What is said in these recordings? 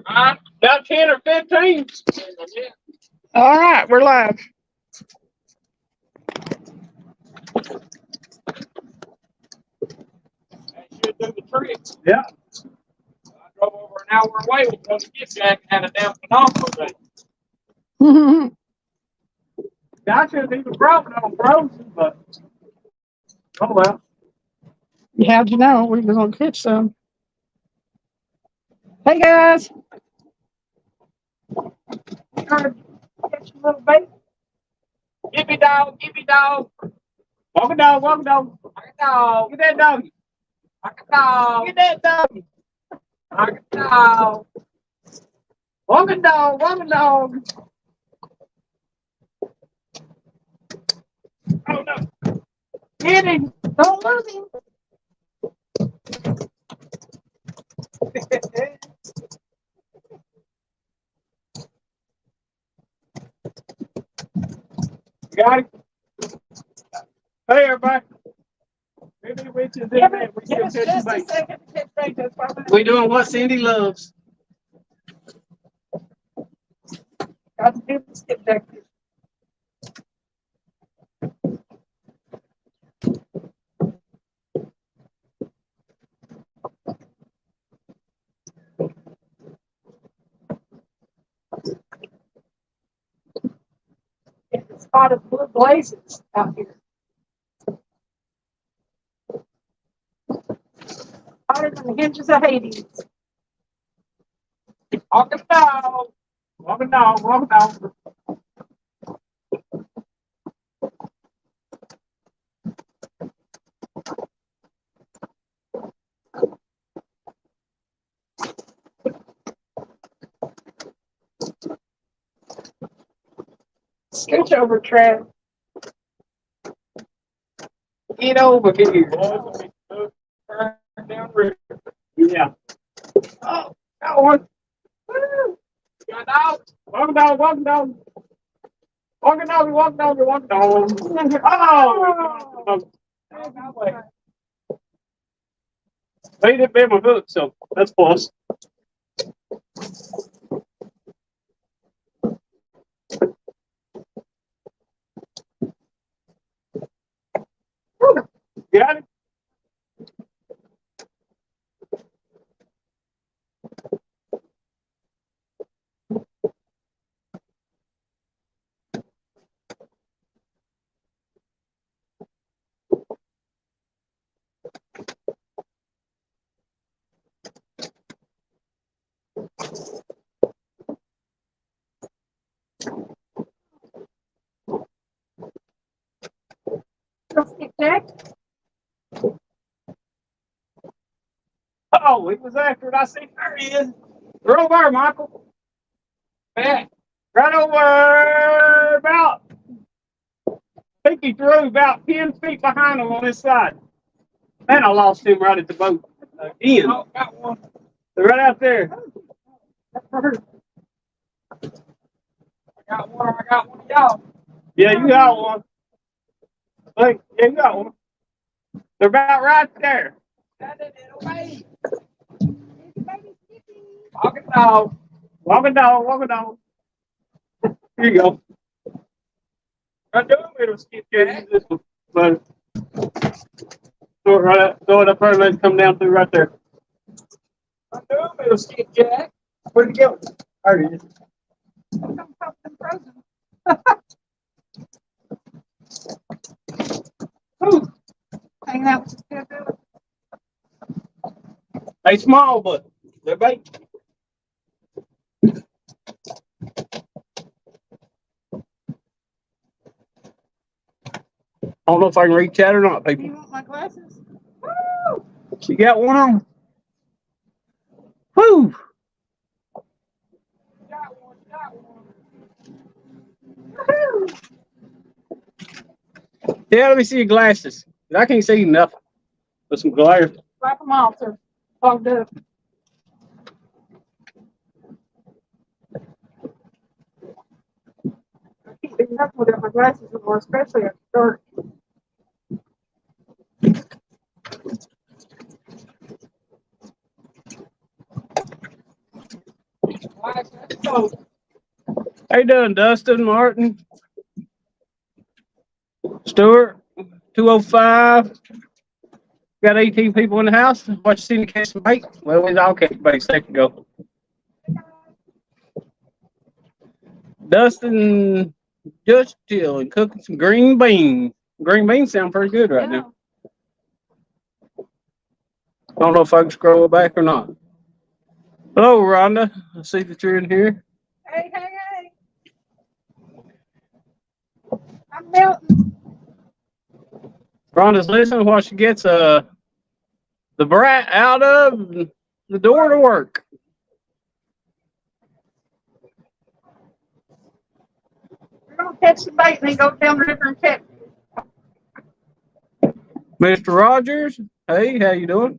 About 10 or 15. All right, we're live. That should do the trick. Yeah. I drove over an hour away with the skipjack and had a damn phenomenal day. I shouldn't even brought it on frozen, but oh well. How'd you know we were going to catch some? Hey, guys. Catch a little bait. Give me dog, give me dog. Walk a dog, walk a dog. Walk a dog. Get that doggy. Walk a dog. Get that doggy. Walk a dog. Walk a dog, walk a dog. Oh no. Get him. Don't lose him. Got it. Hey, everybody. Maybe we can do that. We can catch a bait. We doing what Cindy loves. Got to do the skipjack. It's a spot of blue blazes out here. Hotter than the hinges of Hades. Walk a dog. Walk a dog. Walk a dog. Scooch over, Trav. Get over here. Yeah. Oh, got one. Woo. Got a dog. Walk a dog. Walk a dog. Walk a dog. Walk a dog. Walk a dog. Oh. They didn't bear my hook, so that's plus. Got it? Skipjack. Oh, he was after it. I see. There he is. They're over there, Michael. Man, right over about, I think he threw about 10 feet behind him on this side. Man, I lost him right at the boat again. Oh, got one. They're right out there. I got one. I got one of y'all. Yeah, you got one. Like, yeah, you got one. They're about right there. Walk a dog. Walk a dog. Walk a dog. Here you go. I do it will skip this one, but throw it up there and let it come down through right there. I do it will skip Jack. Where'd it go? There it is. Ooh. Hanging out with the skipjack. They small, but they're bait. I don't know if I can reach that or not, You people. want my glasses? You got one on? Woo! Got one, got one. Yeah, let me see your glasses. I can't see nothing with some glare. Wipe them off. They're fogged up. I can't be careful without my glasses anymore, especially after dark. How you doing, Dustin, Martin, Stewart? 205. Got 18 people in the house. What you seen to catch some bait? Well, we all catch bait a second ago. Dustin just chilling, cooking some green beans. Green beans sound pretty good right now. I don't know if I can scroll back or not. Hello, Rhonda. I see that you're in here. Hey, hey, hey. I'm melting. Rhonda's listening while she gets the brat out of the door to work. We're going to catch the bait and then go down the river and catch it. Mr. Rogers, hey, how you doing?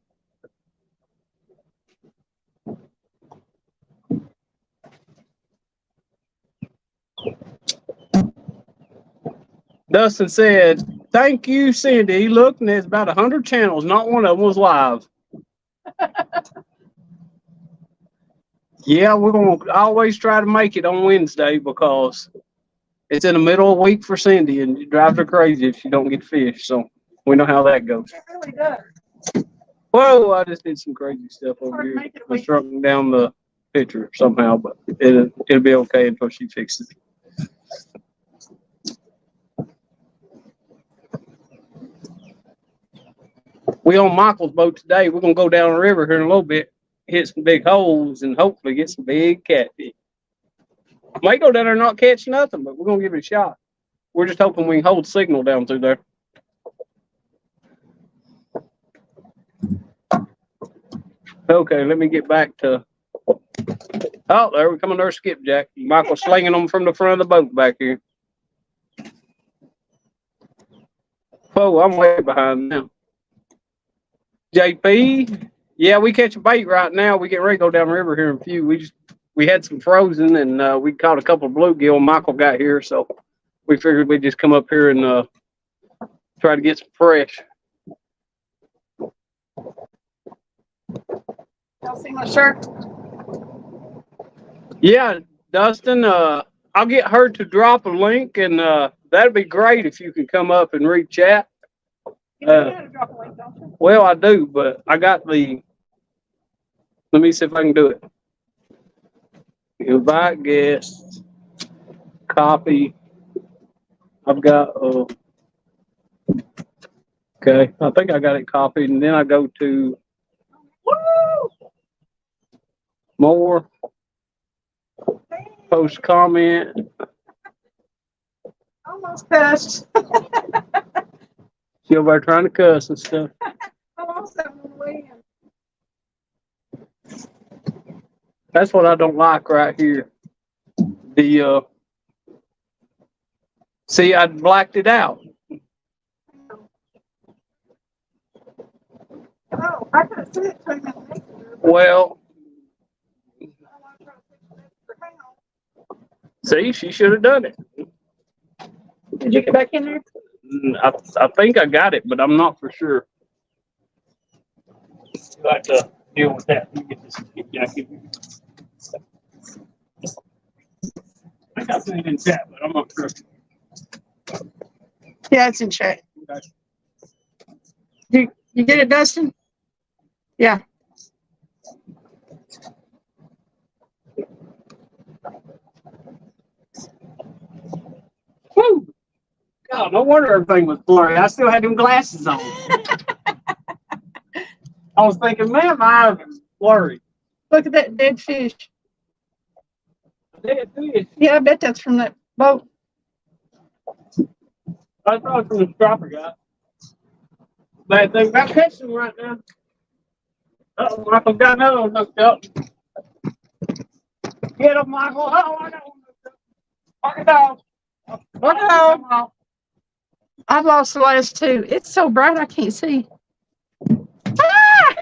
Dustin said, "Thank you, Cindy." He looked and there's about 100 channels. Not one of them was live. Yeah, we're going to always try to make it on Wednesday because it's in the middle of the week for Cindy and it drives her crazy if she don't get fish. So we know how that goes. It really does. Whoa, I just did some crazy stuff over Hard to here. make it a I week. struck down the picture somehow, but it'll be okay until she fixes it. We on Michael's boat today. We're gonna go down the river here in a little bit, hit some big holes, and hopefully get some big catfish. Might go down there and not catch nothing, but we're gonna give it a shot. We're just hoping we can hold signal down through there. Okay, let me get back to. Oh, there we come on there, skipjack. Michael's slinging them from the front of the boat back here. Whoa, I'm way behind now. JP, yeah, we catch a bait right now. We get ready to go down the river here in a few. We had some frozen and we caught a couple of bluegill. Michael got here, so we figured we'd just come up here and try to get some fresh. Y'all see my shirt? Yeah, Dustin, I'll get her to drop a link and that'd be great if you can come up and read chat. You know how to drop a link, don't you? Well, I do, but I got the. Let me see if I can do it. Invite guests. Copy. I've got. Okay, I think I got it copied, and then I go to Woo! more. Post comment. Almost cussed. She over there trying to cuss and stuff. Almost having to win. That's what I don't like right here. The see, I blacked it out. Oh, I could have said it to him in the next year. Well, I want to try to fix it extra. Hang on. see, she should have done it. Did you get back in there? I think I got it, but I'm not for sure. You have to deal with that. You get this jacket. I got it in chat, but I'm not sure. Yeah, it's in chat. Okay. You get it, Dustin? Yeah. Woo! God, no wonder everything was blurry. I still had them glasses on. I was thinking, man, my eyes are blurry. Look at that dead fish. Dead fish. Yeah, I bet that's from that boat. That's probably from the striper guy. Bad thing about catching right now. Uh-oh, Michael got another one hooked up. Get him, Michael. Oh, I got one hooked up. Fuck it off. Fuck it off. I've lost the last two. It's so bright I can't see. Ah!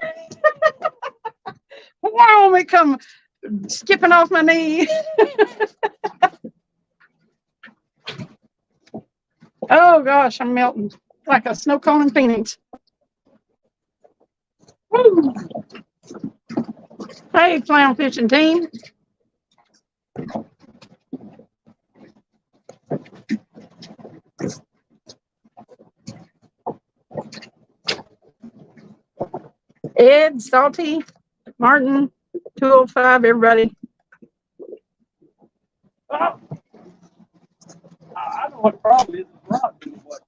Wow, it come skipping off my knee. Oh gosh, I'm melting like a snow cone in Phoenix. Woo. Hey, clown fishing team. Ed, Salty, Martin, 205, everybody. Oh, I know what the problem is. The rod doing what?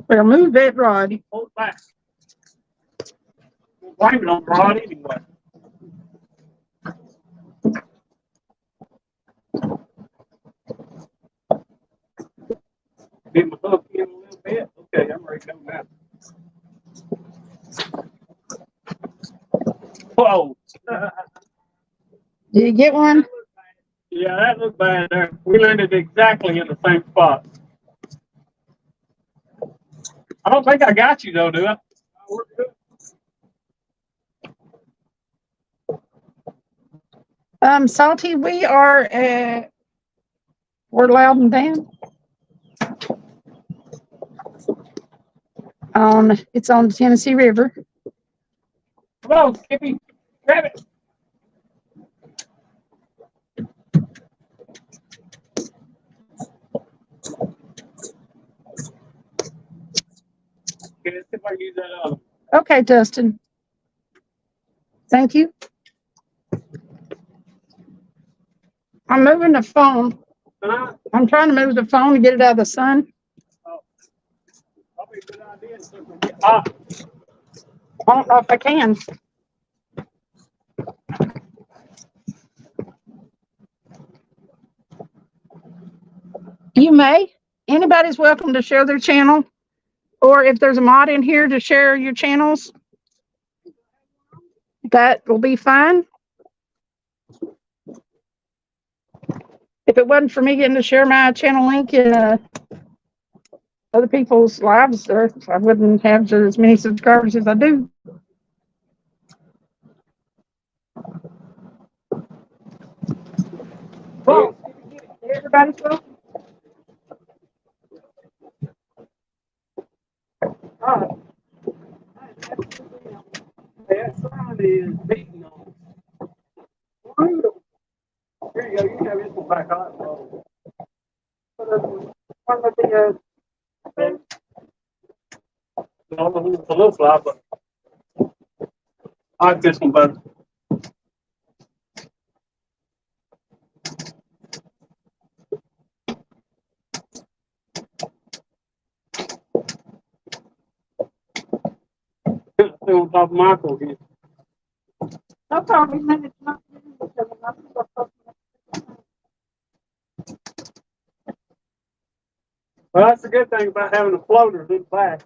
Well, move that rod. Hold it back. Blame it on the rod anyway. Get my hook in a little bit. Okay, I'm ready to go now. Whoa. Did you get one? Yeah, that looked bad there. We landed exactly in the same spot. I don't think I got you though, do I? We're good. Salty, we are at, we're Loudon Dam. It's on the Tennessee River. Come on, Skippy. Grab it. Okay, let's see if I can use that other. Okay, Dustin. Thank you. I'm moving the phone. I'm trying to move the phone to get it out of the sun. Oh, probably a good idea. So we get hot. I don't know if I can. You may. Anybody's welcome to share their channel. Or if there's a mod in here to share your channels, that will be fine. If it wasn't for me getting to share my channel link in other people's lives, or I wouldn't have as many subscribers as I do. Well, everybody's welcome. All right. That sign is beating on us. Brutal. Here you go. You can have this one back on. One with the, I don't know who it's a little fly, but I like this one better. Stay on top of Michael again. no problem. It's not. Well, that's the good thing about having a floater in the back.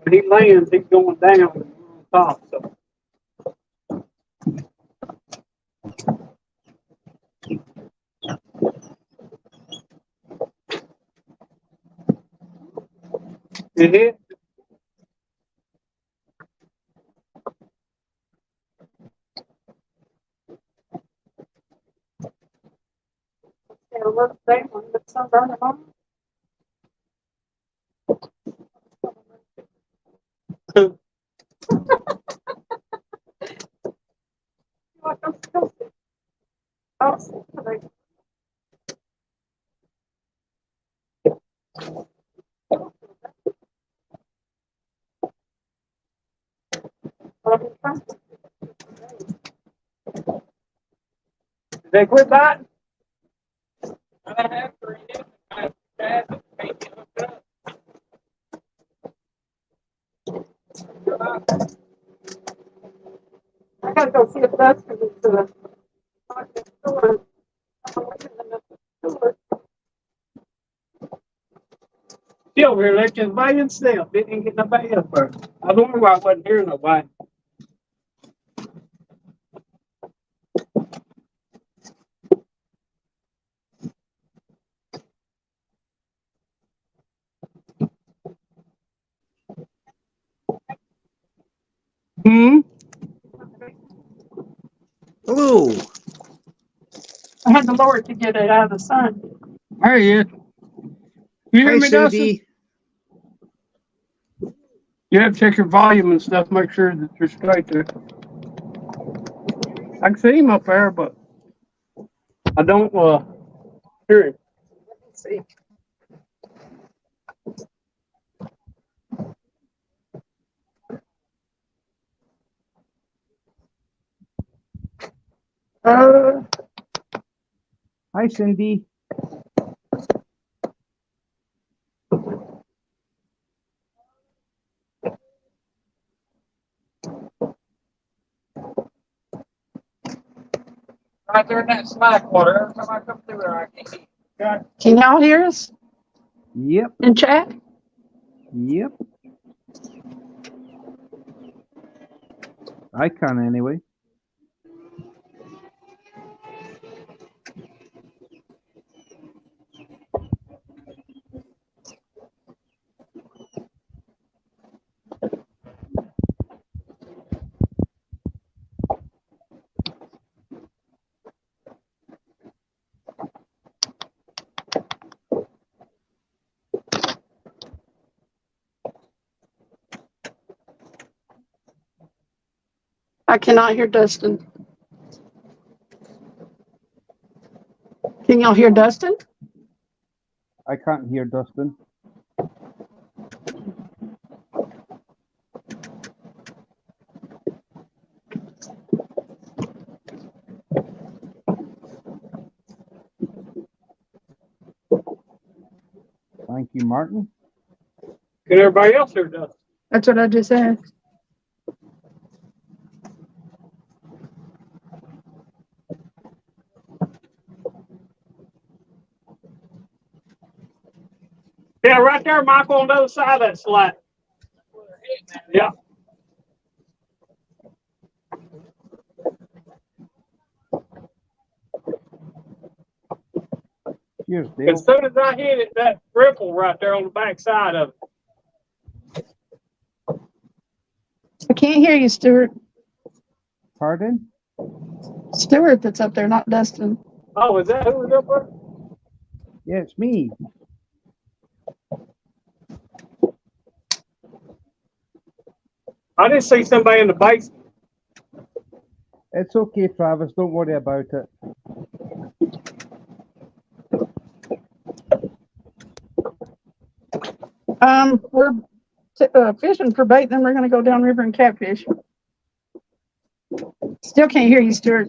When he lands, he's going down on top. So. You hit? They quit biting? I have for you. I gotta go see if that's to the store. She over here lecturing by himself. Didn't get nobody else first. I was wondering why I wasn't hearing nobody. Hello. I had to lower it to get it out of the sun. There he is. You hear Hi, me, Dustin? Susie. You have to check your volume and stuff, make sure that you're straight there. I can see him up there, but I don't hear him. Let's see. Hi, Cindy. Right there in that slack water. Every time I come through there, I can't see. God. Can y'all hear us Yep, in chat? yep. I can anyway. I cannot hear Dustin. Can y'all hear Dustin? I can't hear Dustin. Thank you, Martin. Can everybody else hear Dustin? That's what I just said. Yeah, right there, Michael, on the other side of that slack. Yeah. Cheers, Dale. As soon as I hit it, that ripple right there on the back side of it. I can't hear you, Stuart. Pardon? Stuart that's up there, not Dustin. Oh, is that who was up there? Yeah, it's me. I didn't see somebody in the basement. It's okay, Travis. Don't worry about it. We're fishing for bait, then we're going to go downriver and catfish. Still can't hear you, Stuart.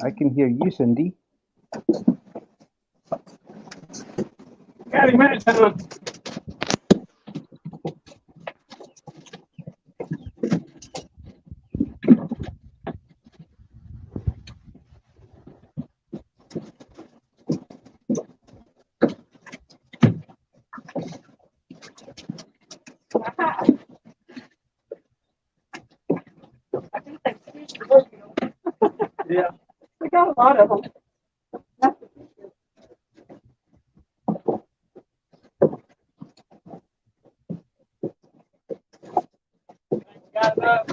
I can hear you, Cindy. Got him that time. Yeah. We got a lot of them. Got enough.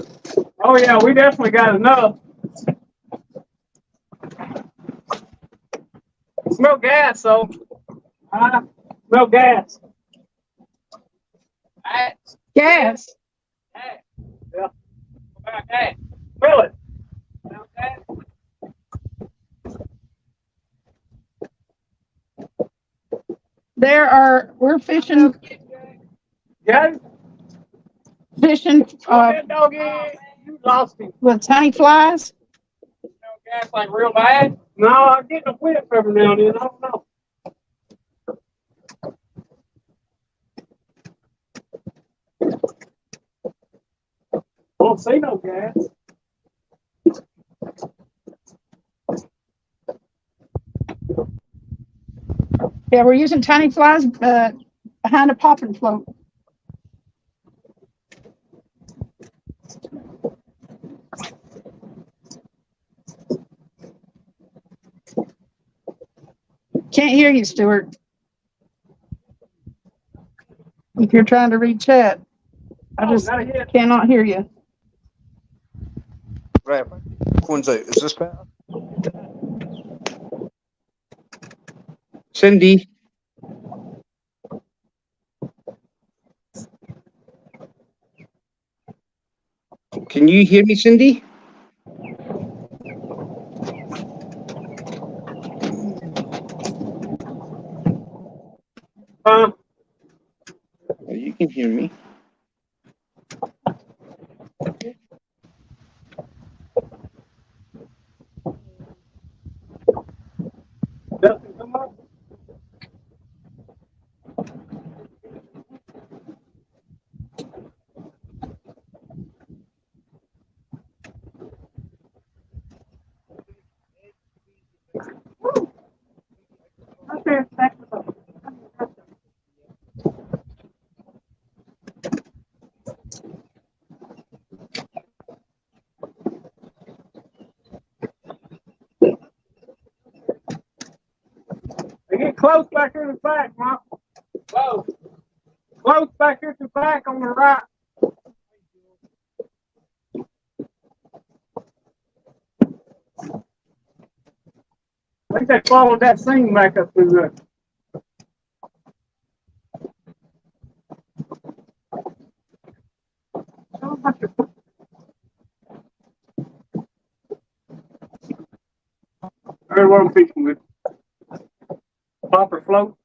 Oh, yeah, we definitely got enough. Smell gas, though. Smell gas. Gas. Yeah. Okay. Smell it. Smell gas. We're fishing, Yeah. Doggy. You lost him. with tiny flies. Smell gas like real bad. No, I'm getting a whiff every now and then. I don't know. Don't see no gas. Yeah, we're using tiny flies behind a popping float. Can't hear you, Stuart. If you're trying to read chat, I just not yet. cannot hear you. Right. Phone's out. Is this better? Cindy. Can you hear me, Cindy? Huh? Oh, you can hear me. Dustin, come up. Okay, thank you. They get close back here to the back, Mom. Whoa. Close back here to the back on the right. I think they followed that seam back up through there. There's what I'm fixing with. Popper float,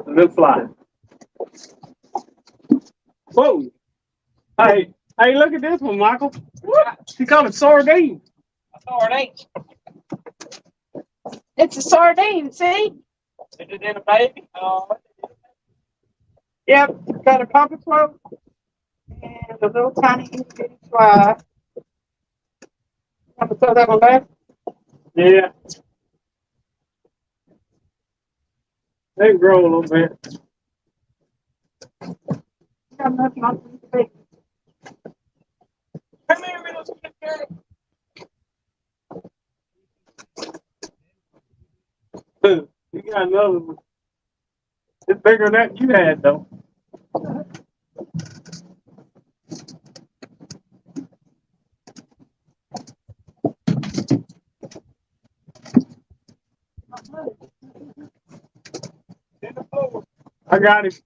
and then fly. Whoa. Hey, look at this one, Michael. What? She called it sardine. A sardine. It's a sardine, see? Is it in a baby? Oh. Yep, got a popper float and a little tiny itty bitty fly. Want to throw that one back? Yeah. They grow a little bit. Got nothing on the big. Come here, little skip carrot. You got another one. It's bigger than that you had, though. I got it.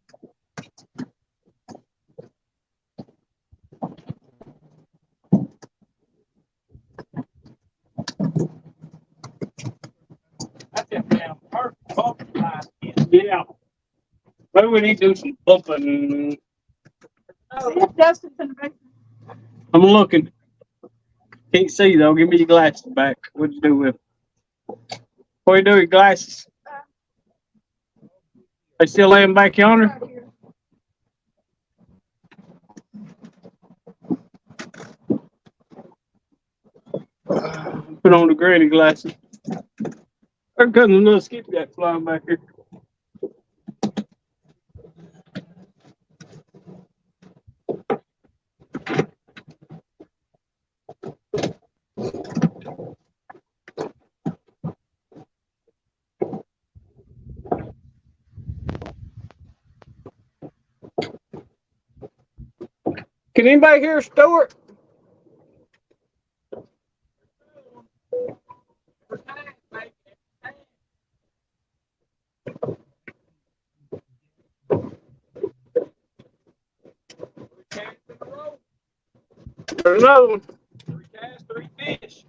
That's a damn perfect bump line. Yeah. Maybe we need to do some bumping. See if Dustin's in the basement. I'm looking. Can't see, though. Give me your glasses back. What'd you do with them? What do you do with your glasses? They still laying back yonder? Put on the granny glasses. There comes another skip cat flying back here. Can anybody hear Stuart? There's another one. 3 casts, 3 fish.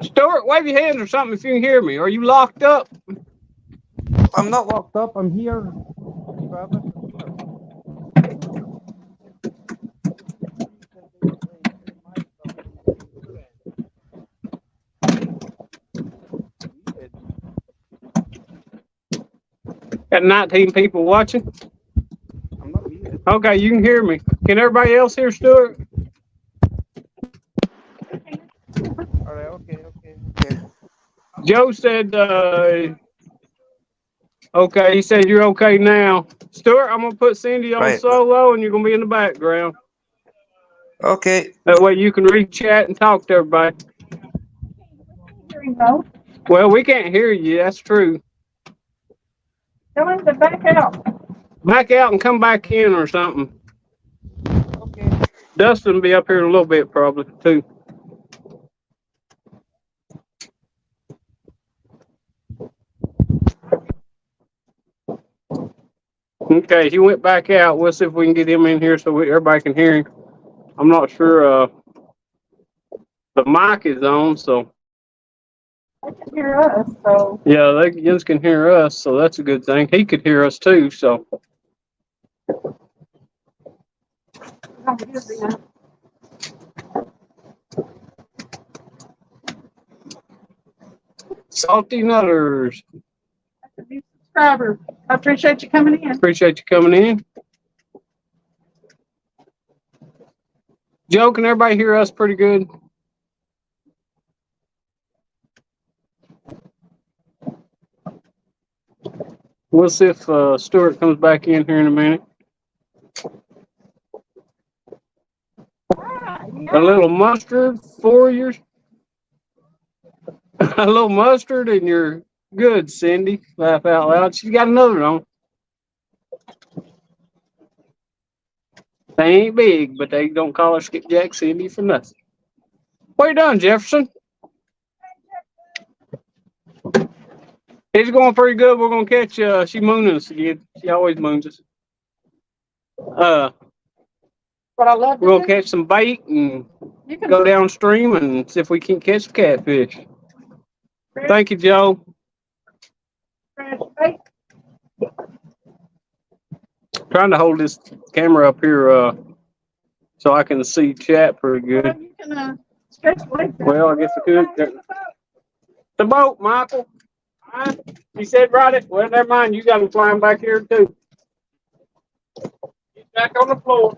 Stuart, wave your hands or something if you can hear me. Are you locked up? I'm not locked up. I'm here, Travis. Got 19 people watching. I'm not muted. Okay, you can hear me. Can everybody else hear Stuart? All right. Okay. Joe said, okay, he said you're okay now. Stuart, I'm going to put Cindy on Right. solo and you're going to be in the background. Okay. That way you can read chat and talk to everybody. Here we go. Well, we can't hear you. That's true. Tell him to back out. Back out and come back in or something. Okay. Dustin will be up here in a little bit probably, too. Okay, he went back out. We'll see if we can get him in here so everybody can hear him. I'm not sure the mic is on, so They can hear us, so. yeah, they Jens can hear us, so that's a good thing. He could hear us too, so salty nutters. That's a new subscriber. I appreciate you coming in. Appreciate you coming in. Joe, can everybody hear us pretty good? We'll see if Stuart comes back in here in a minute. A little mustard for you. A little mustard and you're good, Cindy. Laugh out loud. She's got another on. They ain't big, but they don't call her Skipjack Cindy for nothing. What you done, Jefferson? It's going pretty good. We're gonna catch she mooning us again. She always moons us. What I love We're to gonna do, catch some bait and you can go downstream and see if we can catch some catfish. Thank you, Joe. scratch bait. Trying to hold this camera up here so I can see chat pretty good. Well, you can stretch the legs out. Well, I guess I could. The boat, Michael. All right. He said ride it. Well, never mind. You got him flying back here too. He's back on the floor.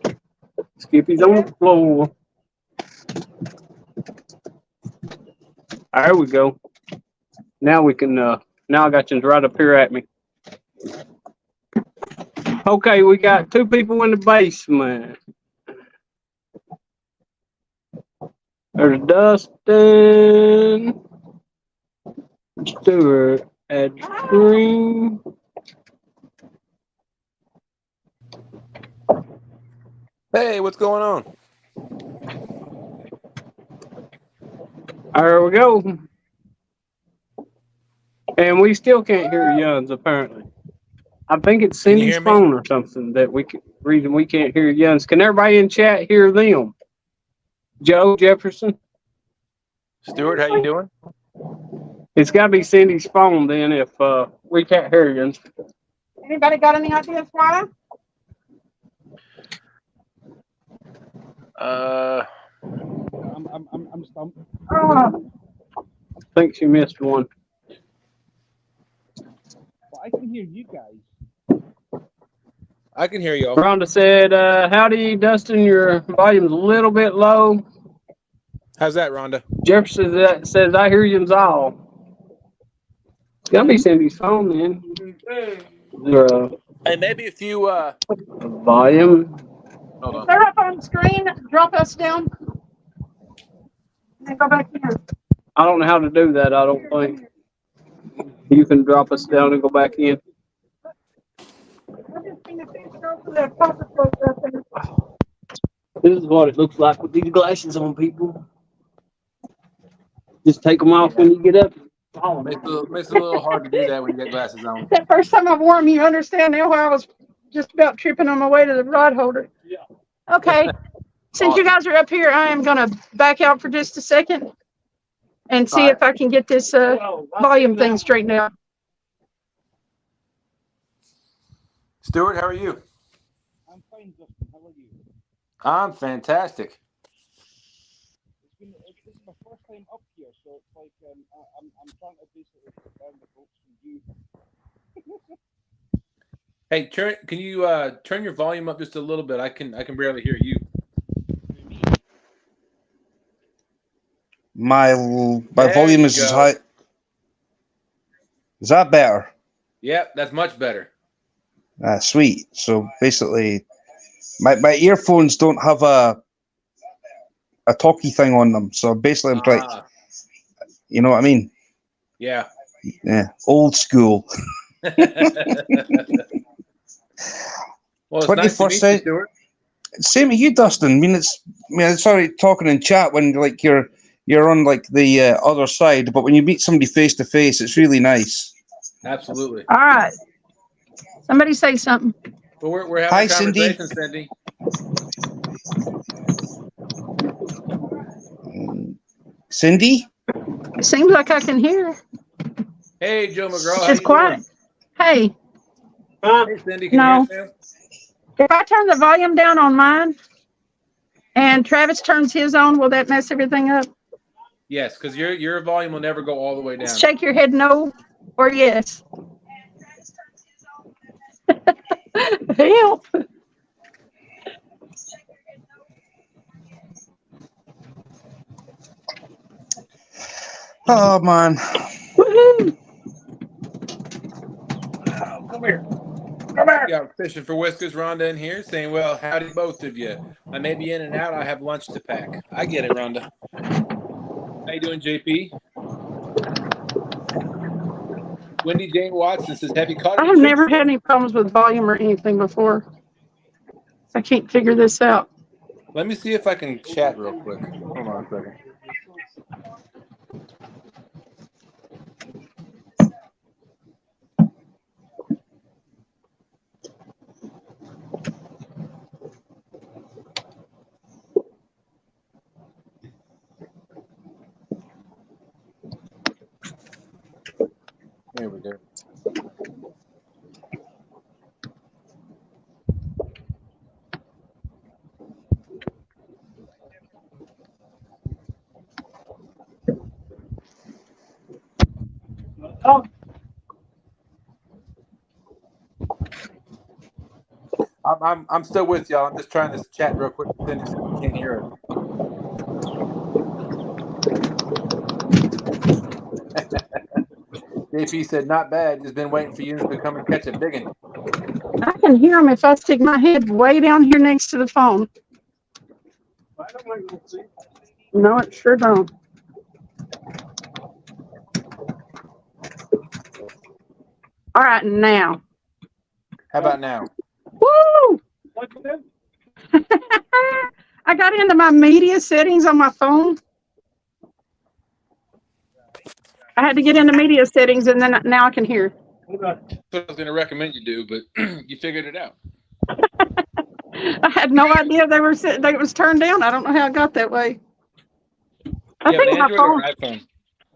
Skippy's on the floor. There we go. Now we can. Now I got you right up here at me. Okay, we got two people in the basement. There's Dustin, Stuart, Ed Green. Hey, what's going on? There we go. And we still can't hear Yuns, apparently. I think it's Can you Cindy's hear me? phone or something that reason we can't hear Yuns. Can everybody in chat hear them? Joe, Jefferson? Stuart, how you doing? It's got to be Cindy's phone then if we can't hear Yuns. Anybody got any ideas why? I'm stumped. Oh, I think she missed one. But I can hear you guys. I can hear y'all. Rhonda said, howdy, Dustin, your volume's a little bit low. How's that, Rhonda? Jefferson says, I hear Yuns all. It's got to be Cindy's phone then. Is there a Hey, maybe if you volume? hold on. they're up on the screen. Drop us down. And then go back in. I don't know how to do that, I don't think. You can drop us down and go back in. I just seen a picture of that pocket float up there. This is what it looks like with these glasses on, people. Just take them off when you get up. Oh, Makes it a little hard to do that when you got glasses on. That first time I wore them, you understand now why I was just about tripping on my way to the rod holder. Yeah. Okay. Since you guys are up here, I am going to back out for just a second and see if I can get this volume thing straightened out. Stuart, how are you? I'm fine, Justin. How are you? I'm fantastic. This is my first time up here, so it's like I'm trying to basically learn the ropes from you. Hey, can you turn your volume up just a little bit? I can barely hear you. My There volume you is as go. high. Is that better? Yep, that's much better. Sweet. So basically, my earphones don't have a talkie thing on them. So basically, I'm trying. You know what I mean? Yeah. Yeah. Old school. Well, it's nice to meet you, Stuart. Same as you, Dustin. I mean, it's alright talking in chat when like you're on like the other side, but when you meet somebody face to face, it's really nice. Absolutely. All right. Somebody say something. But we're having Hi, a Cindy. conversation, Cindy. Cindy? It seems like I can hear. Hey, Joe McGraw, how Just you quiet. doing? Hey, Hey, Cindy, can you no. hear us If I turn the volume down on mine and Travis turns his on, will that mess everything up? Yes, because your volume will never go all the way down. Shake your head no or yes. Help. Oh, man. Woohoo. Come here. Come here. Yeah, Fishing for Whiskers, Rhonda in here saying, well, howdy both of you. I may be in and out. I have lunch to pack. I get it, Rhonda. How you doing, JP? Wendy Jane Watson says, have you caught I any have never tricks had yet? any problems with volume or anything before. I can't figure this out. Let me see if I can chat real quick. Hold on a second. There we go. Oh, I'm still with y'all. I'm just trying to chat real quick. Cindy said you can't hear us. JP said, not bad. Just been waiting for you to come and catch a big one. I can hear them if I stick my head way down here next to the phone. I don't want to see. No, it sure don't. All right, now. How about now? Woo! What you do? I got into my media settings on my phone. I had to get into media settings, and then now I can hear. Okay. That's what I was going to recommend you do, but you figured it out. I had no idea they was turned down. I don't know how it got that way. I You have an think my Android or phone, an iPhone?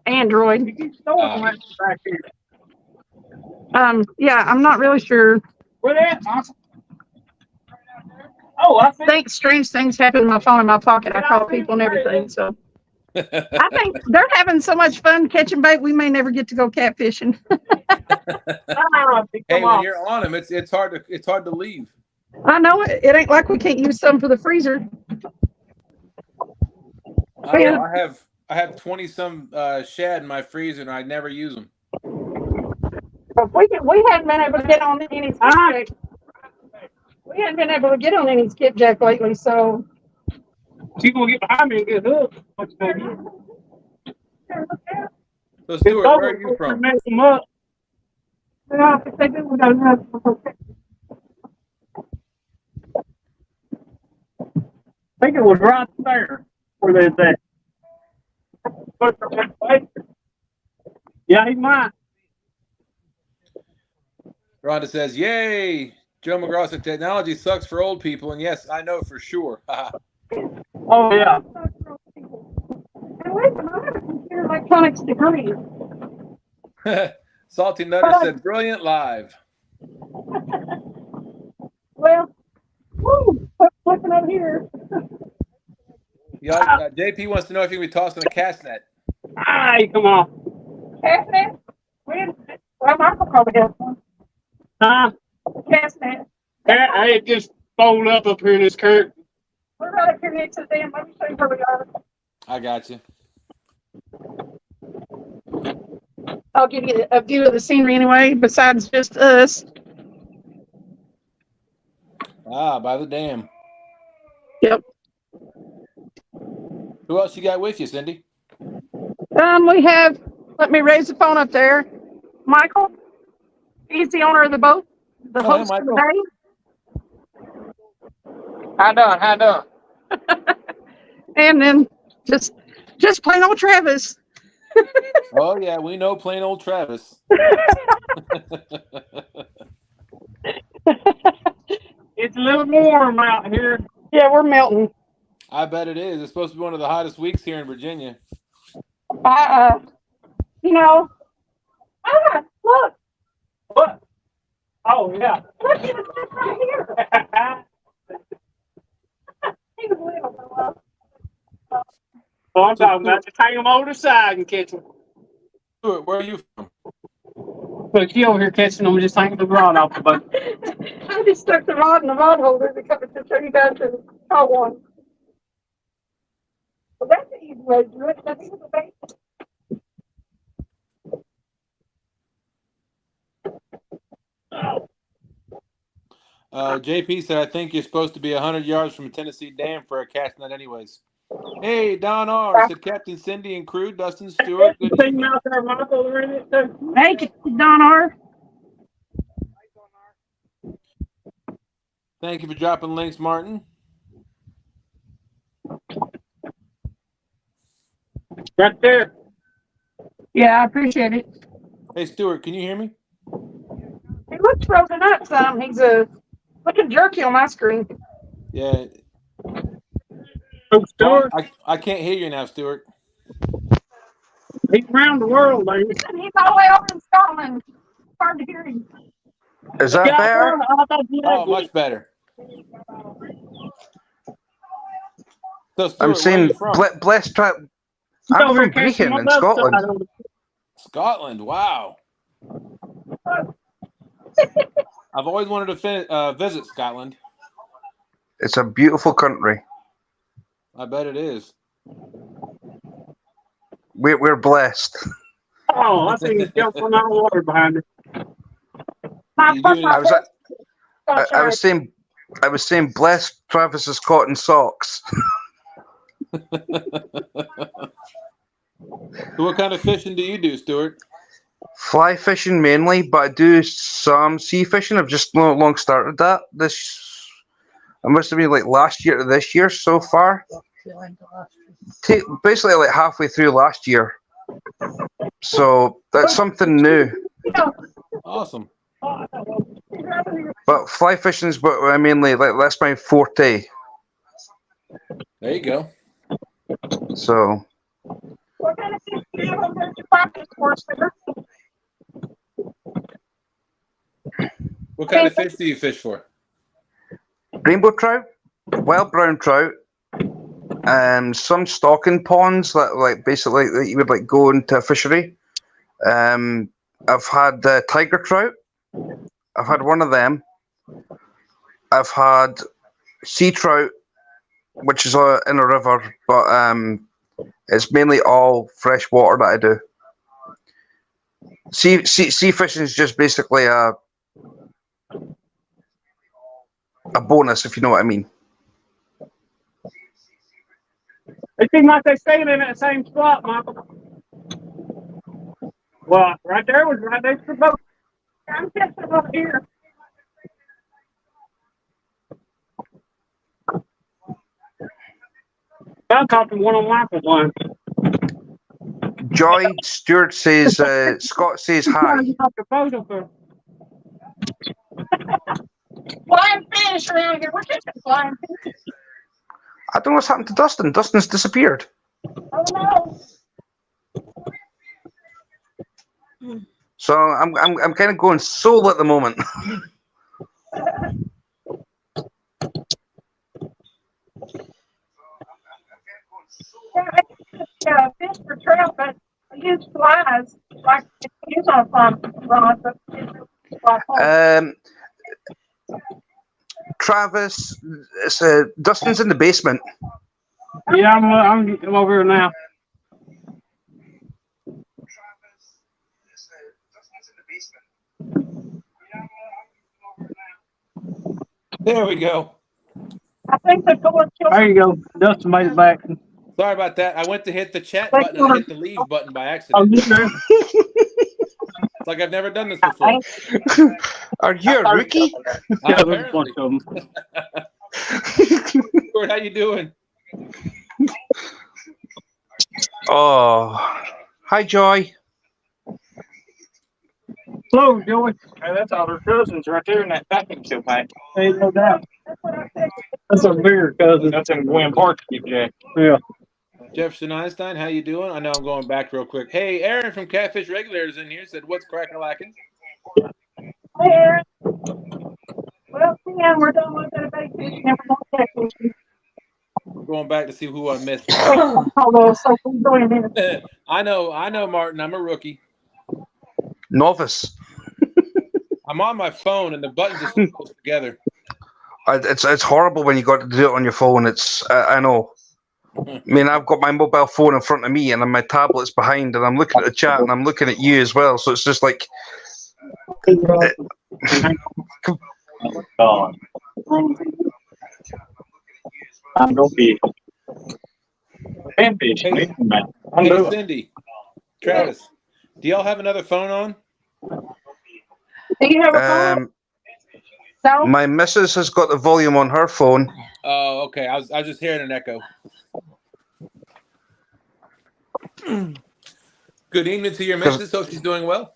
Android. You keep throwing them back here. Yeah, I'm not really sure. Where they at, Awesome. Oh, I see. Strange things happen with my phone in my pocket. I call people and everything. So I think they're having so much fun catching bait. We may never get to go catfishing. Hey, when you're on them, it's hard to leave. I know it. It ain't like we can't use some for the freezer. I don't know. I have 20 some shad in my freezer, and I never use them. But we haven't been able to get on any skipjack. We haven't been able to get on any skipjack lately. So She's gonna get behind me and get hooked. So, Stuart, where are you from? Mess them up. yeah, if they do, we got enough. I think it was right there where they're at. Yeah, he might. Rhonda says, yay! Joe McGraw said, technology sucks for old people, and yes, I know for sure. Oh, yeah. And listen, I have a computer electronics degree. Salty Nutter said, brilliant live. Well, woo, what's flipping over here? Yeah, JP wants to know if you can be tossing a cast net. Hey, come on. Cast net? Well, Michael probably has one. Huh? Cast net. Hey, it just fold up here in this curtain. We're right up here next to the dam. Let me show you where we are. I got you. I'll give you a view of the scenery anyway, besides just us. Ah, by the dam. Yep. Who else you got with you, Cindy? We have, let me raise the phone up there. Michael, he's the owner of the boat, the Oh, host hey, of the day. How done? And then just plain old Travis. Oh, yeah, we know plain old Travis. little warm out here. Yeah, we're melting. I bet it is. It's supposed to be one of the hottest weeks here in Virginia. You know, look, What? Oh, yeah. look, he was just right here. He was little. Oh, I'm talking about just hang them over the side and catch them. Stuart, where are you from? Look, she over here catching them, just hanging the rod off the boat. I just stuck the rod in the rod holder to come to show you guys the caught one. Well, that's the easy way to do it. That's the bait. JP said, I think you're supposed to be 100 yards from a Tennessee dam for a cast net anyways. Hey, Don R. said Captain Cindy and crew, Dustin Stewart. Good Thing evening. out there, Michael, are in it too. Hey, Don R. Thank you for dropping links, Martin. Right there. Yeah, I appreciate it. Hey, Stuart, can you hear me? He looks frozen up some. He's looking jerky on my screen. Yeah. Oh, Stuart, I can't hear you now, Stuart. he's around the world, baby. He's all the way over in Scotland. Hard to hear him. Is that Yeah, better? I thought you had Oh, much better. So, Stuart, I'm where are saying you from? blessed trap. He's I'm over from here catching Brecon in them up Scotland. side of the- Scotland. Wow. I've always wanted to visit Scotland. It's a beautiful country. I bet it is. We're blessed. Oh, I see he's jumping out of water behind it. You doing I was That's I right. was saying blessed Travis's cotton socks. So what kind of fishing do you do, Stuart? Fly fishing mainly, but I do some sea fishing. I've just not long started that. I must have been like last year to this year so far. Basically like halfway through last year. So that's something new. Awesome. But fly fishing is what I mainly like. That's my forte. There you go. So What kind of fish do you have over at your practice course there? What kind of fish do you fish for? rainbow trout, wild brown trout, some stocking ponds that like basically that you would like go into a fishery. I've had tiger trout. I've had one of them. I've had sea trout, which is in a river, but it's mainly all fresh water that I do. Sea fishing is just basically a bonus, if you know what I mean. It seems like they're staying in that same spot, Michael. Well, right there was right next to the boat. I'm catching them up here. I talked to one on Michael's line. Joy Stewart says, Scott says hi. I talked to both of them. Flying fish around here. We're catching flying fish. I don't know what's happened to Dustin. Dustin's disappeared. Oh no. So I'm kind of going solo at the moment. Yeah, fish for trout, but I use flies like I use on a fly rod, but it's fly pole. Travis, Dustin's in the basement. Yeah, I'm over here now. There we go. I think the door There you go. Dustin made it back. Sorry about that. I went to hit the chat button and I hit the leave button by Oh, accident. you there? It's like I've never done this before. Are you a rookie? Yeah, there's a bunch Apparently. of them. Stuart, how you doing? Oh, hi, Joy. Hello, Joey. Hey, that's all their cousins right there in that vacuum seal pack. Ain't no doubt. That's a bigger cousin. That's in Gwen Park, Jack. Yeah. Jefferson Einstein, how you doing? I know I'm going back real quick. Hey, Aaron from Catfish Regulators in here said, "What's cracking lacking?" Hey, Aaron. Well, Sam, we're done with that bait fishing and we're going catfishing. Going back to see who I missed. Although, so we're going in. I know, Martin. I'm a rookie. Novice. I'm on my phone and the buttons are so close together. It's horrible when you got to do it on your phone. I know. I mean, I've got my mobile phone in front of me and then my tablet's behind, and I'm looking at the chat and I'm looking at you as well. So it's just like, I'm gonna be fan fishing. Hey, I'm doing. Cindy, Travis, do y'all have another phone on? Do you have a phone? No? my missus has got the volume on her phone. Oh, okay. I was just hearing an echo. Good evening to your missus. Hope she's doing well.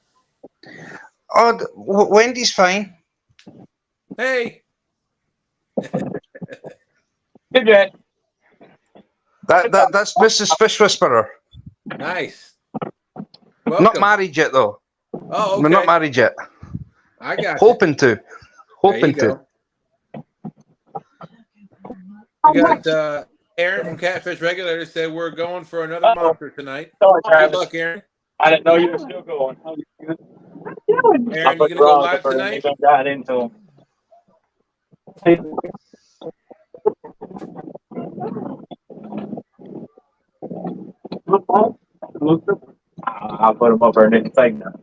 Oh, Wendy's fine. Hey. Hey, Jack. That's Mrs. Fish Whisperer. Nice. Welcome. Not married yet, though. Oh, okay. We're not married yet. I got Hoping to. Hoping there you to. Go. We got Aaron from Catfish Regulators said we're going for another monster tonight. Sorry, Good Travis. luck, Aaron. I didn't know you were still going. Aaron, you gonna go live tonight? Got into him. I'll put him up there next segment.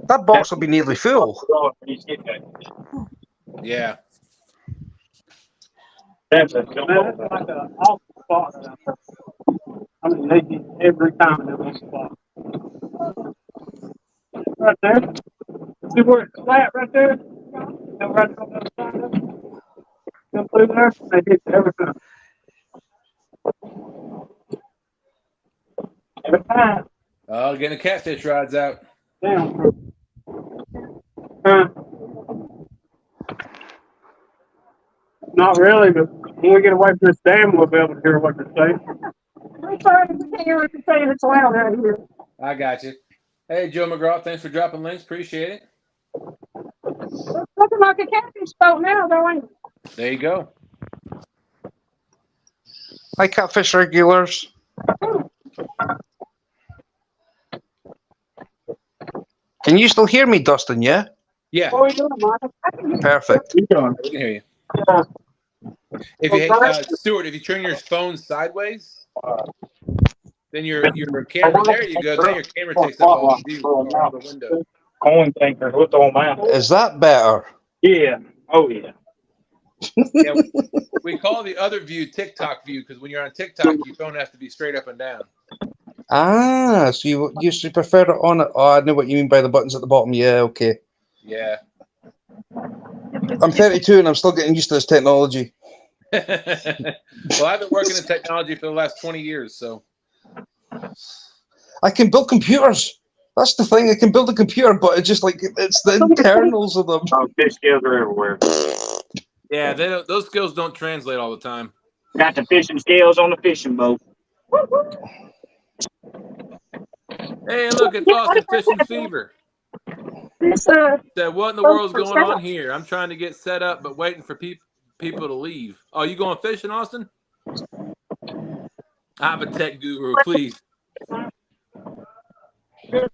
That box will be nearly full. Yeah. That's like an awful spot. I mean, they get every time in this spot. Right there. See where it's flat right there? Go right on the other side of it. Go through there. They hit every time. Every time. Oh, getting the catfish rods out. Down. Not really, but when we get away from this dam, we'll be able to hear what they're saying. I'm sorry, we can't hear what you're saying. It's loud out here. I got you. Hey, Joe McGraw, thanks for dropping links. Appreciate it. It's looking like a catfish boat now, though, ain't it? There you go. Hi, Catfish Regulars. Can you still hear me, Dustin? Yeah? Yeah, What are we doing, Michael? Perfect. we can hear you. If you Stuart, if you turn your phone sideways, then your camera. There you go. Then your camera takes up all the view of the window. Coin tankers, what's on that? Is that better? Yeah. Oh, yeah. Yeah, we call the other view TikTok view because when you're on TikTok, your phone has to be straight up and down. Ah, so you used to prefer it on it. Oh, I know what you mean by the buttons at the bottom. Yeah, okay. Yeah. I'm 32 and I'm still getting used to this technology. Well, I've been working in technology for the last 20 years, so. I can build computers. That's the thing. I can build a computer, but it's just like it's the internals of them. Oh, fish scales are everywhere. Yeah, those skills don't translate all the time. Got the fishing scales on the fishing boat. Hey, look, it's Austin Fishing Fever. Said, what in the world's going on here? I'm trying to get set up, but waiting for people to leave. Oh, you going fishing, Austin? I'm a tech guru, please. We're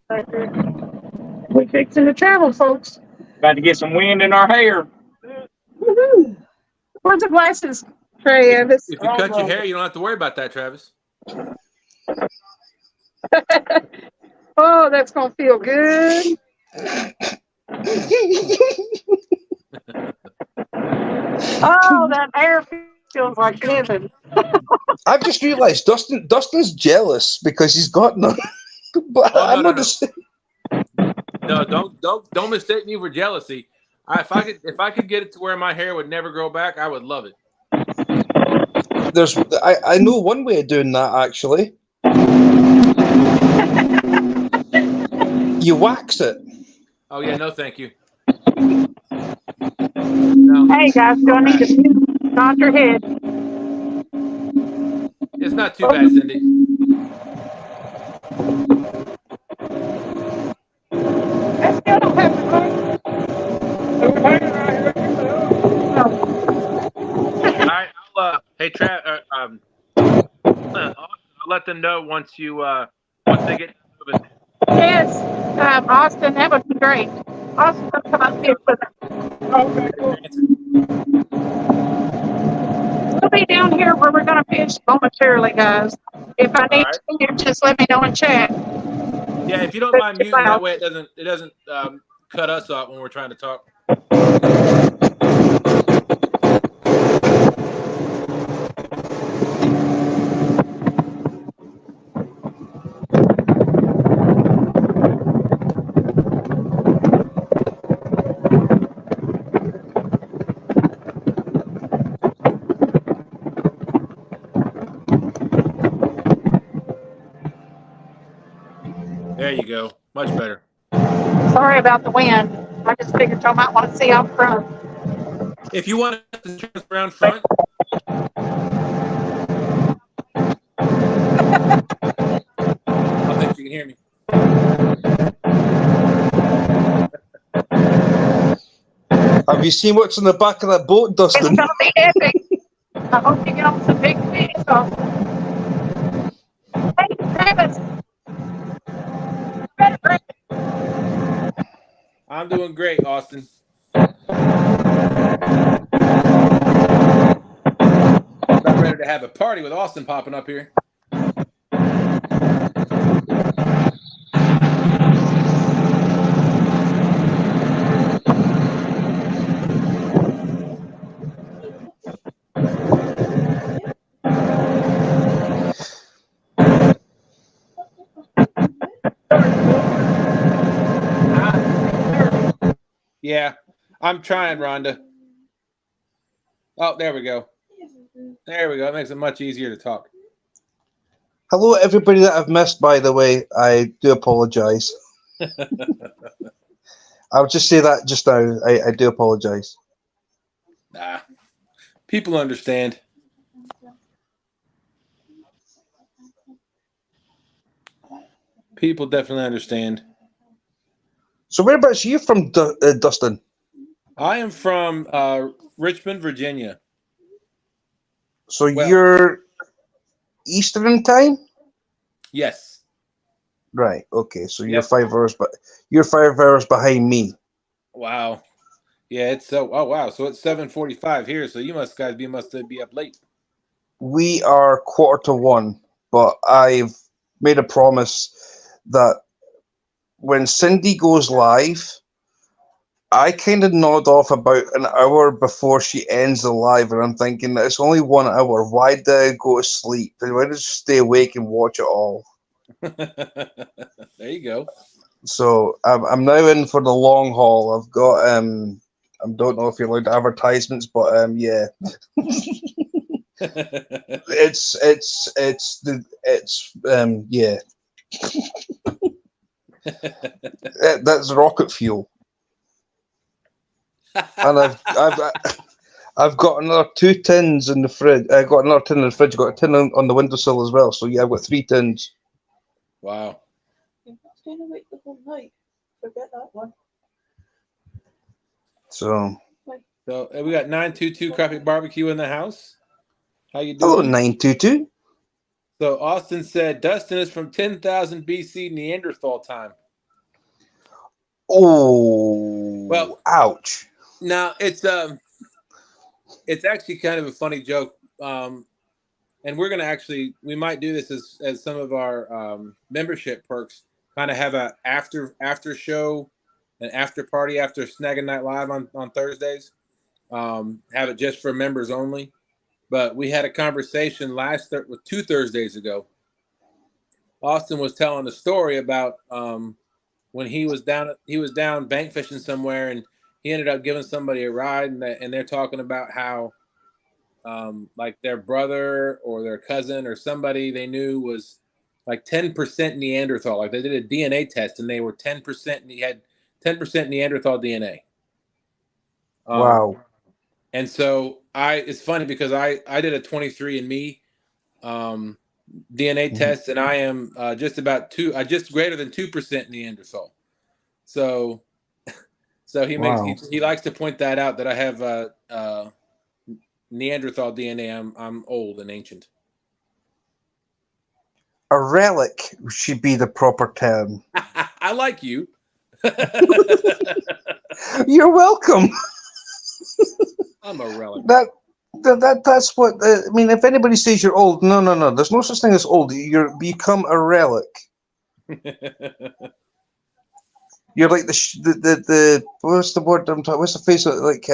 fixing to travel, folks. Got to get some wind in our hair. Woohoo! Where's the glasses, Travis? If you cut your hair, you don't have to worry about that, Travis. Oh, that's gonna feel good. Oh, that air feels like living. I've just realised Dustin's jealous because he's got none. But Oh, I'm no, not no. the same. No, don't mistake me for jealousy. If I could get it to where my hair would never grow back, I would love it. I know one way of doing that actually. You wax it. Oh yeah, no, thank you. No, Hey guys, do I need to nod your head? it's not too bad, Cindy. I still don't have the money. All right, hey Trav, I'll let them know once they get moving. Yes, Austin, that would be great. Austin, come on, fish with us. Okay, cool. We'll be down here where we're gonna fish momentarily, guys. If I need right. to, just let me know in chat. Yeah, if you don't mind muting, that way it doesn't cut us off when we're trying to talk. There you go. Much better. Sorry about the wind. I just figured y'all might want to see out front. If you want to turn us around front. I think you can hear me. Have you seen what's in the back of that boat, Dustin? It's gonna be epic. I hope you get on some big fish. So. Hey, Travis. I'm doing great, Austin. About ready to have a party with Austin popping up here. Yeah, I'm trying, Rhonda. Oh, there we go. There we go. It makes it much easier to talk. Hello, everybody that I've missed, by the way. I do apologise. I'll just say that just now. I do apologise. Nah, people understand. People definitely understand. So whereabouts are you from, Dustin? I am from Richmond, Virginia. So you're Eastern time? Yes. Right. Okay. So you're Yep. 5 hours, but you're 5 hours behind me. Wow. Yeah, it's so. Oh wow. So it's 7:45 here. So you must be up late. We are 1:45, but I've made a promise that when Cindy goes live, I kind of nod off about an hour before she ends the live, and I'm thinking that it's only 1 hour. Why did I go to sleep? Why did I just stay awake and watch it all? There you go. So I'm now in for the long haul. I've got I don't know if you're allowed advertisements, but yeah. it's yeah. That's rocket fuel. And I've got another 2 tins in the fridge. I got another tin in the fridge. Got a tin on the windowsill as well. So yeah, I've got 3 tins. Wow. You're not staying awake the whole night. Forget that one. So we got 922 Crappy Barbecue in the house. How you hello, doing? 922. So Austin said Dustin is from 10,000 BC Neanderthal time. Oh, well, ouch. Now it's actually kind of a funny joke. And we're gonna we might do this as some of our membership perks. Kind of have a after show, an after party after Snagging Night Live on Thursdays. Have it just for members only. But we had a conversation 2 Thursdays ago. Austin was telling a story about when he was down bank fishing somewhere, and he ended up giving somebody a ride, and they're talking about how like their brother or their cousin or somebody they knew was like 10% Neanderthal. Like they did a DNA test and they were 10%. And he had 10% Neanderthal DNA. Wow. And so it's funny because I did a 23andMe DNA test, and I am just greater than 2% Neanderthal. So he he likes to point that out that I have Neanderthal DNA. I'm old and ancient. A relic should be the proper term. I like you. You're welcome. I'm a relic. That's what I mean. If anybody says you're old, no. There's no such thing as old. You become a relic. You're like the what's the word I'm talking? What's the face of, like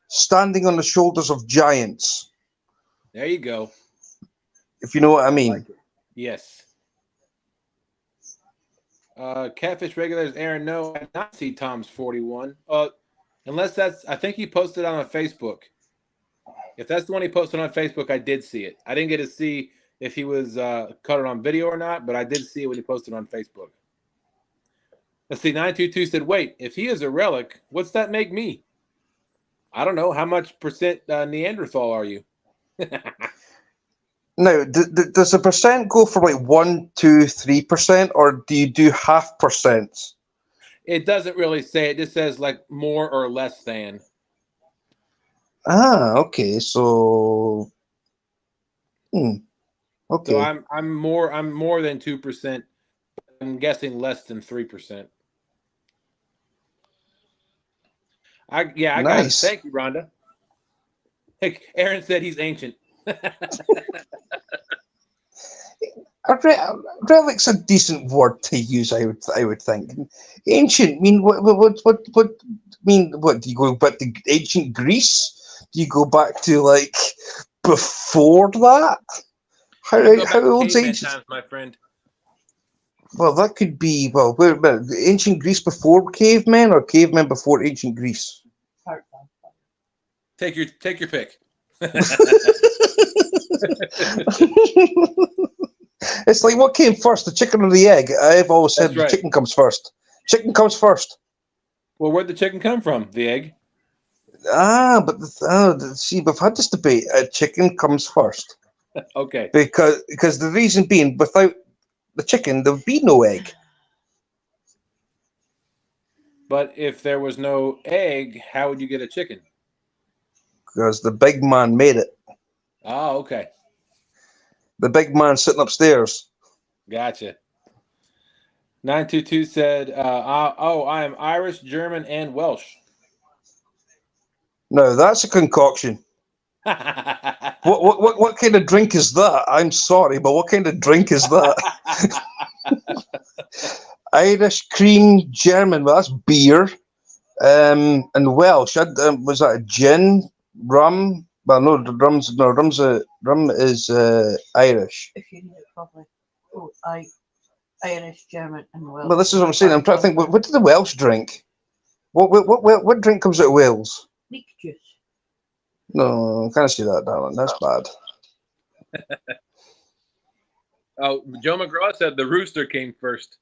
standing on the shoulders of giants? There you go. If you know what I mean. Like yes. Catfish regulars, Aaron. No, I did not see Tom's 41. Unless I think he posted on Facebook. If that's the one he posted on Facebook, I did see it. I didn't get to see if he was caught it on video or not, but I did see it when he posted on Facebook. Let's see, 922 said, wait, if he is a relic, what's that make me? I don't know. How much percent Neanderthal are you? Now, does the percent go for like 1, 2, 3%, or do you do 0.5%? It doesn't really say. It just says like more or less than. Ah, okay. So, okay. So I'm more than 2%. I'm guessing less than 3%. I Nice. got it. Thank you, Rhonda. Aaron said he's ancient. Relic's a decent word to use, I would think. Ancient mean what mean what? Do you go back to ancient Greece? Do you go back to like before that? How old's ancient times, my friend? Well, that could be ancient Greece before cavemen or cavemen before ancient Greece. Take your pick. It's like what came first, the chicken or the egg? I've always said the chicken comes first. Chicken comes first. Well, where'd the chicken come from? The egg? But see, we've had this debate. Chicken comes first. Okay. Because the reason being, without the chicken, there would be no egg. But if there was no egg, how would you get a chicken? Because the big man made it. Oh, okay. The big man sitting upstairs. Gotcha. 922 said, I am Irish, German, and Welsh. No, that's a concoction. What kind of drink is that? I'm sorry, but what kind of drink is that? Irish, cream, German. Well, that's beer. And Welsh. Was that a gin, rum? Well, no, rum is Irish. If you need it properly. Oh, Irish, German, and Welsh. Well, this is what I'm saying. I'm trying to think. What did the Welsh drink? What drink comes out of Wales? Leek juice. No, I can't see that, darling. That's bad. Oh, Joe McGraw said the rooster came first.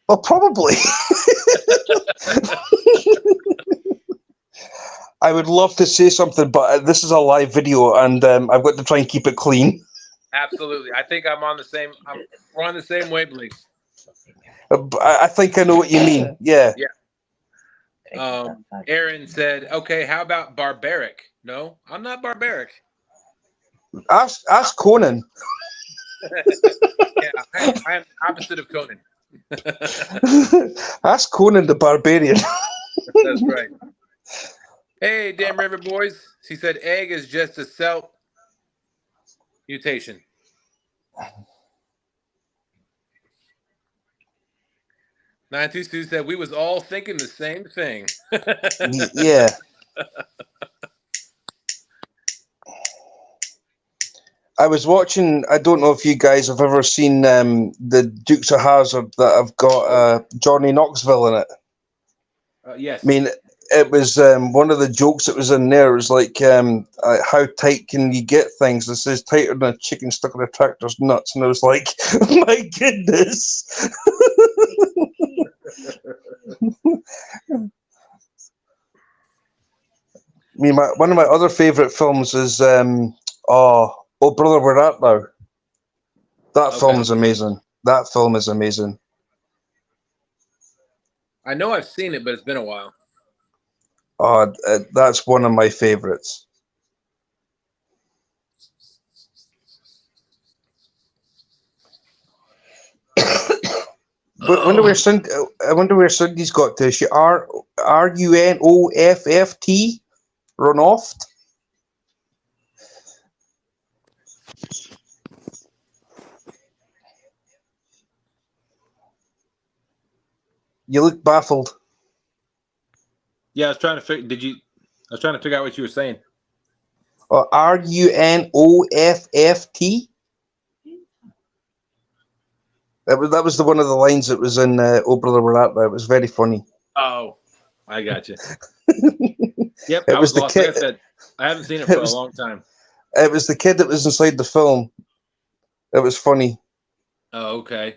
Well, probably. I would love to say something, but this is a live video, and I've got to try and keep it clean. Absolutely, I think we're on the same wavelength. I think I know what you mean. Yeah. Yeah. Aaron said, "Okay, how about barbaric?" No, I'm not barbaric. Ask Conan. Yeah, I am opposite of Conan. Ask Conan the Barbarian. That's right. Hey, damn River Boys. She said egg is just a cell mutation. Sue said we was all thinking the same thing. Yeah. I was watching. I don't know if you guys have ever seen the Dukes of Hazzard that have got Johnny Knoxville in it. Yes. I mean, it was one of the jokes that was in there was like, how tight can you get things? It says tighter than a chicken stuck in a tractor's nuts, and I was like, my goodness. One of my other favourite films is Oh Brother, Where Art Thou? That film is amazing. That film is amazing. I know I've seen it, but it's been a while. That's one of my favourites. I wonder where Cindy's got to. Is she RUNOFFT? Runoff? You look baffled. Yeah, I was trying to figure. I was trying to figure out what you were saying. RUNOFFT? That was the one of the lines that was in Oh Brother, Where Art Thou? It was very funny. Oh, I got you. Yep, It I was was the lost. kid. Like I said, I haven't seen it for a long time. It was the kid that was inside the film. It was funny. Oh, okay.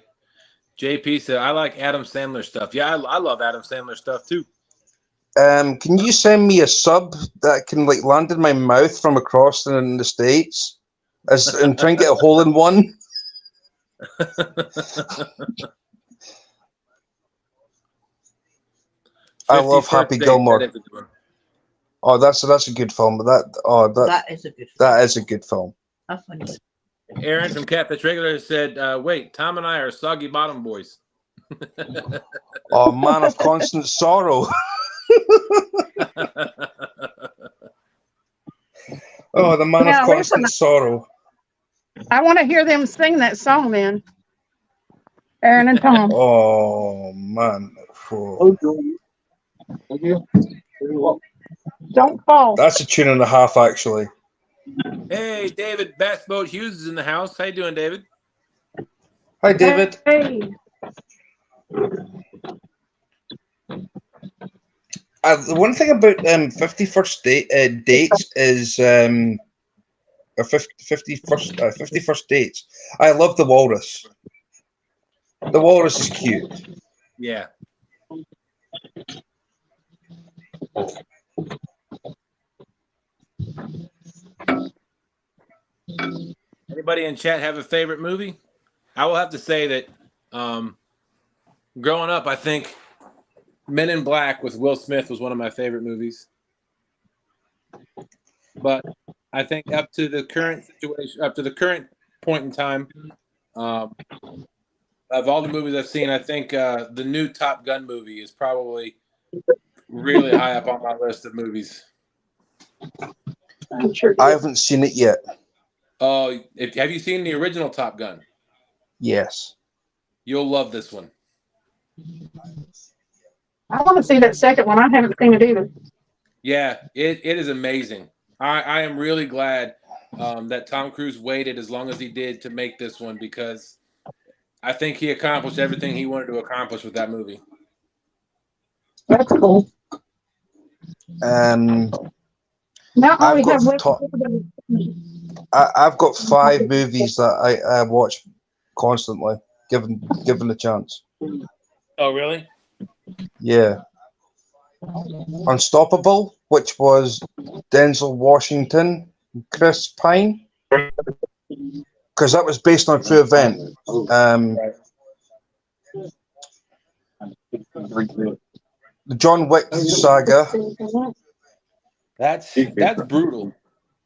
JP said, I like Adam Sandler stuff. Yeah, I love Adam Sandler stuff too. Can you send me a sub that can like land in my mouth from across in the States? And try and get a hole in one? I love Happy Gilmore. Oh, that's a good film. That is a good film. That is a good film. That's funny. Aaron from Catfish Regular said, wait, Tom and I are Soggy Bottom Boys. Oh, Man of Constant Sorrow. Oh, the Man of Constant Sorrow. I want to hear them sing that song then. Aaron and Tom. Oh, man. Don't fall. That's a tune and a half, actually. Hey, David Bass Boat Hughes is in the house. How you doing, David? Hi, David. Hey. The one thing about 51st dates is or 51st dates. I love the walrus. The walrus is cute. Yeah. Anybody in chat have a favorite movie? I will have to say that growing up, I think Men in Black with Will Smith was one of my favorite movies. But I think up to the current situation, up to the current point in time, of all the movies I've seen, I think the new Top Gun movie is probably really high up on my list of movies. I haven't seen it yet. Oh, have you seen the original Top Gun? Yes. You'll love this one. I want to see that second one. I haven't seen it either. Yeah, it is amazing. I am really glad that Tom Cruise waited as long as he did to make this one, because I think he accomplished everything he wanted to accomplish with that movie. That's cool. Now all we have left. I've got 5 movies that I watch constantly, given the chance. Oh, really? Yeah. Unstoppable, which was Denzel Washington, Chris Pine, because that was based on a true event. The John Wick saga. That's brutal.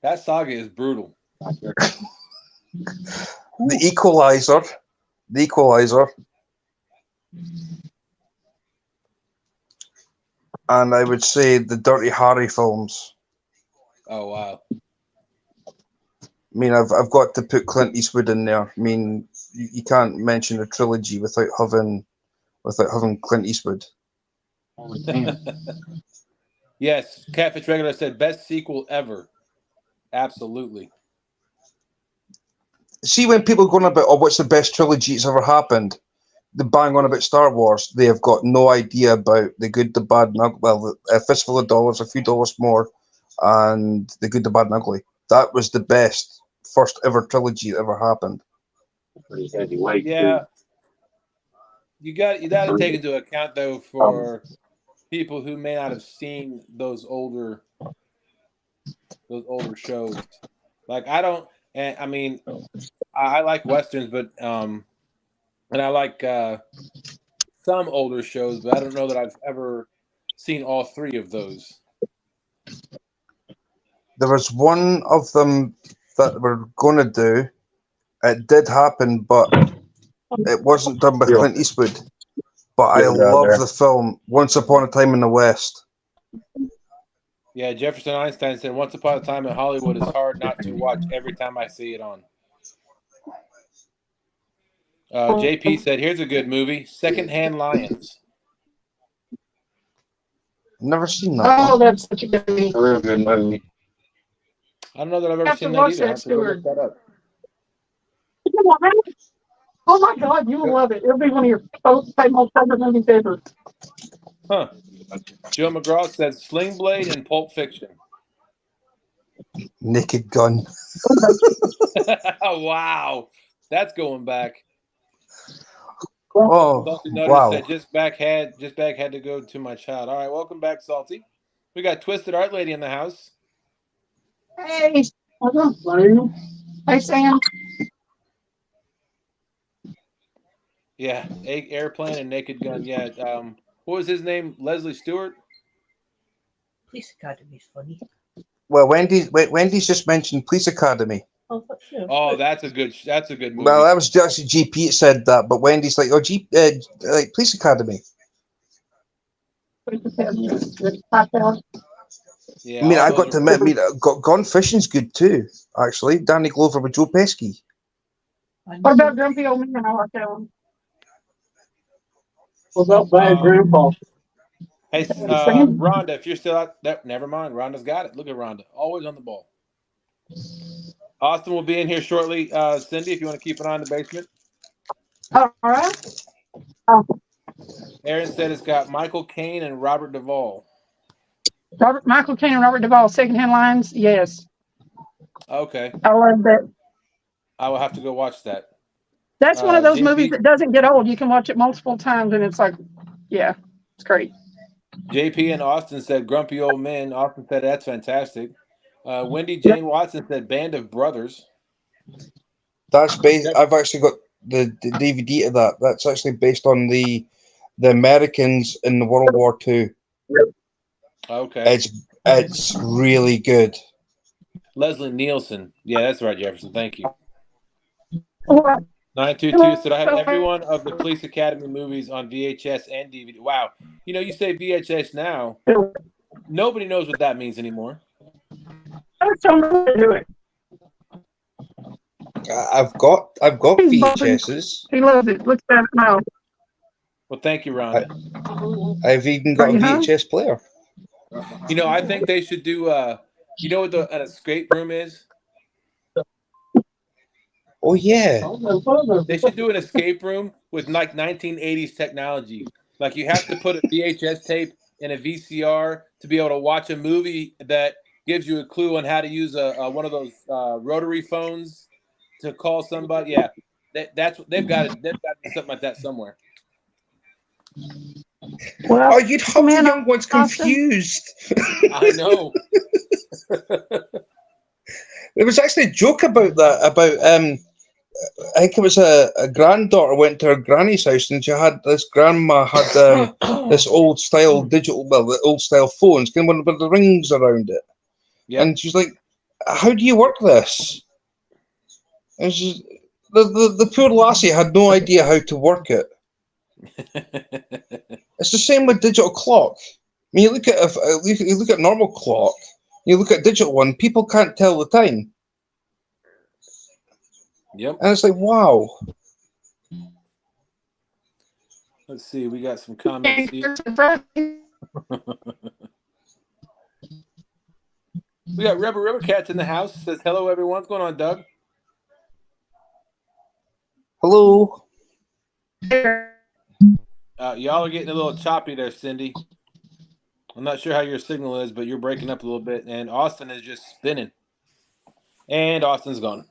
That saga is brutal. The Equalizer. And I would say the Dirty Harry films. Oh, wow. I mean, I've got to put Clint Eastwood in there. I mean, you can't mention a trilogy without having Clint Eastwood. Yes, Catfish Regular said best sequel ever. Absolutely. See, when people are going about, oh, what's the best trilogy that's ever happened? the bang on about Star Wars, they have got no idea about The Good, the Bad, and Ugly. Well, A Fistful of Dollars, A Few Dollars More, and The Good, the Bad, and Ugly. That was the best first ever trilogy that ever happened. Yeah, you got to take into account though for people who may not have seen those older shows. Like I don't, and I mean, I like westerns, but and I like some older shows, but I don't know that I've ever seen all three of those. There was one of them that we're going to do. It did happen, but it wasn't done by Clint Eastwood. But I love the film Once Upon a Time in the West. Yeah, Jefferson Einstein said, "Once upon a time in Hollywood is hard not to watch every time I see it on." JP said, "Here's a good movie, Secondhand Lions." Never seen that. Oh, that's such a good movie. A real good movie. I don't know that I've ever Have to seen that watch either. I that, have to go look Stuart. that up. Oh my God, you will love it. It'll be one of your most favorite movies ever. Huh. Joe McGraw says Sling Blade and Pulp Fiction. Naked Gun. Wow, that's going back. Oh, Salty Notice wow. said just back had to go to my child. All right, welcome back, Salty. We got Twisted Art Lady in the house. Hey, hey, Sam. Yeah, Airplane and Naked Gun. Yeah, what was his name? Leslie Stewart. Police Academy's funny. Well, Wendy's just mentioned Police Academy. Oh, that's true. Oh, that's a good movie. Well, that was actually GP that said that, but Wendy's like, oh, like Police Academy. Yeah, I mean, all I those got to admit, Gone Fishing's good too, actually. Danny Glover with Joe Pesci. What about Grumpy Old Man? I like that one. What about Bad Grandpa? Hey, Rhonda, if you're still out there, never mind. Rhonda's got it. Look at Rhonda, always on the ball. Austin will be in here shortly. Cindy, if you want to keep an eye on the basement. All right. Aaron said it's got Michael Caine and Robert Duvall. Michael Caine and Robert Duvall, Secondhand Lions. Yes. Okay. I love that. I will have to go watch that. That's one of those JP movies that doesn't get old. You can watch it multiple times, and it's like, yeah, it's great. JP and Austin said Grumpy Old Men. Austin said that's fantastic. Wendy Jane Watson said Band of Brothers. That's based. I've actually got the DVD of that. That's actually based on the Americans in the World War II. Okay. It's really good. Leslie Nielsen. Yeah, that's right, Jefferson. Thank you. What? 922 said I have every one of the Police Academy movies on VHS and DVD. Wow. You know, you say VHS now, nobody knows what that means anymore. That's so much to do it. I've got VHSs. He loves it. Look at that now. Well, thank you, Rhonda. I've even got a VHS player. You know, I think they should do. You know what an escape room is? Oh yeah. They should do an escape room with like 1980s technology. Like you have to put a VHS tape in a VCR to be able to watch a movie that gives you a clue on how to use one of those rotary phones to call somebody. Yeah, that's what they've got. They've got something like that somewhere. Well, oh, you'd have the young ones confused. I know. There was actually a joke about that. I think it was a granddaughter went to her granny's house and grandma had this old style the old style phones, kind of with the rings around it. Yep. And she's like, "How do you work this?" And she's, the poor lassie had no idea how to work it. It's the same with digital clock. I mean, you look at normal clock, you look at digital one, people can't tell the time. Yep. And it's like, wow. Let's see, we got some comments here. We got River Cats in the house. Says hello, everyone. What's going on, Doug? Hello. Y'all are getting a little choppy there, Cindy. I'm not sure how your signal is, but you're breaking up a little bit. And Austin is just spinning. And Austin's gone.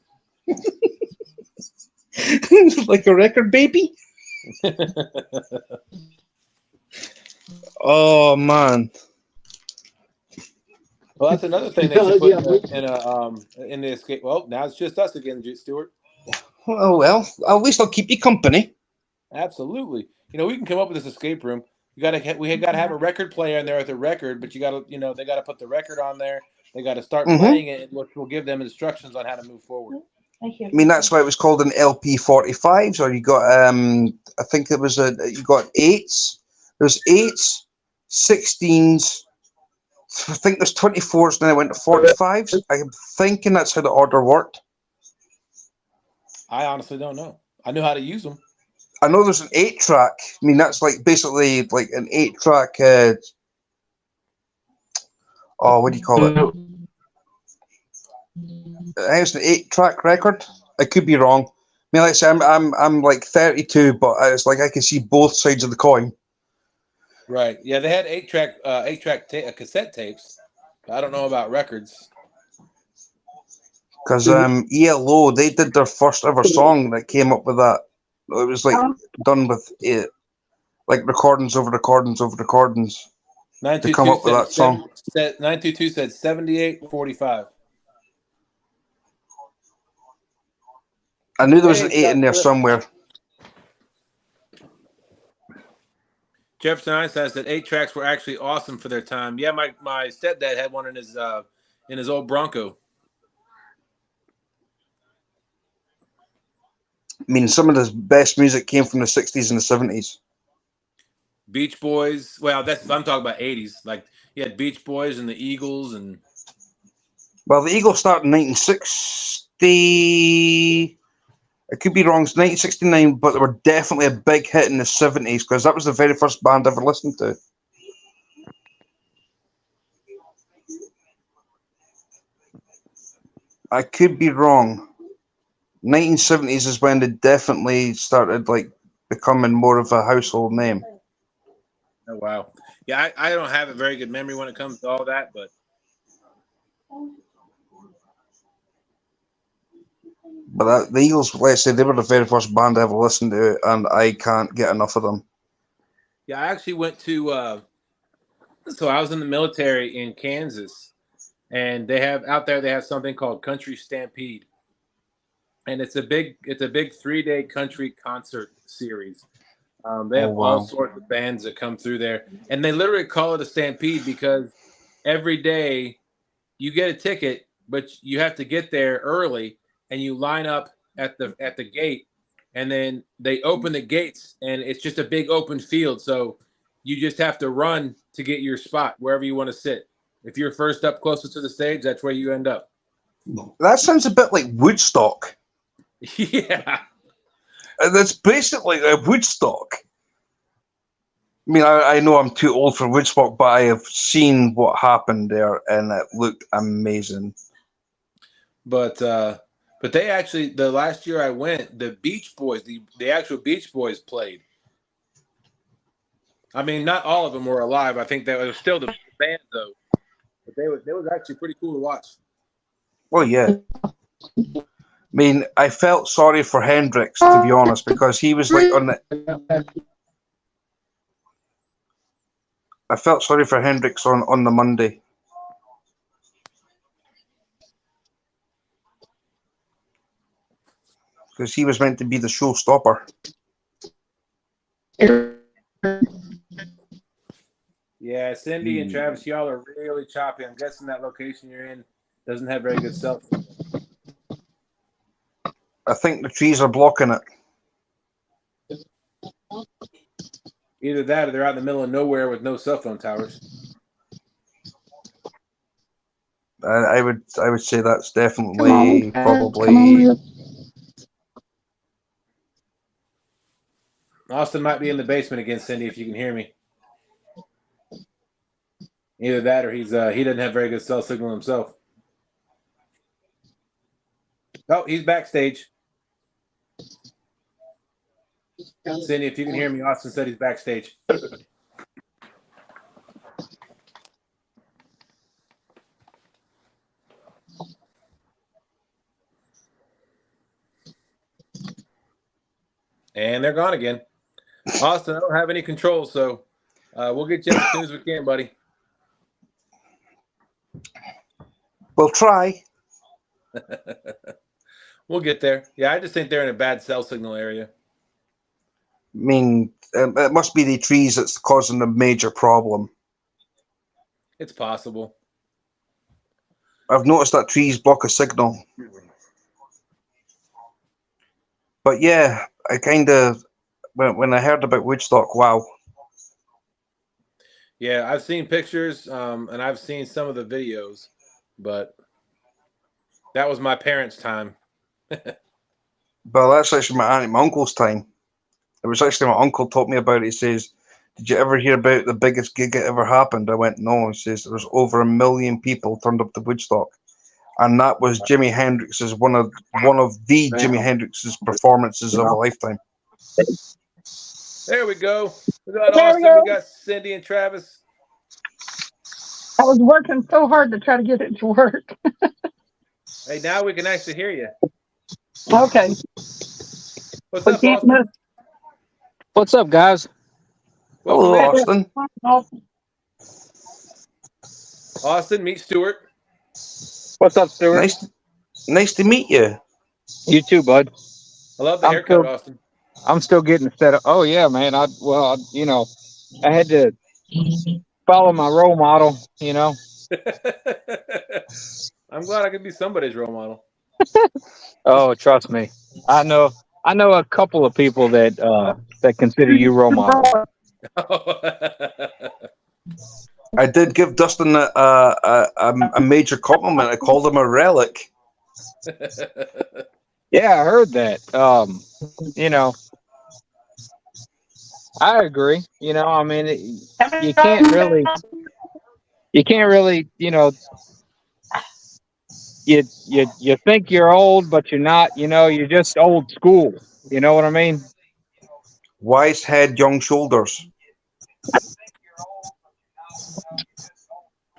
Like a record baby. Oh man. Well, that's another thing they should put in the escape. Well, now it's just us again, Stuart. Oh well, at least I'll keep you company. Absolutely. We can come up with this escape room. We got to have a record player in there with a record, but they got to put the record on there. They got to start playing it, which will give them instructions on how to move forward. I mean, that's why it was called an LP 45s, or you got I think it was you got 8s. There's 8s, 16s. I think there's 24s, then I went to 45s. I'm thinking that's how the order worked. I honestly don't know. I know how to use them. I know there's an 8-track. I mean, that's like basically like an 8-track. What do you call it? It's an 8-track record. I could be wrong. I mean, like I say, I'm like 32, but it's like I can see both sides of the coin. Right. Yeah, they had 8-track cassette tapes. I don't know about records. Because ELO, they did their first ever song that came up with that. It was like done with it, like recordings over recordings over recordings to come up with that song. 922 said 78:45. I knew there was an 8 in there somewhere. Jefferson Einstein said 8-tracks were actually awesome for their time. Yeah, my stepdad had one in his old Bronco. I mean, some of the best music came from the 60s and the 70s. Beach Boys. Well, I'm talking about 80s. Like you had Beach Boys and the Eagles and. Well, the Eagles started in 1960. I could be wrong. It's 1969, but they were definitely a big hit in the 70s because that was the very first band I ever listened to. I could be wrong. 1970s is when they definitely started like becoming more of a household name. Oh wow! Yeah, I don't have a very good memory when it comes to all that, but the Eagles, let's say, they were the very first band I ever listened to, and I can't get enough of them. Yeah, I actually went to. So I was in the military in Kansas, and they have something called Country Stampede, and it's a big 3-day country concert series. They have all sorts of bands that come through there, and they literally call it a stampede because every day you get a ticket, but you have to get there early, and you line up at the gate, and then they open the gates, and it's just a big open field. So you just have to run to get your spot wherever you want to sit. If you're first up closest to the stage, that's where you end up. That sounds a bit like Woodstock. Yeah. That's basically a Woodstock. I mean, I know I'm too old for Woodstock, but I have seen what happened there, and it looked amazing. But they actually, the last year I went, the Beach Boys, the actual Beach Boys played. I mean, not all of them were alive. I think that was still the band though. But they was actually pretty cool to watch. Well, yeah. I mean, I felt sorry for Hendrix, to be honest, because he was like on the. I felt sorry for Hendrix on the Monday. Because he was meant to be the showstopper. Yeah, Cindy and Travis, y'all are really choppy. I'm guessing that location you're in doesn't have very good cell phone. I think the trees are blocking it. Either that or they're out in the middle of nowhere with no cell phone towers. I would say that's definitely probably. Austin might be in the basement again, Cindy, if you can hear me. Either that or he doesn't have very good cell signal himself. Oh, he's backstage. Cindy, if you can hear me, Austin said he's backstage. And they're gone again. Austin, I don't have any control, so we'll get you up as soon as we can, buddy. We'll try. We'll get there. Yeah, I just think they're in a bad cell signal area. I mean, it must be the trees that's causing the major problem. It's possible. I've noticed that trees block a signal. But yeah, I kind of, when I heard about Woodstock, wow. Yeah, I've seen pictures and I've seen some of the videos, but that was my parents' time. But that's actually my aunt and my uncle's time. It was actually my uncle taught me about it. He says, "Did you ever hear about the biggest gig that ever happened?" I went, "No." He says, "There was over 1 million people turned up to Woodstock, and that was Jimi Hendrix's one of the Jimi Hendrix's performances of a lifetime." There we go. We got There Austin. we go. We got Cindy and Travis. I was working so hard to try to get it to work. Hey, now we can actually hear you. Okay. What's We up, can't Austin? move. What's up, guys? Welcome Hello, in. Austin. Austin, meet Stuart. What's up, Stuart? Nice to meet you. You too, bud. I love the I'm haircut, still- Austin. I'm still getting set up. Oh yeah, man. I had to follow my role model. I'm glad I could be somebody's role model. Oh, trust me. I know a couple of people that consider you role model. I did give Dustin a major compliment. I called him a relic. Yeah, I heard that. I agree. I mean, you can't really, you think you're old, but you're not. You're just old school. You know what I mean? Wise head, young shoulders.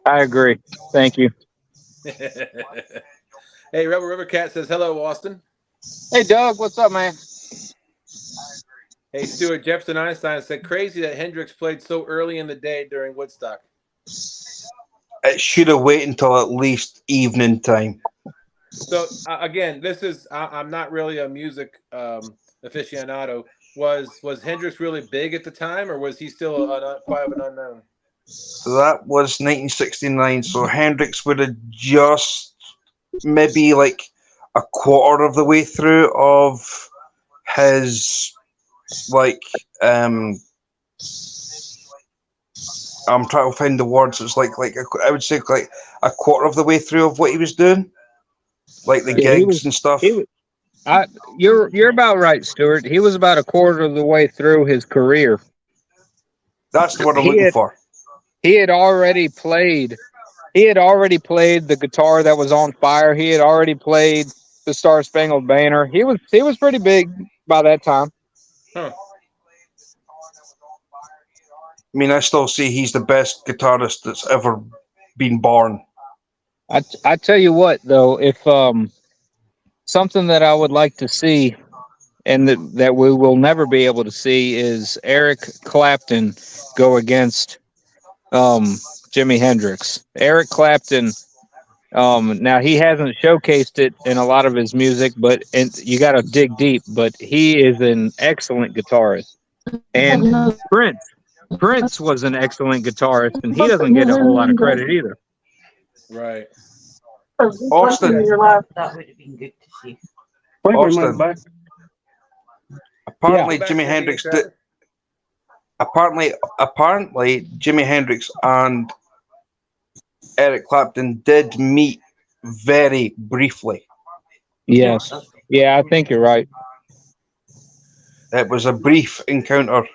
I agree. Thank you. Hey, Rebel River Cat says hello, Austin. Hey, Doug, what's up, man? Hey, Stuart Jefferson Einstein said crazy that Hendrix played so early in the day during Woodstock. It should have waited until at least evening time. So again, this is I'm not really a music aficionado. Was Hendrix really big at the time, or was he still quite of an unknown? So that was 1969. So Hendrix would have just maybe like a quarter of the way through of his I'm trying to find the words. It's like I would say like a quarter of the way through of what he was doing, like the gigs and stuff. You're about right, Stuart. He was about a quarter of the way through his career. That's the word I'm looking for. He had already played the guitar that was on fire. He had already played the Star Spangled Banner. He was pretty big by that time. Huh. I mean, I still say he's the best guitarist that's ever been born. I tell you what, though, if something that I would like to see, and that we will never be able to see, is Eric Clapton go against Jimi Hendrix. Eric Clapton. Now he hasn't showcased it in a lot of his music, but you got to dig deep. But he is an excellent guitarist, and Prince was an excellent guitarist, and he doesn't get a whole lot of credit either. Right. Austin. That would have been good to see. Austin. Apparently, Yeah. Jimi Hendrix did. Apparently, Jimi Hendrix and Eric Clapton did meet very briefly. Yes. Yeah, I think you're right. It was a brief encounter.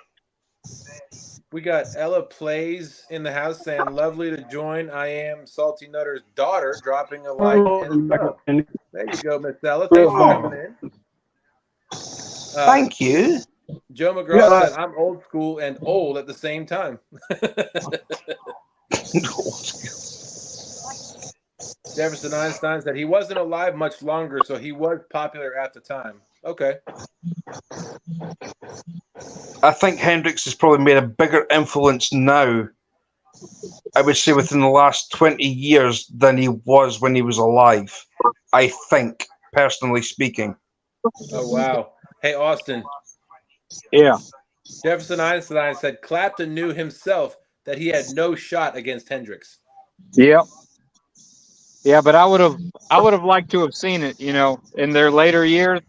We got Ella Plays in the house saying, lovely to join. I am Salty Nutter's daughter, dropping a like and a sub. There you go, Miss Ella. Thanks for coming in. Thank you. Joe McGraw said, "I'm old school and old at the same time." Jefferson Einstein said he wasn't alive much longer, so he was popular at the time. Okay. I think Hendrix has probably made a bigger influence now, I would say within the last 20 years, than he was when he was alive. I think, personally speaking. Oh, wow. Hey, Austin. Yeah. Jefferson Einstein said Clapton knew himself that he had no shot against Hendrix. Yep. Yeah, but I would have liked to have seen it, in their later years.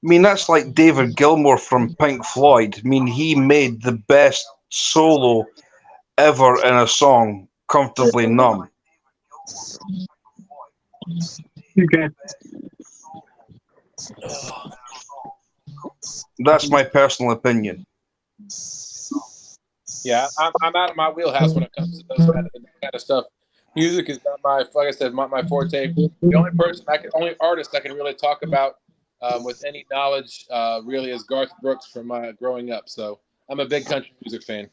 I mean, that's like David Gilmour from Pink Floyd. I mean, he made the best solo ever in a song, Comfortably Numb. Okay. That's my personal opinion. Yeah, I'm out of my wheelhouse when it comes to those kind of stuff. Music is not like I said, my forte. The only artist I can really talk about with any knowledge really is Garth Brooks from growing up. So I'm a big country music fan.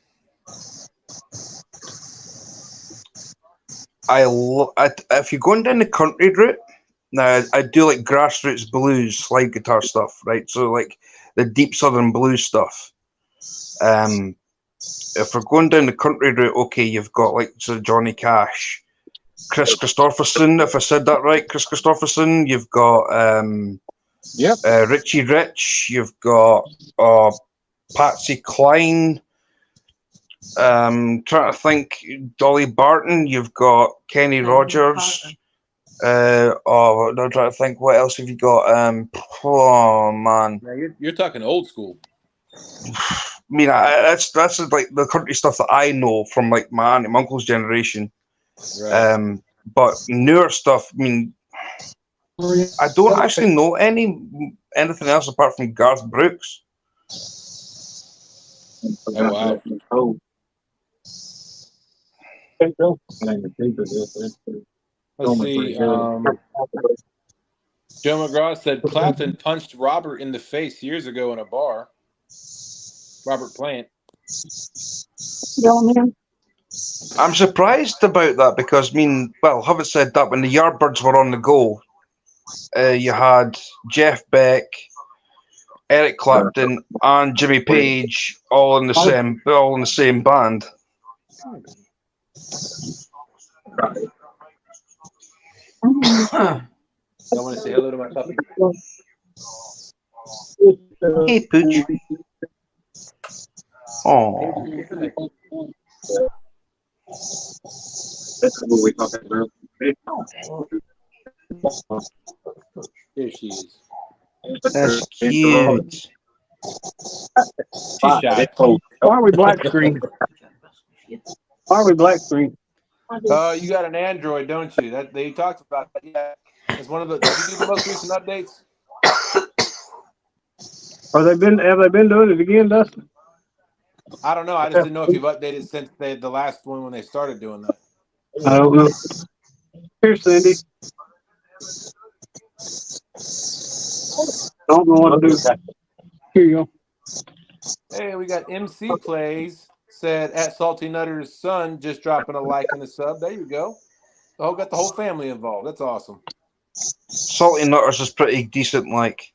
If you're going down the country route, now I do like grassroots blues, slide guitar stuff, right? So like the deep southern blues stuff. If we're going down the country route, okay, you've got like Johnny Cash, Chris Christopherson, if I said that right, Chris Christopherson. You've got Richie Rich. You've got Patsy Cline. Trying to think, Dolly Parton. You've got Kenny Rogers. I'm trying to think, what else have you got? Oh man, Now you're talking old school. I mean, that's like the country stuff that I know from like my aunt and my uncle's generation. Right. But newer stuff, I mean, I don't actually know anything else apart from Garth Brooks. Oh wow. Let's see. Joe McGraw said Clapton punched Robert in the face years ago in a bar. Robert Plant. I'm surprised about that because, I mean, well, having said that, when the Yardbirds were on the go, you had Jeff Beck, Eric Clapton, and Jimmy Page all in the same band. I want to say hello to my puppy. Hey, Pooch. Oh. That's what we talking about. There she is. That's cute. She's shy. Why are we black screen? Why are we black screen? You got an Android, don't you? That they talked about that. Yeah, it's one of the. Did you do the most recent updates? Have they been doing it again, Dustin? I don't know. I just didn't know if you've updated since the last one when they started doing that. I don't know. Here, Cindy. I don't know what to do. Here you go. Hey, we got MC Plays said at Salty Nutter's son just dropping a like and a sub. There you go. Got the whole family involved. That's awesome. Salty Nutters is pretty decent. Like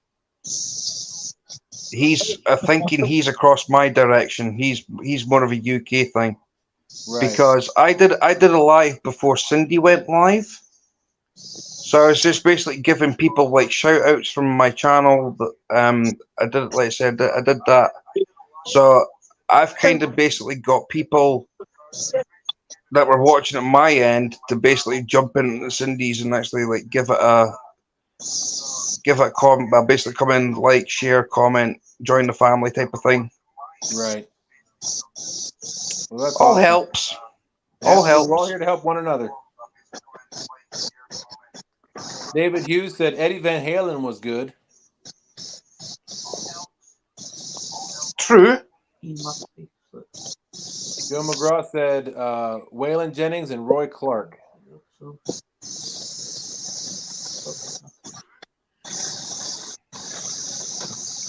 he's thinking he's across my direction. He's more of a UK thing. Right. Because I did a live before Cindy went live. So I was just basically giving people like shout outs from my channel that I did, like I said, I did that. So I've kind of basically got people that were watching at my end to basically jump into Cindy's and actually like give it a comment, basically come in, like, share, comment, join the family type of thing. Right. Well, that's all awesome. helps. All helps. We're all here to help one another. David Hughes said Eddie Van Halen was good. True. Joe McGraw said Waylon Jennings and Roy Clark.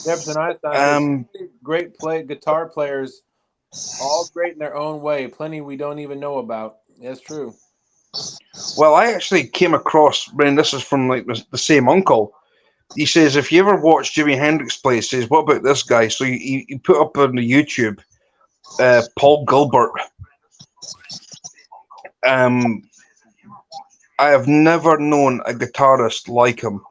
Jefferson Einstein says great guitar players, all great in their own way. Plenty we don't even know about. That's true. Well, I actually came across, and this is from like the same uncle. He says if you ever watch Jimi Hendrix play, he says, "What about this guy?" So he put up on the YouTube, Paul Gilbert. I have never known a guitarist like him.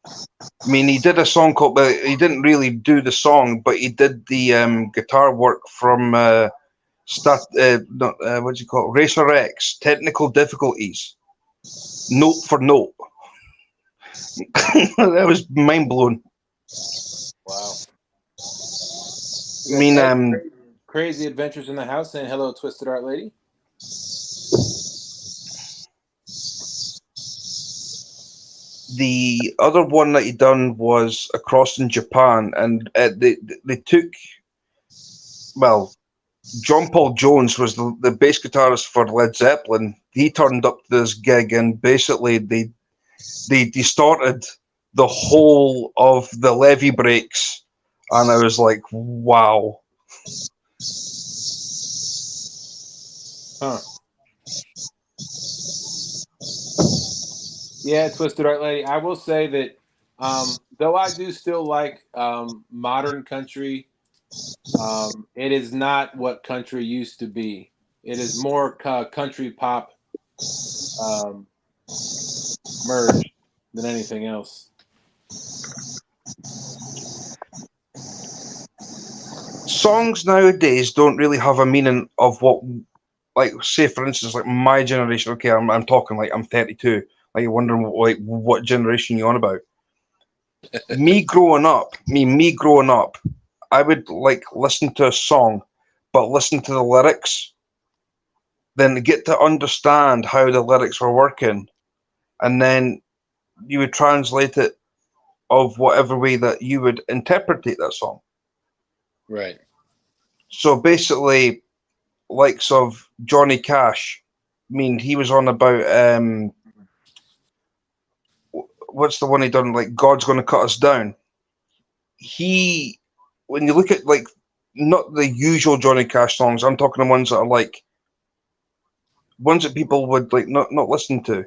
I mean, he did a song called, but he didn't really do the song, but he did the guitar work from what do you call it? Racer X, Technical Difficulties, note for note. That was mind blowing. Wow. I mean, crazy adventures in the house saying hello, Twisted Art Lady. The other one that he done was across in Japan, and they took, well, John Paul Jones was the bass guitarist for Led Zeppelin. He turned up to this gig, and basically they distorted the whole of the levee breaks, and I was like, wow. Huh. Yeah, Twisted Art Lady. I will say that though I do still like modern country, it is not what country used to be. It is more country pop merged than anything else. Songs nowadays don't really have a meaning of what, like, say for instance, like my generation. Okay, I'm talking like I'm 32. Like, you're wondering what generation you on about. me growing up, I would like listen to a song, but listen to the lyrics, then get to understand how the lyrics were working, and then you would translate it of whatever way that you would interpret that song. Right. So basically, likes of Johnny Cash. I mean, he was on about what's the one he done? Like, God's Gonna Cut Us Down. He, when you look at like not the usual Johnny Cash songs, I'm talking the ones that are like ones that people would like not listen to.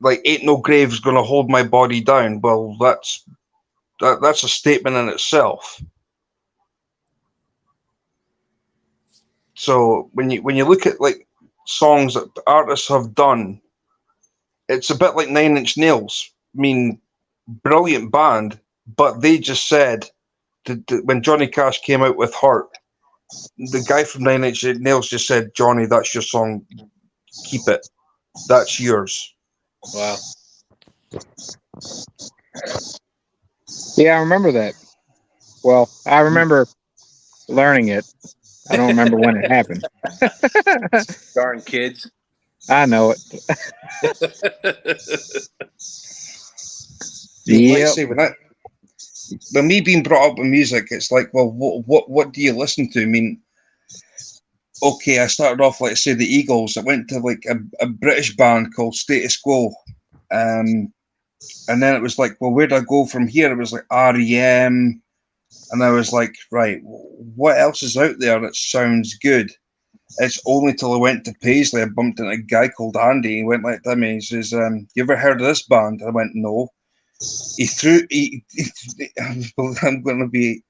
Like, "Ain't No Grave's Gonna Hold My Body Down." Well, that's a statement in itself. So when you look at like songs that artists have done, it's a bit like Nine Inch Nails. I mean, brilliant band, but they just said when Johnny Cash came out with Hurt, the guy from Nine Inch Nails just said, "Johnny, that's your song. Keep it. That's yours." Wow. Yeah, I remember that. Well, I remember learning it. I don't remember when it happened. Darn kids. I know it. Like I say, when me being brought up with music, it's like, well, what do you listen to? I mean, okay, I started off, like, say, the Eagles. I went to like a British band called Status Quo, and then it was like, well, where do I go from here? It was like REM, and I was like, right, what else is out there that sounds good? It's only till I went to Paisley, I bumped into a guy called Andy. He went like to me, he says, "You ever heard of this band?" I went, "No." I'm going to be.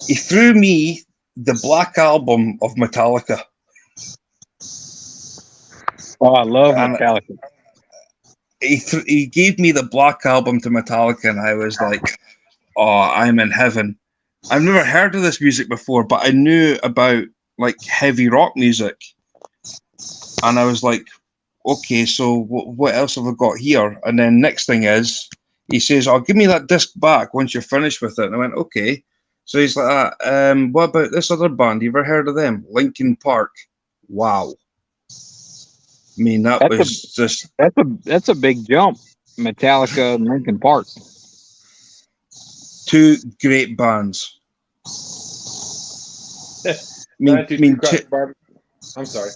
He threw me the Black Album of Metallica. Oh, I love And Metallica. he gave me the Black Album to Metallica, and I was like, "Oh, I'm in heaven." I've never heard of this music before, but I knew about like heavy rock music, and I was like, "Okay, so what else have I got here?" And then next thing is, he says, "Oh, give me that disc back once you're finished with it." And I went, "Okay." So he's like, "What about this other band? You ever heard of them? Linkin Park." Wow. I mean, That's a big jump. Metallica and Linkin Park. Two great bands. I'm sorry.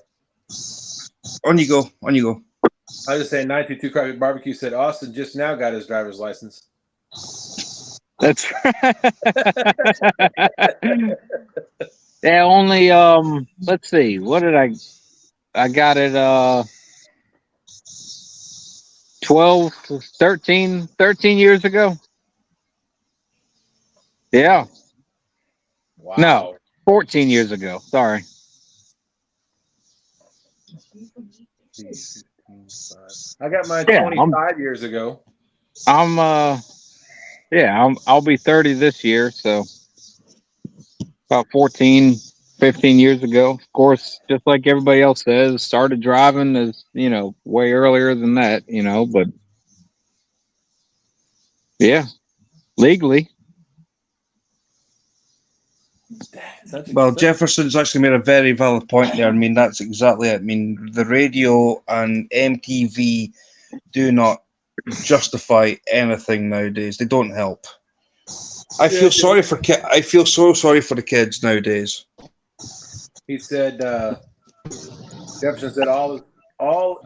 On you go. I was just saying, 922 Craft Barbecue said Austin just now got his driver's license. That's yeah. Only let's see. What did I got it 12, 13 years ago. Yeah. Wow. No, 14 years ago. Sorry. I got mine Yeah, 25 years ago. I'm yeah, I'll be 30 this year, so about 14, 15 years ago. Of course, just like everybody else says, started driving as, way earlier than that, but yeah, legally. Well, Jefferson's actually made a very valid point there. I mean, that's exactly it. I mean, the radio and MTV do not justify anything nowadays. They don't help. I feel sorry for I feel so sorry for the kids nowadays. He said, Jefferson said, all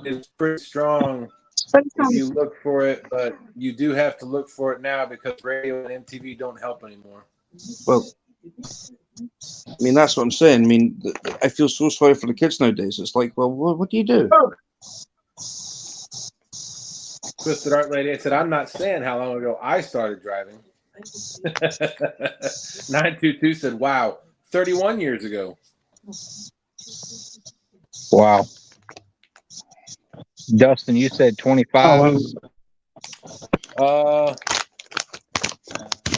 is pretty strong if you look for it, but you do have to look for it now because radio and MTV don't help anymore. Well, I mean, that's what I'm saying. I mean, I feel so sorry for the kids nowadays. It's like, well, what do you do? Twisted Art Lady, I said, I'm not saying how long ago I started driving. 922 said, wow, 31 years ago. Wow. Dustin, you said 25.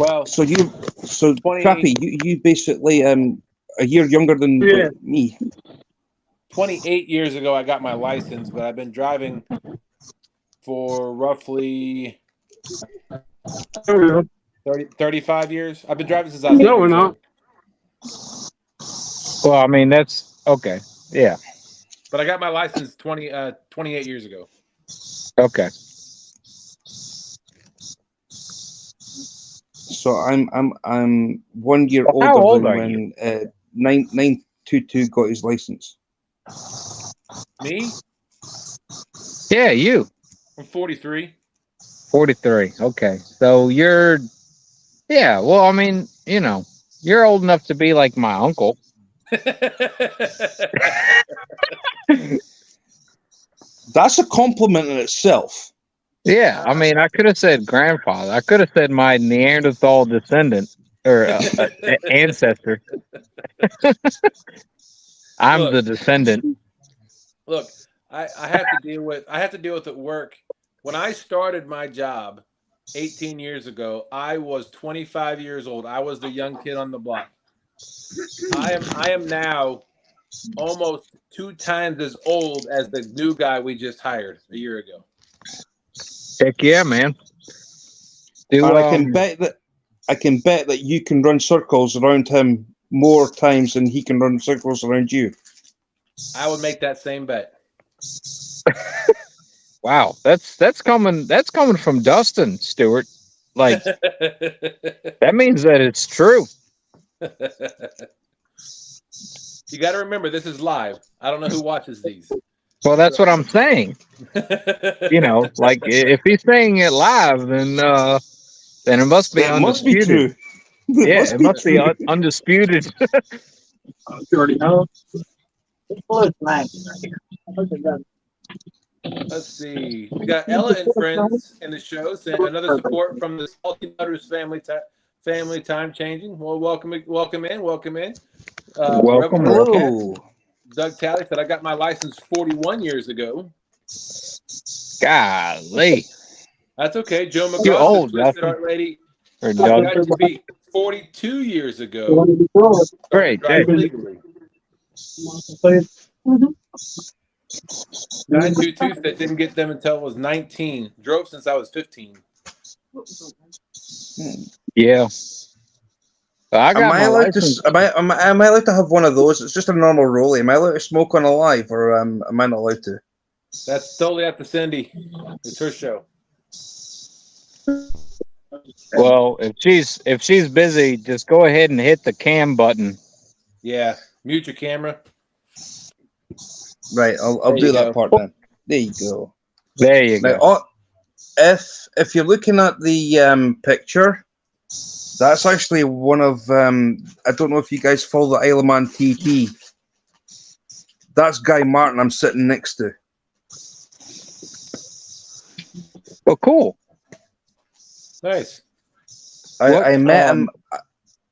Well, so Trappy, you basically a year younger than me. 28 years ago, I got my license, but I've been driving for roughly 35 years. I've been driving since I was 8 years old. Well, I mean, that's okay. Yeah. But I got my license 28 years ago. Okay. So I'm 1 year older how old than are when 922 got his license. Me? Yeah, you. I'm 43. 43. Okay. So you're, yeah, well, I mean, you're old enough to be like my uncle. That's a compliment in itself. Yeah, I mean, I could have said grandfather. I could have said my Neanderthal descendant or ancestor. I'm the descendant. Look, I have to deal with it at work. When I started my job 18 years ago, I was 25 years old. I was the young kid on the block. I am now almost 2 times as old as the new guy we just hired a year ago. Heck yeah, man. And I can bet that you can run circles around him more times than he can run circles around you. I would make that same bet. Wow, that's coming from Dustin Stewart. Like that means that it's true. You got to remember, this is live. I don't know who watches these. Well, that's what I'm saying. Like if he's saying it live, then it must be undisputed. Must be true. It must be undisputed. You already know. Let's see. We got Ella and friends in the show. Another support from the Salty Butters family time changing. Well, welcome in. Welcome. Hello. Doug Talley said, I got my license 41 years ago. Golly. That's okay. Joe McGraw, You're old, Twisted Art Lady. Or got to be 42 years ago. Great. Legally. 922 that didn't get them until I was 19. Drove since I was 15. Yeah. I got my license. Am I allowed to have one of those? It's just a normal rollie. Am I allowed to smoke on a live, or am I not allowed to? That's totally up to Cindy. It's her show. Well, if she's busy, just go ahead and hit the cam button. Yeah, mute your camera. Right, I'll do that part then. There you go. There you go. If you're looking at the picture, That's actually one of I don't know if you guys follow the Isle of Man TT. That's Guy Martin I'm sitting next to. Well, cool. Nice. I met him.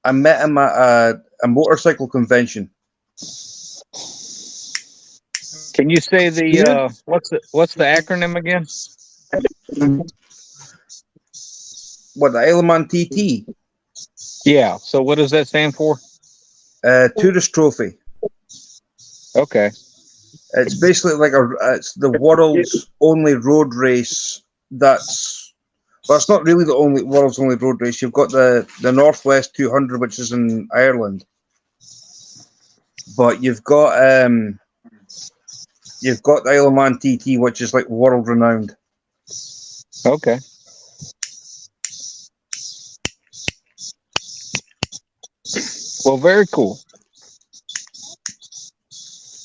I met him at a motorcycle convention. Can you say the what's the acronym again? What, the Isle of Man TT? Yeah. So what does that stand for? Tourist Trophy. Okay. It's basically like it's the world's only road race. Well, it's not really the world's only road race. You've got the Northwest 200, which is in Ireland, but you've got the Isle of Man TT, which is like world renowned. Okay. Well, very cool.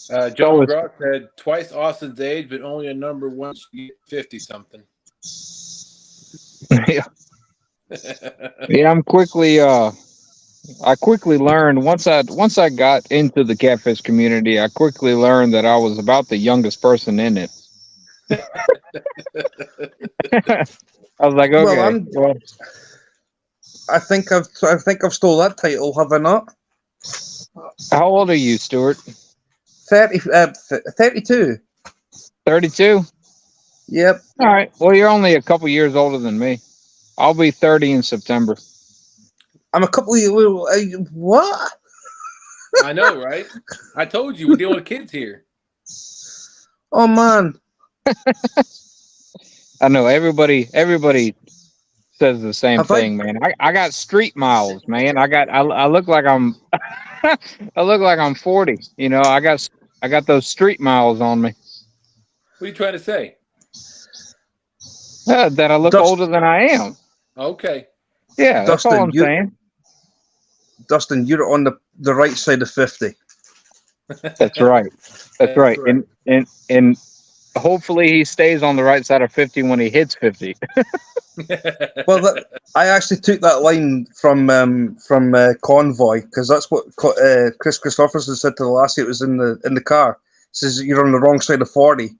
John McGraw said twice Austin's age, but only a number once you get 50 something. Yeah. Yeah, I quickly learned once I got into the catfish community, I quickly learned that I was about the youngest person in it. I was like, okay. Well, I think I've stole that title, have I not? How old are you, Stuart? 32. 32? Yep. All right. Well, you're only a couple years older than me. I'll be 30 in September. I'm a couple of years. What? I know, right? I told you we're dealing with kids here. Oh man. I know everybody says the same thing, man. I got street miles, man. I look like I'm I look like I'm 40. You know, I got those street miles on me. What are you trying to say? That I look older than I am. Okay. Yeah, that's all I'm saying. Dustin, you're on the right side of 50. That's right. That's right. And hopefully he stays on the right side of 50 when he hits 50. Well, I actually took that line from Convoy, because that's what Chris Christopherson said to the lassie that was in the car. He says, you're on the wrong side of 40.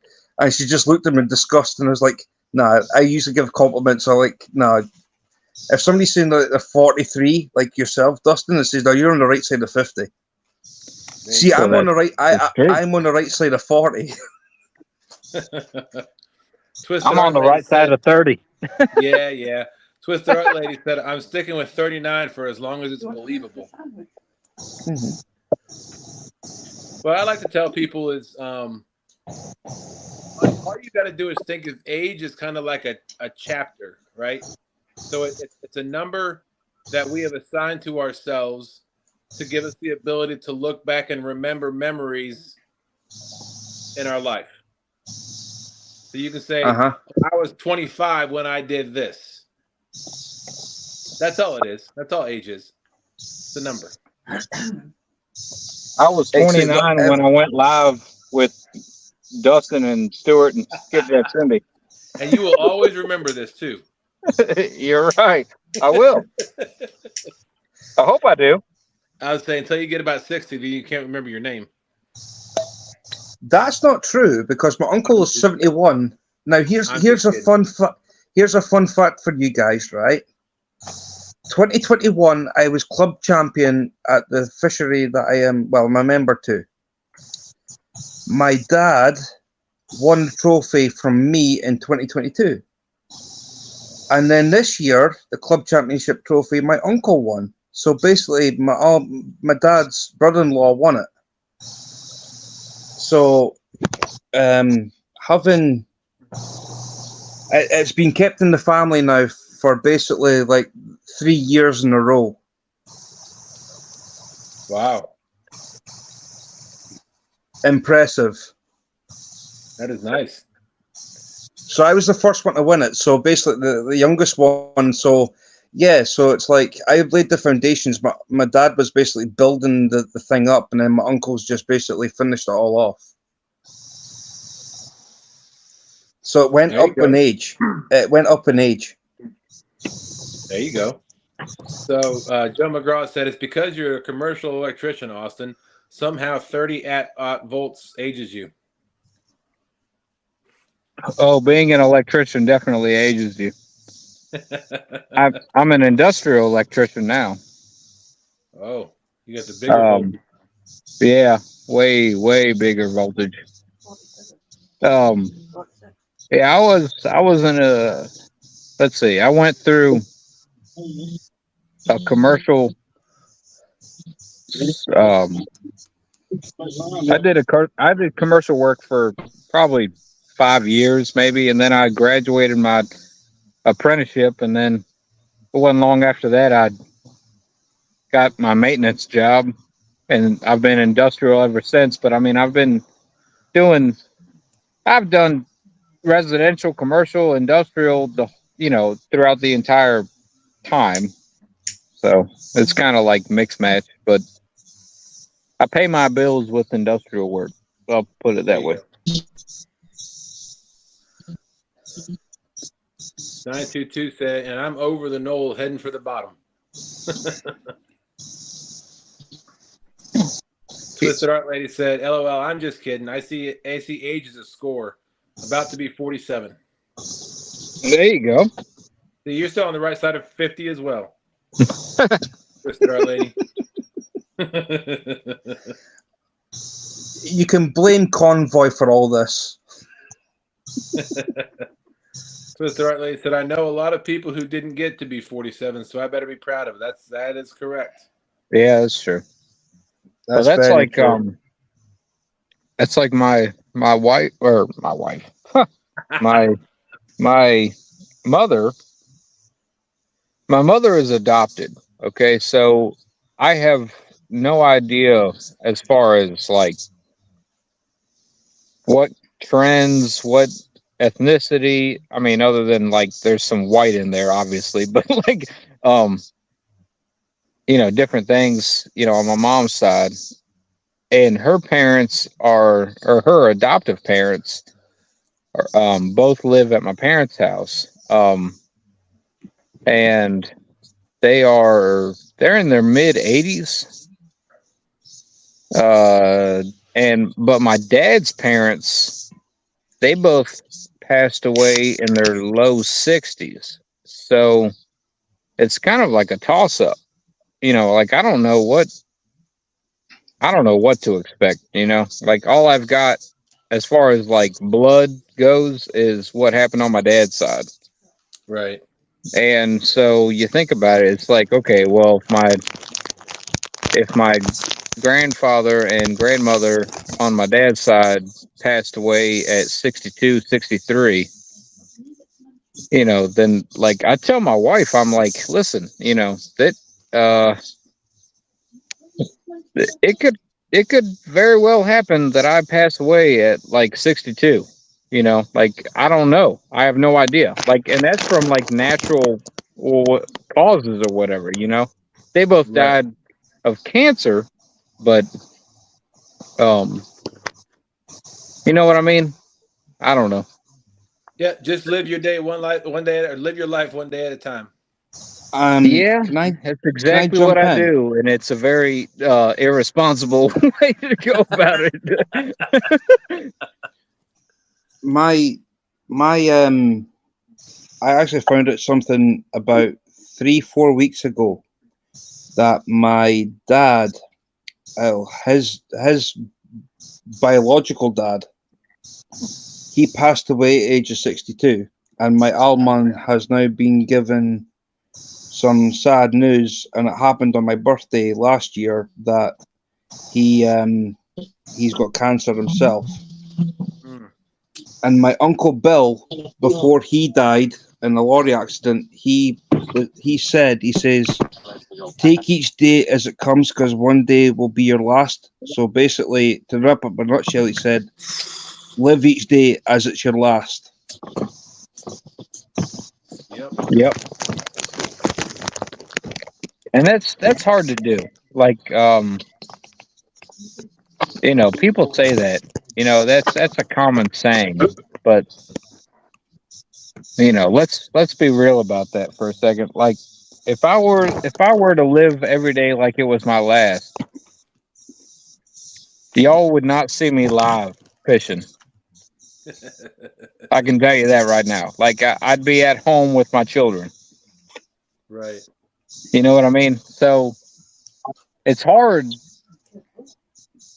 And she just looked at him in disgust and was like, nah, I usually give compliments. So like, nah, if somebody's saying that they're 43, like yourself, Dustin, it says, no, you're on the right side of 50. See, I'm on the right. I'm on the right side of 40. I'm on the right side of 30. Yeah. Twister Art Lady said, I'm sticking with 39 for as long as it's believable. Mm-hmm. What I like to tell people is all you got to do is think of age as kind of like a chapter, right? So it's a number that we have assigned to ourselves to give us the ability to look back and remember memories in our life. So you can say, I was 25 when I did this. That's all it is. That's all age is. It's a number. I was 29 when I went live with Dustin and Stuart and Skip That Cindy. And you will always remember this too. You're right. I will. I hope I do. Uh-huh. I was saying until you get about 60, then you can't remember your name. That's not true, because my uncle is 71. Now here's a fun fact for you guys, right? 2021, I was club champion at the fishery that I'm a member to. My dad won the trophy from me in 2022. And then this year, the club championship trophy, my uncle won. So basically, my dad's brother-in-law won it. So, it's been kept in the family now for basically like 3 years in a row. Wow. Impressive. That is nice. So I was the first one to win it. So basically the youngest one. So yeah, so it's like I laid the foundations. My dad was basically building the thing up, and then my uncle's just basically finished it all off. So it went up in age. It went up in age. There you go. So Joe McGraw said it's because you're a commercial electrician, Austin. Somehow 30 volts ages you. Oh, being an electrician definitely ages you. I'm an industrial electrician now. Oh, you got the bigger voltage. Yeah, way bigger voltage. Yeah, I was in a, let's see, I went through a commercial. I did commercial work for probably 5 years, maybe, and then I graduated my apprenticeship, and then it wasn't long after that I got my maintenance job, and I've been industrial ever since. But I mean, doing, I've done residential, commercial, industrial, throughout the entire time. So it's kind of like mixed match, but I pay my bills with industrial work. I'll put it that way. 922 said, and I'm over the knoll heading for the bottom. Twisted Art Lady said, LOL, I'm just kidding. I see age as a score. About to be 47. There you go. See, you're still on the right side of 50 as well. Twisted Art Lady. You can blame Convoy for all this. Twisted Art Lady said, I know a lot of people who didn't get to be 47, so I better be proud of it. That is correct. Yeah, that's true. That's like true. that's like my wife, my mother. My mother is adopted. Okay, so I have no idea as far as like what trends, what ethnicity. I mean, other than like there's some white in there, obviously, but like different things, on my mom's side. And her parents or her adoptive parents both live at my parents' house. And they're in their mid 80s. But my dad's parents, they both passed away in their low 60s. So it's kind of like a toss up. Like I don't know what to expect, Like all I've got as far as like blood goes is what happened on my dad's side. Right. And so you think about it, it's like, okay, well, if my grandfather and grandmother on my dad's side passed away at 62, 63, then like I tell my wife, I'm like, listen, that it could very well happen that I pass away at like 62. Like I don't know. I have no idea. Like, and that's from like natural causes or whatever. They both died of cancer, but you know what I mean? I don't know. Yeah, just live your day live your life one day at a time. Yeah, that's exactly what I do, and it's a very irresponsible way to go about it. I actually found out something about 3-4 weeks ago that my dad, his biological dad, he passed away at the age of 62, and my Alman has now been given some sad news, and it happened on my birthday last year that he's got cancer himself. And my Uncle Bill, before he died in a lorry accident, he says, take each day as it comes, because one day will be your last. So basically, to wrap up in a nutshell, he said, live each day as it's your last. Yep. And that's hard to do. Like, people say that, that's a common saying, but let's be real about that for a second. Like, if I were to live every day like it was my last, y'all would not see me live fishing. I can tell you that right now. Like I'd be at home with my children. Right. You know what I mean? So it's hard.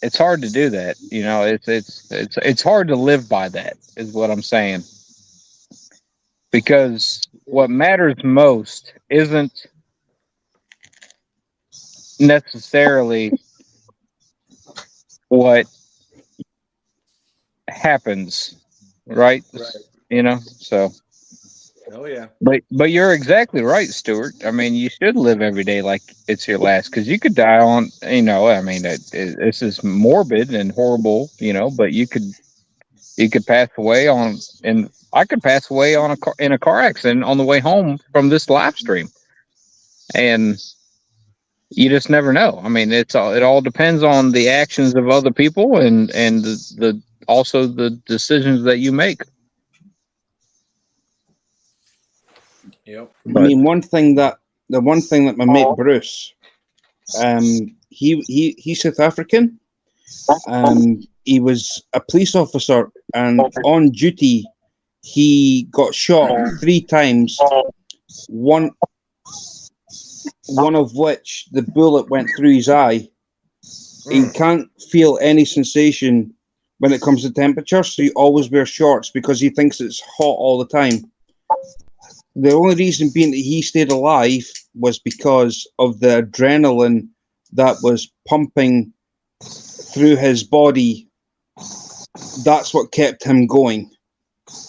It's hard to do that. You know, it's hard to live by that. Is what I'm saying. Because what matters most isn't necessarily what happens, right? Right. You know, so. Oh yeah. But you're exactly right, Stuart. I mean, you should live every day like it's your last, because you could die on. You know, I mean, this is morbid and horrible. You know, but you could pass away on, and I could pass away on in a car accident on the way home from this live stream, and you just never know. I mean, it all depends on the actions of other people and the also the decisions that you make. Yep. I mean, the one thing that my mate Bruce, he's South African. He was a police officer, and on duty, he got shot 3 times. One of which the bullet went through his eye. He can't feel any sensation when it comes to temperature, so he always wears shorts because he thinks it's hot all the time. The only reason being that he stayed alive was because of the adrenaline that was pumping through his body. That's what kept him going.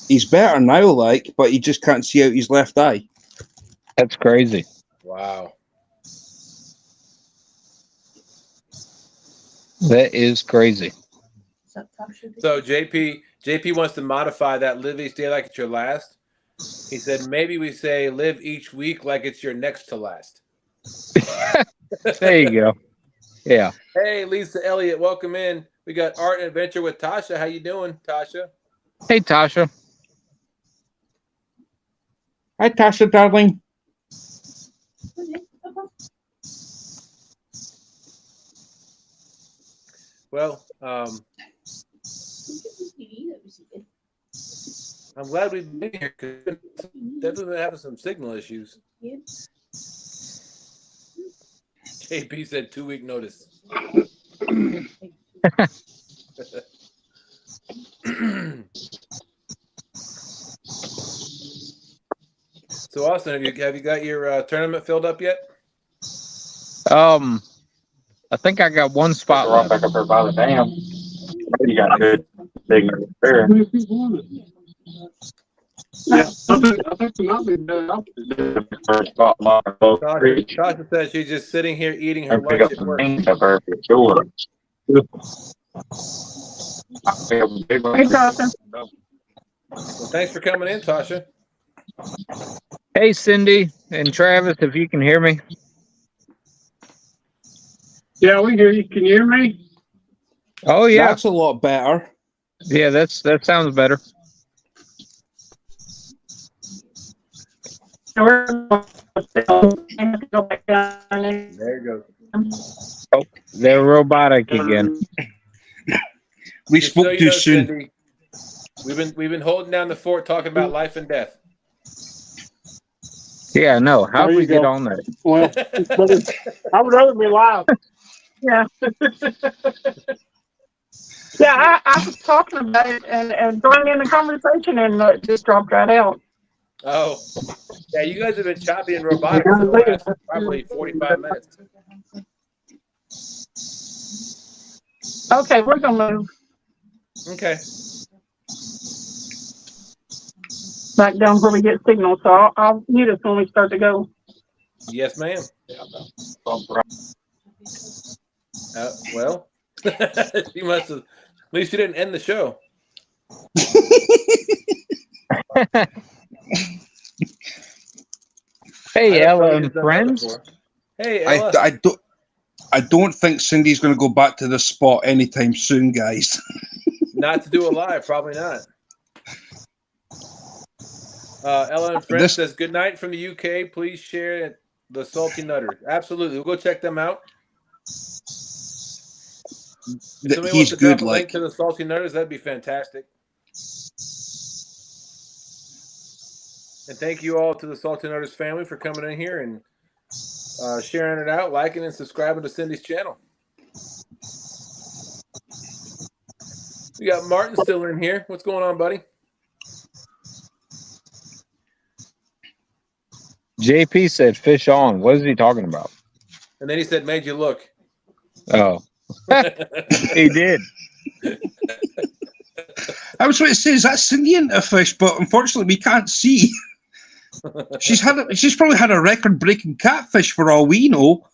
He's better now, but he just can't see out his left eye. That's crazy. Wow. That is crazy. So JP wants to modify that live each day like it's your last. He said maybe we say live each week like it's your next to last. There you go. Yeah. Hey, Lisa Elliott, welcome in. We got Art and Adventure with Tasha. How you doing, Tasha? Hey, Tasha. Hi, Tasha, darling. Well, I'm glad we've been here because definitely having some signal issues. JP said 2-week notice. So, Austin, have you got your tournament filled up yet? I think I got one spot left. Back up there by the dam. You got a good big there. Yeah, I think we might be done up to do. First spot along both creeks. Tasha says she's just sitting here eating her And pick lunch up at some work. beans up there for sure. Hey, Tasha. Well, thanks for coming in, Tasha. Hey, Cindy and Travis, if you can hear me. Yeah, we hear you. Can you hear me? Oh yeah, That's a lot better. yeah. That sounds better. There you go. Oh, they're robotic again. We Just spoke so you too know, soon. Cindy, we've been holding down the fort talking about life and death. Yeah, no. How There did you we get go. on that? Well, I would rather be live. Yeah. Yeah, I was talking about it and joining in the conversation, and it just dropped right out. Oh, yeah, you guys have been choppy and robotic for the last probably 45 minutes. Okay, we're gonna move Okay. back down where we get signal, so I'll mute us when we start to go. Yes, ma'am. Well, she must have. At least you didn't end the show. Hey, Ella and friends. Hey, Ella. I don't think Cindy's going to go back to this spot anytime soon, guys. Not to do a live, probably not. Ella and friends says good night from the UK. Please share The Salty Nutters. Absolutely. We'll go check them out. If somebody wants He's to good. drop a link to the Salty Nutters, that'd be fantastic. And thank you all to the Salty Nutters family for coming in here and sharing it out, liking and subscribing to Cindy's channel. We got Martin still in here. What's going on, buddy? JP said fish on. What is he talking about? And then he said, made you look. Oh, he did. I was going to say, is that Cindy into a fish? But unfortunately, we can't see. She's probably had a record-breaking catfish for all we know.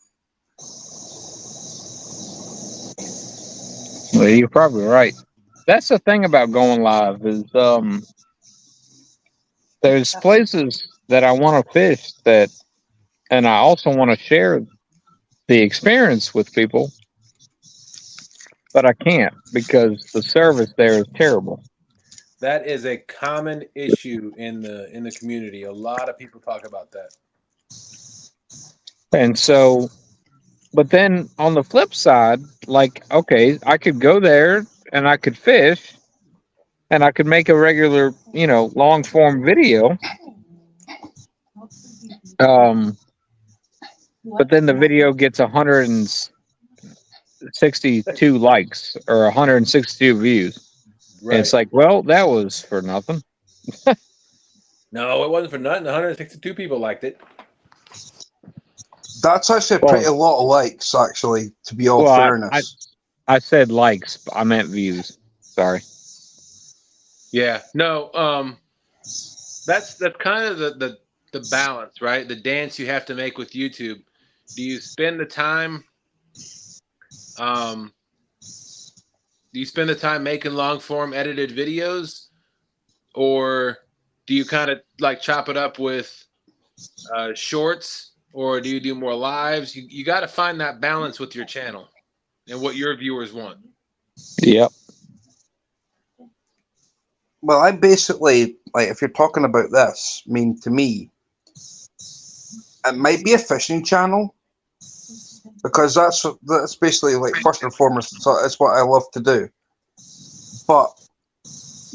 Well, you're probably right. That's the thing about going live is there's places that I want to fish and I also want to share the experience with people, but I can't because the service there is terrible. That is a common issue in the community. A lot of people talk about that. And so, but then on the flip side, like, okay, I could go there and I could fish and I could make a regular, long form video. But then the video gets 162 likes or 162 views. Right. And it's like, well, that was for nothing. No, it wasn't for nothing. 162 people liked it. That's actually a pretty lot of likes, actually, to be all fairness. I said likes, I meant views. Sorry. Yeah. No, that's kind of the balance, right? The dance you have to make with YouTube. Do you spend the time making long form edited videos, or do you kind of like chop it up with shorts, or do you do more lives? You got to find that balance with your channel and what your viewers want. Yep. Well, I basically, like, if you're talking about this, I mean, to me, it might be a fishing channel, because that's basically, like, first and foremost, it's what I love to do. But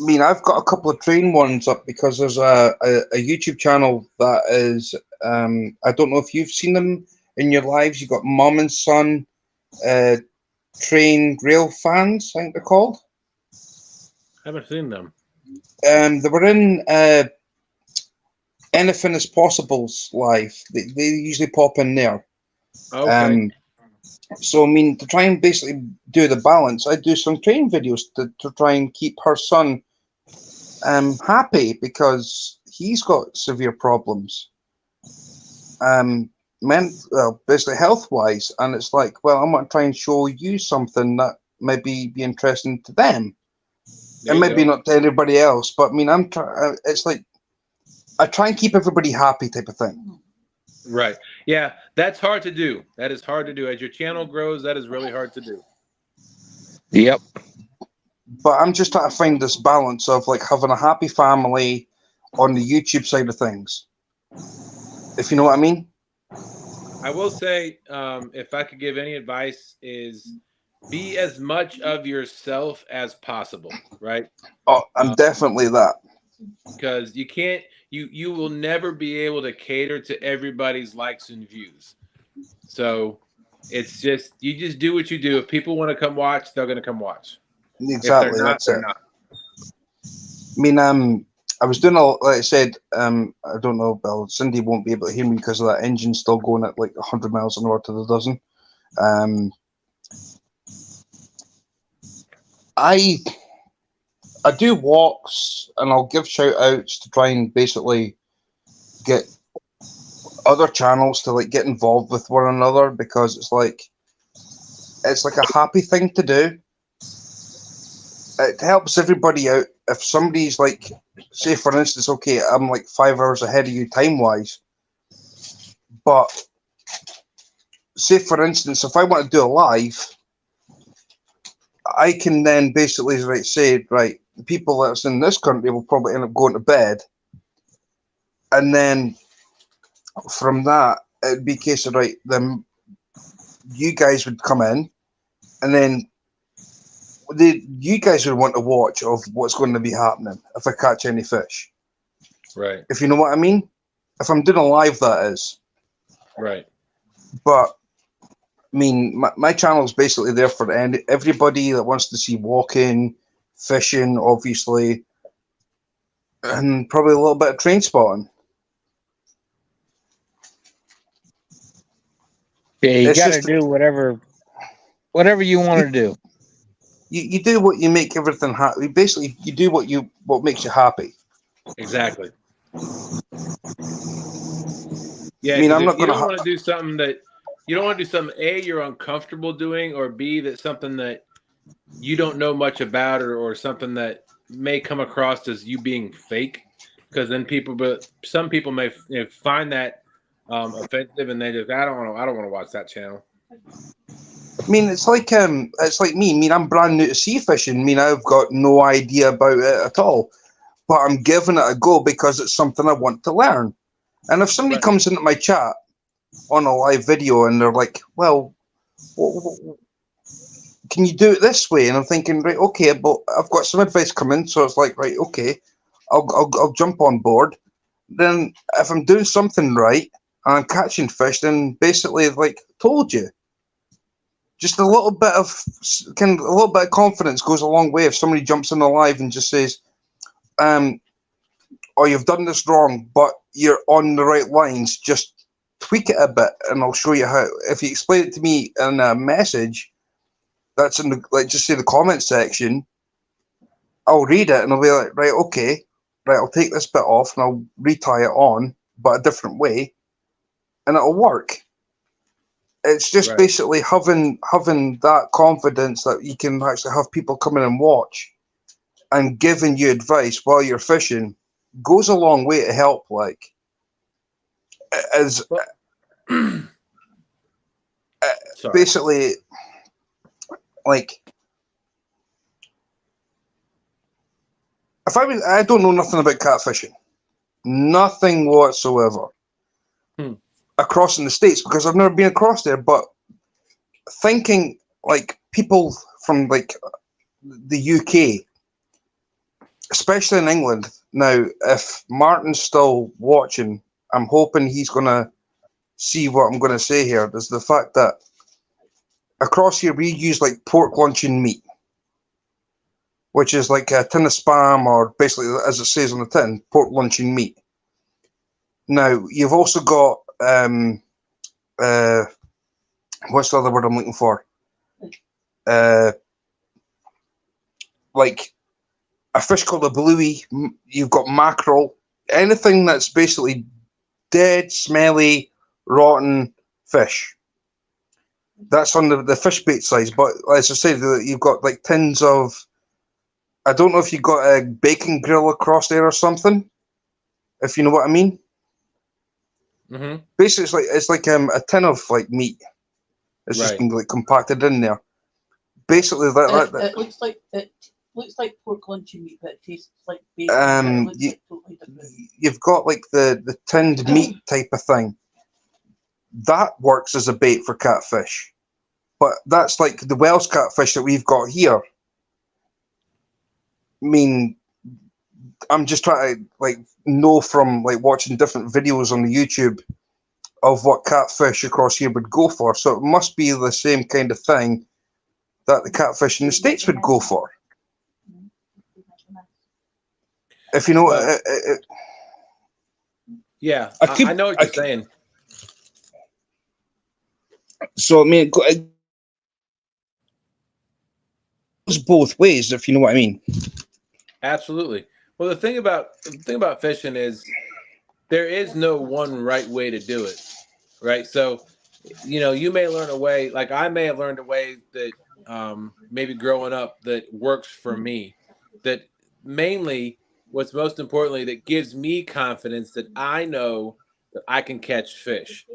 I mean, I've got a couple of train ones up because there's a YouTube channel that is, I don't know if you've seen them in your lives. You've got Mom and Son Train Rail Fans, I think they're called. I haven't seen them. They were in Anything is Possible's live. They usually pop in there. Okay. So, I mean, to try and basically do the balance, I do some training videos to try and keep her son happy, because he's got severe problems, basically health-wise, and it's like, well, I'm going to try and show you something that maybe be interesting to them, and maybe not to anybody else, but I mean, it's like, I try and keep everybody happy type of thing. Right. Yeah, that's hard to do. That is hard to do. As your channel grows, that is really hard to do. Yep. But I'm just trying to find this balance of, like, having a happy family on the YouTube side of things, if you know what I mean. I will say, if I could give any advice, is be as much of yourself as possible, right? Oh, I'm definitely that. Because you can't, you will never be able to cater to everybody's likes and views. So it's just, you just do what you do. If people want to come watch, they're going to come watch. Exactly, that's it. I mean, I was doing like I said, I don't know, Bill, Cindy won't be able to hear me because of that engine still going at like 100 miles an hour to the dozen. I do walks, and I'll give shout outs to try and basically get other channels to, like, get involved with one another, because it's like a happy thing to do. It helps everybody out. If somebody's like, say for instance, okay, I'm like 5 hours ahead of you time wise, but say for instance, if I want to do a live, I can then basically say, right, the people that's in this country will probably end up going to bed, and then from that it'd be a case of right. Then you guys would come in, and then you guys would want to watch of what's going to be happening if I catch any fish. Right. If you know what I mean. If I'm doing a live, that is. Right. But I mean, my channel is basically there for everybody that wants to see walking, fishing, obviously, and probably a little bit of train spotting. Yeah, you It's got to just do whatever you want to do. you do what you make everything happy. Basically, you do what makes you happy. Exactly. Yeah, I mean, because I'm if not you gonna. don't want to do something that you don't want to do something A, you're uncomfortable doing, or B, that's something that you don't know much about, or something that may come across as you being fake, because then some people may find that offensive, and they just I don't want to watch that channel. I mean, it's like me. I mean, I'm brand new to sea fishing. I mean, I've got no idea about it at all, but I'm giving it a go because it's something I want to learn. And if somebody Right. comes into my chat on a live video and they're like, "Well, can you do it this way?" And I'm thinking, right, okay, but I've got some advice coming, so it's like, right, okay, I'll jump on board. Then if I'm doing something right and I'm catching fish, then basically, like, told you. Just a little bit of confidence goes a long way. If somebody jumps in the live and just says, "Oh, you've done this wrong, but you're on the right lines. Just tweak it a bit, and I'll show you how." If you explain it to me in a message, that's in the just say the comment section. I'll read it and I'll be like, right, okay, right. I'll take this bit off and I'll retie it on, but a different way, and it'll work. It's just Right. basically having that confidence that you can actually have people come in and watch and giving you advice while you're fishing goes a long way to help. Like, as Sorry. basically, like, if I don't know nothing about catfishing, nothing whatsoever. Across in the States, because I've never been across there, but thinking like people from like the UK, especially in England. Now, if Martin's still watching, I'm hoping he's gonna see what I'm gonna say here. There's the fact that across here we use like pork luncheon meat, which is like a tin of spam, or basically, as it says on the tin, pork luncheon meat. Now, you've also got what's the other word I'm looking for? Like a fish called a bluey. You've got mackerel. Anything that's basically dead, smelly, rotten fish. That's on the fish bait size. But as I said, you've got like tins of. I don't know if you've got a bacon grill across there or something. If you know what I mean. Mm-hmm. Basically, it's like a tin of like meat. It's just Right. been like compacted in there. Basically, that It looks like pork luncheon meat, but it tastes like bacon. It looks like totally different. you've got like the tinned meat type of thing. That works as a bait for catfish, but that's like the Welsh catfish that we've got here. I mean, I'm just trying to like know from like watching different videos on the YouTube of what catfish across here would go for. So it must be the same kind of thing that the catfish in the States would go for. If you know, Well, yeah, I know what you're saying. So I mean, it goes both ways, if you know what I mean. Absolutely. Well, the thing about fishing is there is no one right way to do it, right? So, you may learn a way, like I may have learned a way that maybe growing up that works for me. That mainly, what's most importantly, that gives me confidence that I know that I can catch fish.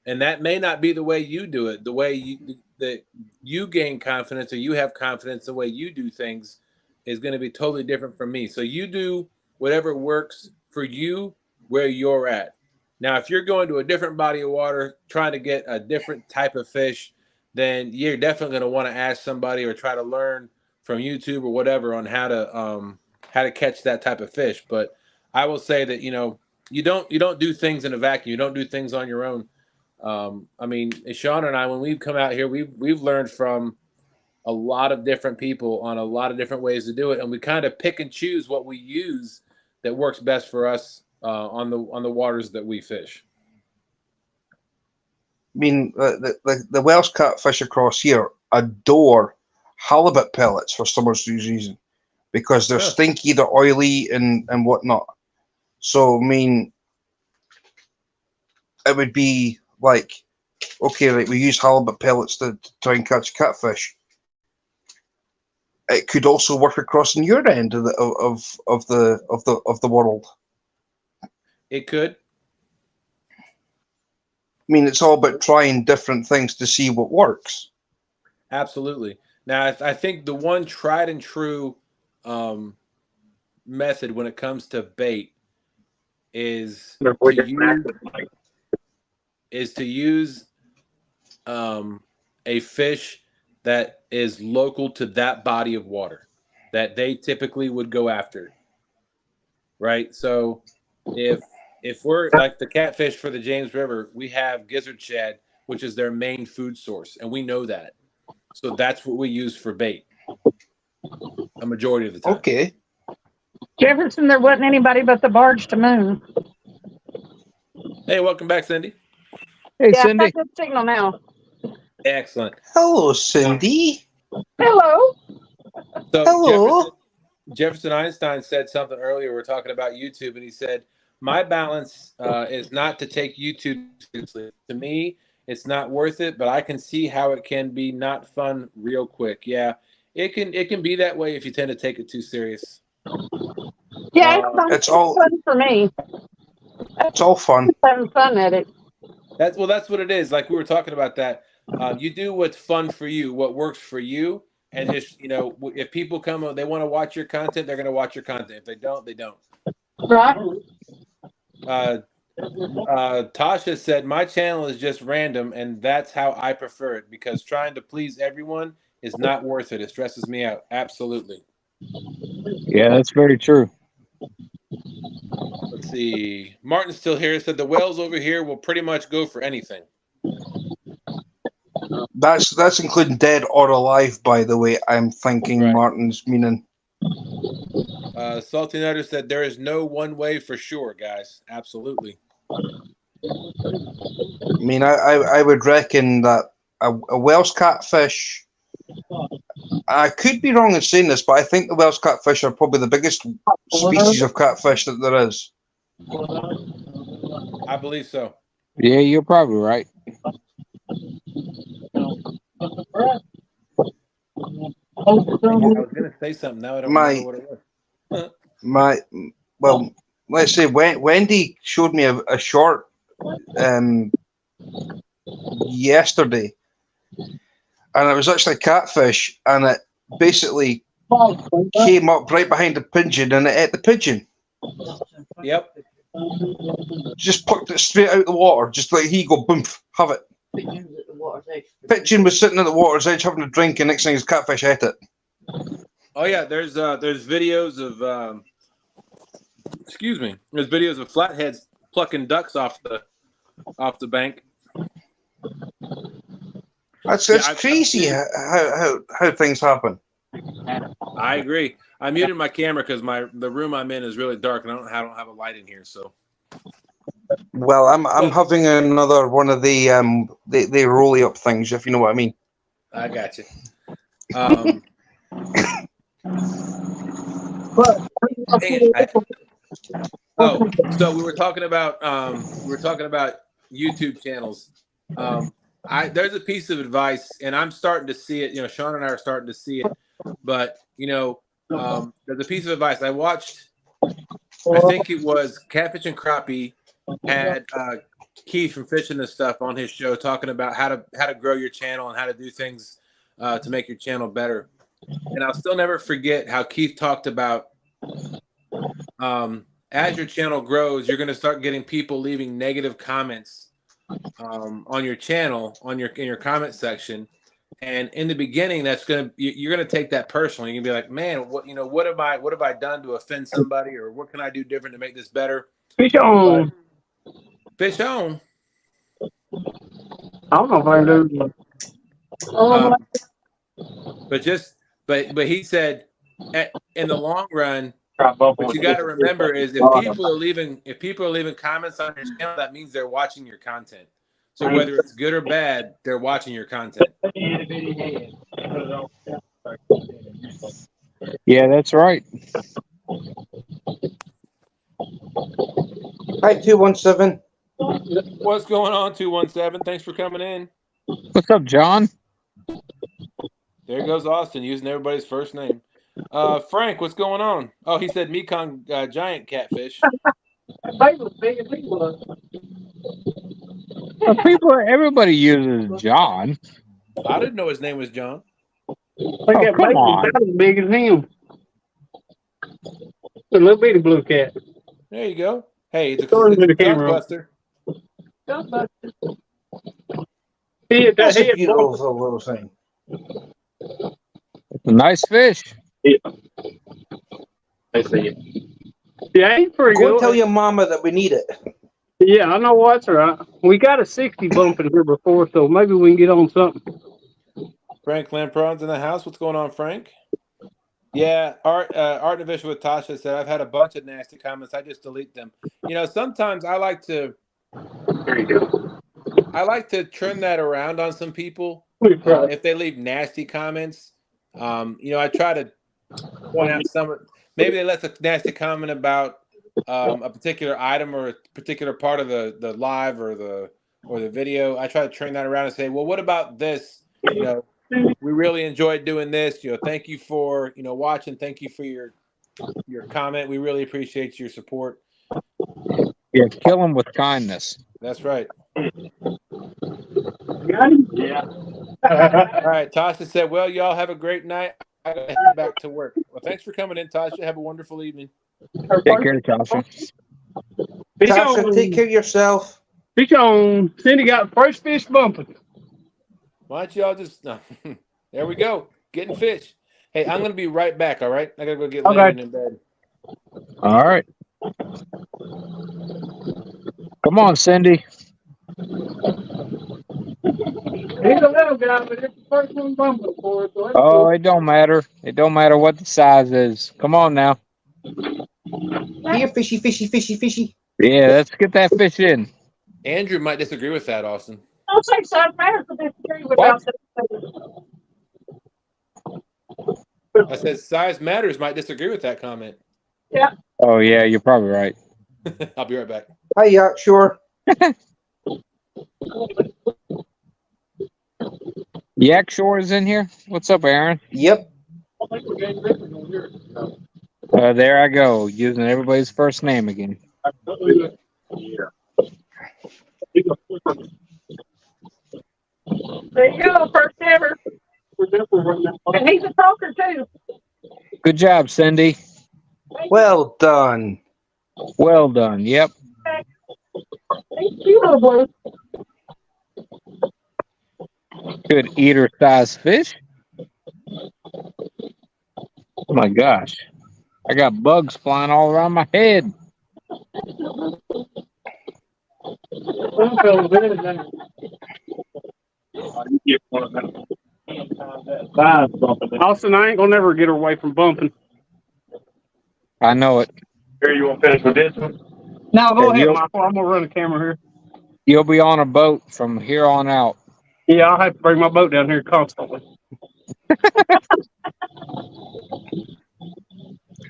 And that may not be the way you do it, the way that you gain confidence or you have confidence, the way you do things is going to be totally different from me. So you do whatever works for you where you're at. Now, if you're going to a different body of water, trying to get a different type of fish, then you're definitely going to want to ask somebody or try to learn from YouTube or whatever on how to catch that type of fish. But I will say that you don't do things in a vacuum. You don't do things on your own. I mean, Sean and I, when we've come out here, we've learned from a lot of different people on a lot of different ways to do it, and we kind of pick and choose what we use that works best for us on the waters that we fish. I mean, the Welsh catfish across here adore halibut pellets for some reason because they're stinky, they're oily, and whatnot. So, I mean, it would be like, okay, like we use halibut pellets to try and catch catfish. It could also work across in your end of the world. It could. I mean, it's all about trying different things to see what works. Absolutely. Now, I think the one tried and true method when it comes to bait is to use a fish that is local to that body of water that they typically would go after. Right? So if we're like the catfish for the James River, we have gizzard shad, which is their main food source, and we know that. So that's what we use for bait a majority of the time. Okay. Jefferson, there wasn't anybody but the barge to moon. Hey, welcome back, Cindy. Hey, Yeah, Cindy. I've got good signal now. Excellent. Hello, Cindy. Hello. So Hello. Jefferson Einstein said something earlier. We're talking about YouTube, and he said, "My balance is not to take YouTube seriously. To me, it's not worth it, but I can see how it can be not fun real quick." Yeah, it can be that way if you tend to take it too serious. Yeah, it's all fun for me. It's all fun. Having fun at it. That's what it is. Like we were talking about that. You do what's fun for you, what works for you, and just if people come, they want to watch your content, they're going to watch your content. If they don't, they don't. Right. Tasha said, "My channel is just random, and that's how I prefer it because trying to please everyone is not worth it. It stresses me out." Absolutely. Yeah, that's very true. Let's see. Martin's still here. Said the whales over here will pretty much go for anything. That's including dead or alive, by the way. I'm thinking Right. Martin's meaning. Salty Nutter said there is no one way for sure, guys. Absolutely. I mean, I would reckon that a Welsh catfish. I could be wrong in saying this, but I think the Welsh catfish are probably the biggest species of catfish that there is. I believe so. Yeah, you're probably right. I was going to say something. Now I don't remember what it was. Well, let's say Wendy showed me a short yesterday, and it was actually catfish, and it basically came up right behind the pigeon, and it ate the pigeon. Yep. Just plucked it straight out of the water, just like, here you go, boom, have it. Pigeon was sitting at the water's edge having a drink, and next thing is catfish ate it. Oh yeah, there's videos of excuse me. There's videos of flatheads plucking ducks off the bank. That's crazy how things happen. I agree. I muted my camera because the room I'm in is really dark, and I don't have a light in here. So. Well, I'm having another one of the rolly up things, if you know what I mean. I got you. So we were talking about YouTube channels. There's a piece of advice, and I'm starting to see it. Sean and I are starting to see it, but there's a piece of advice I watched. I think it was Catfish and Crappie had Keith from Fishing and Stuff on his show talking about how to grow your channel and how to do things to make your channel better. And I'll still never forget how Keith talked about as your channel grows, you're going to start getting people leaving negative comments on your channel, in your comment section. And in the beginning, you're gonna take that personally. You're gonna be like, man, what have I done to offend somebody, or what can I do different to make this better? Fish on. Fish on. I don't know if I can do But he said, in the long run, what you got to remember is if people are leaving comments on your channel, that means they're watching your content. So whether it's good or bad, they're watching your content. Yeah, that's right. Hi, 217. What's going on, 217? Thanks for coming in. What's up, John? There goes Austin using everybody's first name. Frank, what's going on? Oh, he said Mekong giant catfish. Everybody uses John. I didn't know his name was John. That come baby's on. about as big as him. A little bitty blue cat. There you go. Hey, it's a camera. junk buster. That's a beautiful little thing. It's a nice fish. Yeah. I see it. Yeah, he's pretty Go good. tell your mama that we need it. Yeah, I know what's right. We got a 60 bump in here before, so maybe we can get on something. Frank Lampron's in the house. What's going on, Frank? Yeah, Art Division with Tasha said, I've had a bunch of nasty comments. I just delete them. Sometimes I like to turn that around on some people. If they leave nasty comments, I try to point out maybe they left a nasty comment about a particular item or a particular part of the live or the video. I try to turn that around and say, well, what about this? We really enjoyed doing this. Thank you for watching. Thank you for your comment. We really appreciate your support. Yeah, kill them with kindness. That's right. Yeah. All right, Tasha said, well, y'all have a great night. I gotta head back to work. Well, thanks for coming in, Tasha. Have a wonderful evening. Take care, Tasha. Tasha, take care of yourself. Fish on. Cindy got first fish bumping. Why don't y'all just there we go. Getting fish. Hey, I'm gonna be right back, all right? I gotta go get Landon in bed. All right. Come on, Cindy. He's a little guy, but it's the first one bumping for us. So Oh, it don't matter. It don't matter what the size is. Come on now. Here, fishy, fishy, fishy, fishy. Yeah, let's get that fish in. Andrew might disagree with that, Austin. I'll say size matters to disagree with What? I said size matters might disagree with that comment. Yeah. Oh, yeah, you're probably right. I'll be right back. Hi, yeah, sure. Yak Shore is in here. What's up, Aaron? Yep. There I go, using everybody's first name again. There you go, first ever. And he's a talker too. Good job, Cindy. Well done. Well done. Yep. Thank you, little boy. Good eater-sized fish. Oh my gosh. I got bugs flying all around my head. Austin, I ain't gonna never get her away from bumping. I know it. Here, you want to finish with this one? No, go Hey, ahead, Michael. I'm gonna run the camera here. You'll be on a boat from here on out. Yeah, I'll have to bring my boat down here constantly.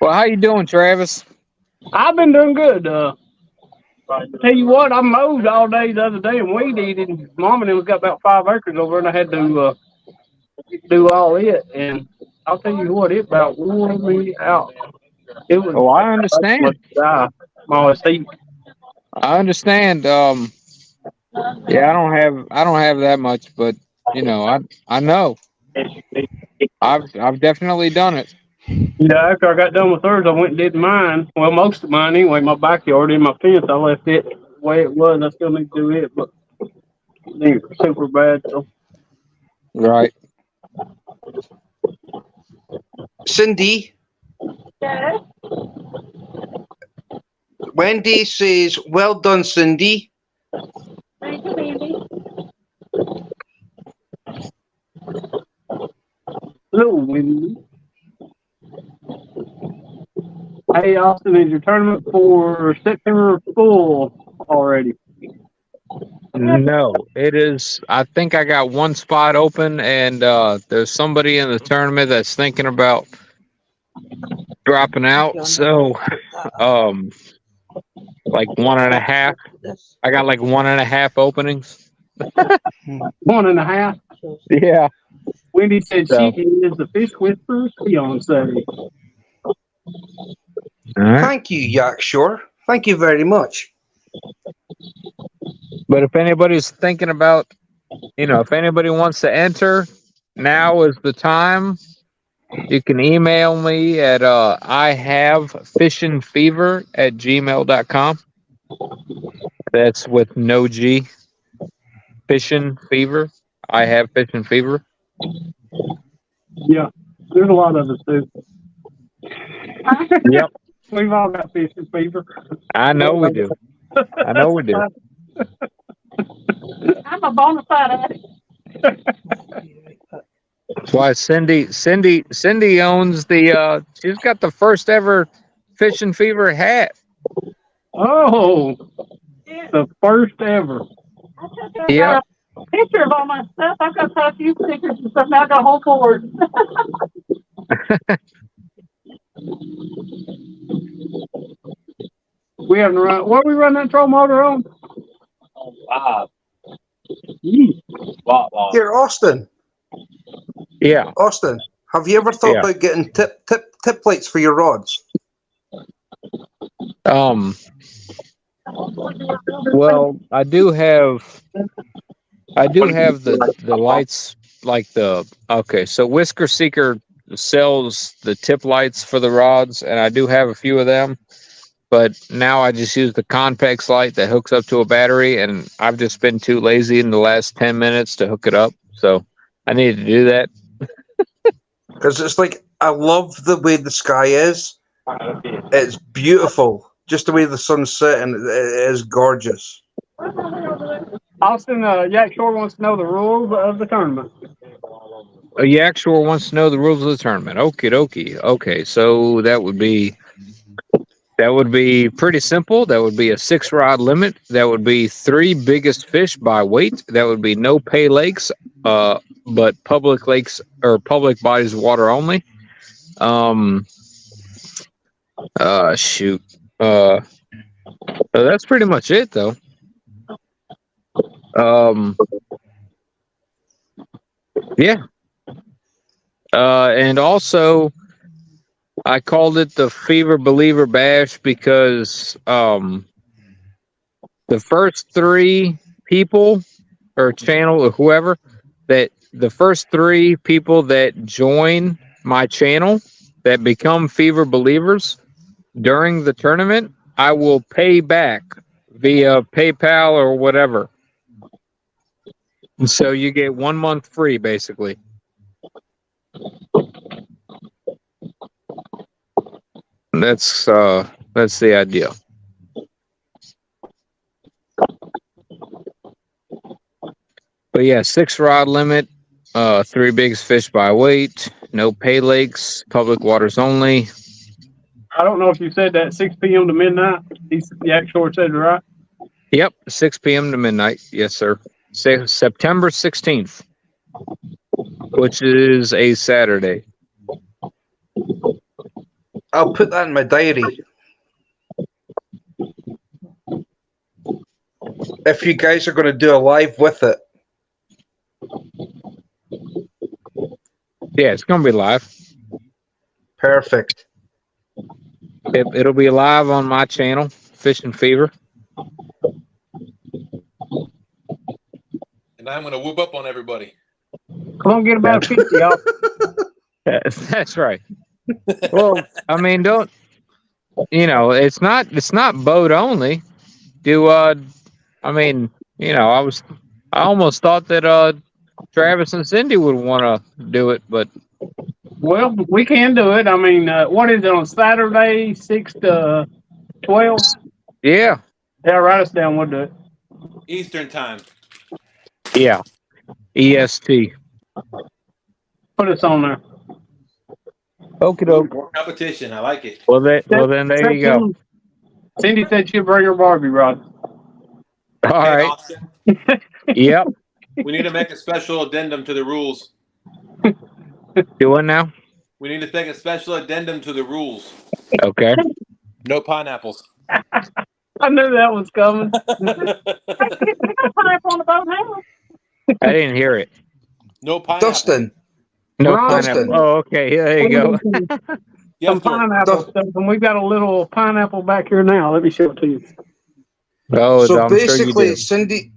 Well, how you doing, Travis? I've been doing good. Tell you what, I mowed all day the other day and weed eating. Mom and them got about 5 acres over, and I had to do all it. And I'll tell you what, it about wore me out. It was. Oh, I understand. My seat. I understand. Yeah, I don't have that much, but I know. I've definitely done it. Yeah, after I got done with hers, I went and did mine. Well, most of mine anyway. My backyard in my fence, I left it the way it was. I still need to do it, but it ain't super bad. So Right. Cindy, Yes. Wendy says, "Well done, Cindy." Thank you, Mandy. hello, Wendy. Hey, Austin, is your tournament for September full already? No, it is. I think I got one spot open, and there's somebody in the tournament that's thinking about dropping out. So, like 1.5. I got like 1.5 openings. 1.5. Yeah. Wendy said So, she is the Fish Whisperer's fiance. all right. Thank you, Yak Shore. Thank you very much. But if anybody's thinking about, if anybody wants to enter, now is the time. You can email me at ihavefishingfever@gmail.com. That's with no G. Fishing fever. I have fishing fever. Yeah, there's a lot of us too. Yep. We've all got fishing fever. I know we do. I know we do. I'm a bona fide addict. That's why Cindy owns the she's got the first ever fishing fever hat. Oh, the first ever. I took Yep. a picture of all my stuff. I've got a few stickers and stuff. Now I got a whole board. We haven't run. What we run that troll motor on? Wow. Yeesh. Wow. Here, Austin. Yeah. Austin, have you ever thought Yeah. about getting tip lights for your rods? Well, I do have the lights, like so Whisker Seeker sells the tip lights for the rods, and I do have a few of them, but now I just use the Conpex light that hooks up to a battery, and I've just been too lazy in the last 10 minutes to hook it up, so I need to do that. Because it's like, I love the way the sky is. It's beautiful. Just the way the sun's setting, it is gorgeous. Austin, Jack Shore wants to know the rules of the tournament. Yak Shore wants to know the rules of the tournament. Okie dokie. Okay, so that would be pretty simple. That would be a 6-rod limit. That would be 3 biggest fish by weight. That would be no pay lakes, but public lakes or public bodies of water only. Shoot. So that's pretty much it, though. Yeah. And also, I called it the Fever Believer Bash because the first 3 people or channel or whoever, that the first 3 people that join my channel that become Fever Believers during the tournament, I will pay back via PayPal or whatever. So you get 1 month free, basically. That's the idea. But yeah, 6-rod limit, 3 biggest fish by weight, no pay lakes, public waters only. I don't know if you said that 6 p.m. to midnight. Jack Shore said it right. Yep, 6 p.m. to midnight. Yes, sir. September 16th, which is a Saturday. I'll put that in my diary. If you guys are going to do a live with it. Yeah, it's going to be live. Perfect. It'll be live on my channel, Fishing Fever. And I'm going to whoop up on everybody. Come on, get about 50, y'all. That's right. Well, I mean, don't it's not boat only. Do I mean, I almost thought that Travis and Cindy would want to do it, but Well, we can do it. I mean, what is it on Saturday, 6 to 12? yeah, Yeah, write us down. We'll do it. Eastern time. yeah, EST. Put us on there. Okie doke. Competition. I like it. Well, then there you go. Cindy said she'll bring her Barbie rod. All Hey, right. Austin, Yep. we need to make a special addendum to the rules. Do what now? We need to make a special addendum to the rules. Okay. No pineapples. I knew that was coming. Pineapple on the boat now. I didn't hear it. No pineapple. Dustin, No Ron, pineapple. Oh, okay. Yeah, there you go. Yes, Some George. pineapple stuff, and we've got a little pineapple back here now. Let me show it to you. Oh, so I'm sure you basically, do. Cindy's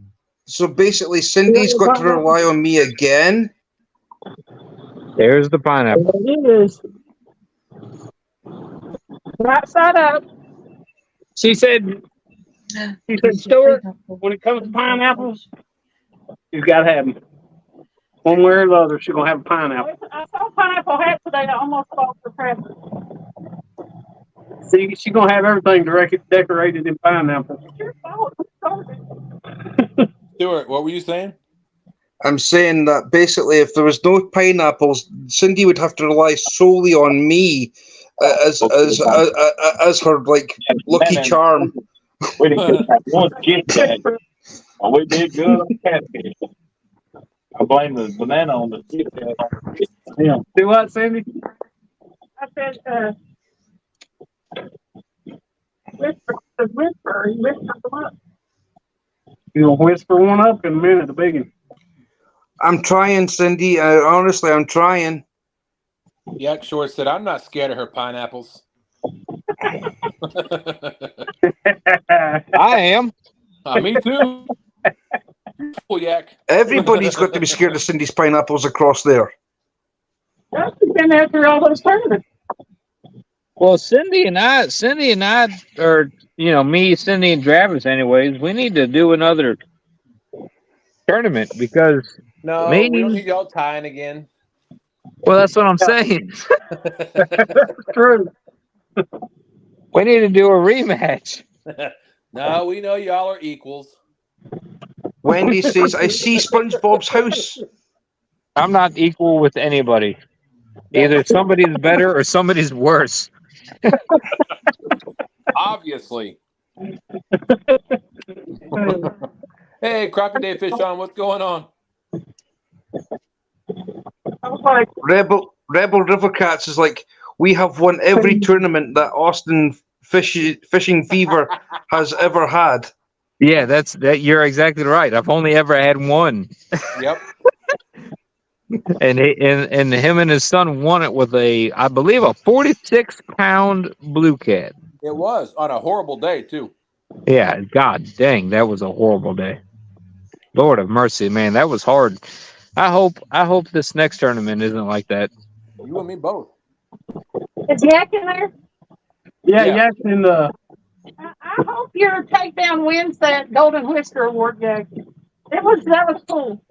got to rely on me again. There's the pineapple. It is. Right side up. She said, Stuart, when it comes to pineapples, you've got to have them. One way or the other, she's going to have a pineapple. I saw a pineapple hat today that almost bought for Travis. See, she's going to have everything decorated in pineapple. It's your fault. Who started? Stuart, what were you saying? I'm saying that basically, if there was no pineapples, Cindy would have to rely solely on me as her like lucky charm. We didn't get that one gift bag. Well, we did good on catfish. I blame the banana on the gift bag. Yeah. Do what, Cindy? I said, whisper. He whispered them up. You're going to whisper one up in a minute, the big one. I'm trying, Cindy. Honestly, I'm trying. Yak Short said, I'm not scared of her pineapples. I am. Me too. Beautiful, Yak. Everybody's got to be scared of Cindy's pineapples across there. Dustin's been there through all those tournaments. Well, Cindy and I, or me, Cindy, and Travis. Anyways, we need to do another tournament because No, me. we don't need y'all tying again. Well, that's what I'm saying. That's true. We need to do a rematch. No, we know y'all are equals. Wendy says, I see SpongeBob's house. I'm not equal with anybody. Either somebody's better or somebody's worse. Obviously. Hey, Crappy Day Fish on, what's going on? I was like, Rebel River Cats is like, we have won every tournament that Austin Fishing Fever has ever had. Yeah, that. You're exactly right. I've only ever had one. Yep. And him and his son won it with I believe a 46-pound blue cat. It was on a horrible day, too. Yeah, God dang, that was a horrible day. Lord of mercy, man, that was hard. I hope this next tournament isn't like that. You and me both. is Yak in there? Yeah, Yeah. Yak's in the. I hope your takedown wins that Golden Whisker Award, Yak. That was cool.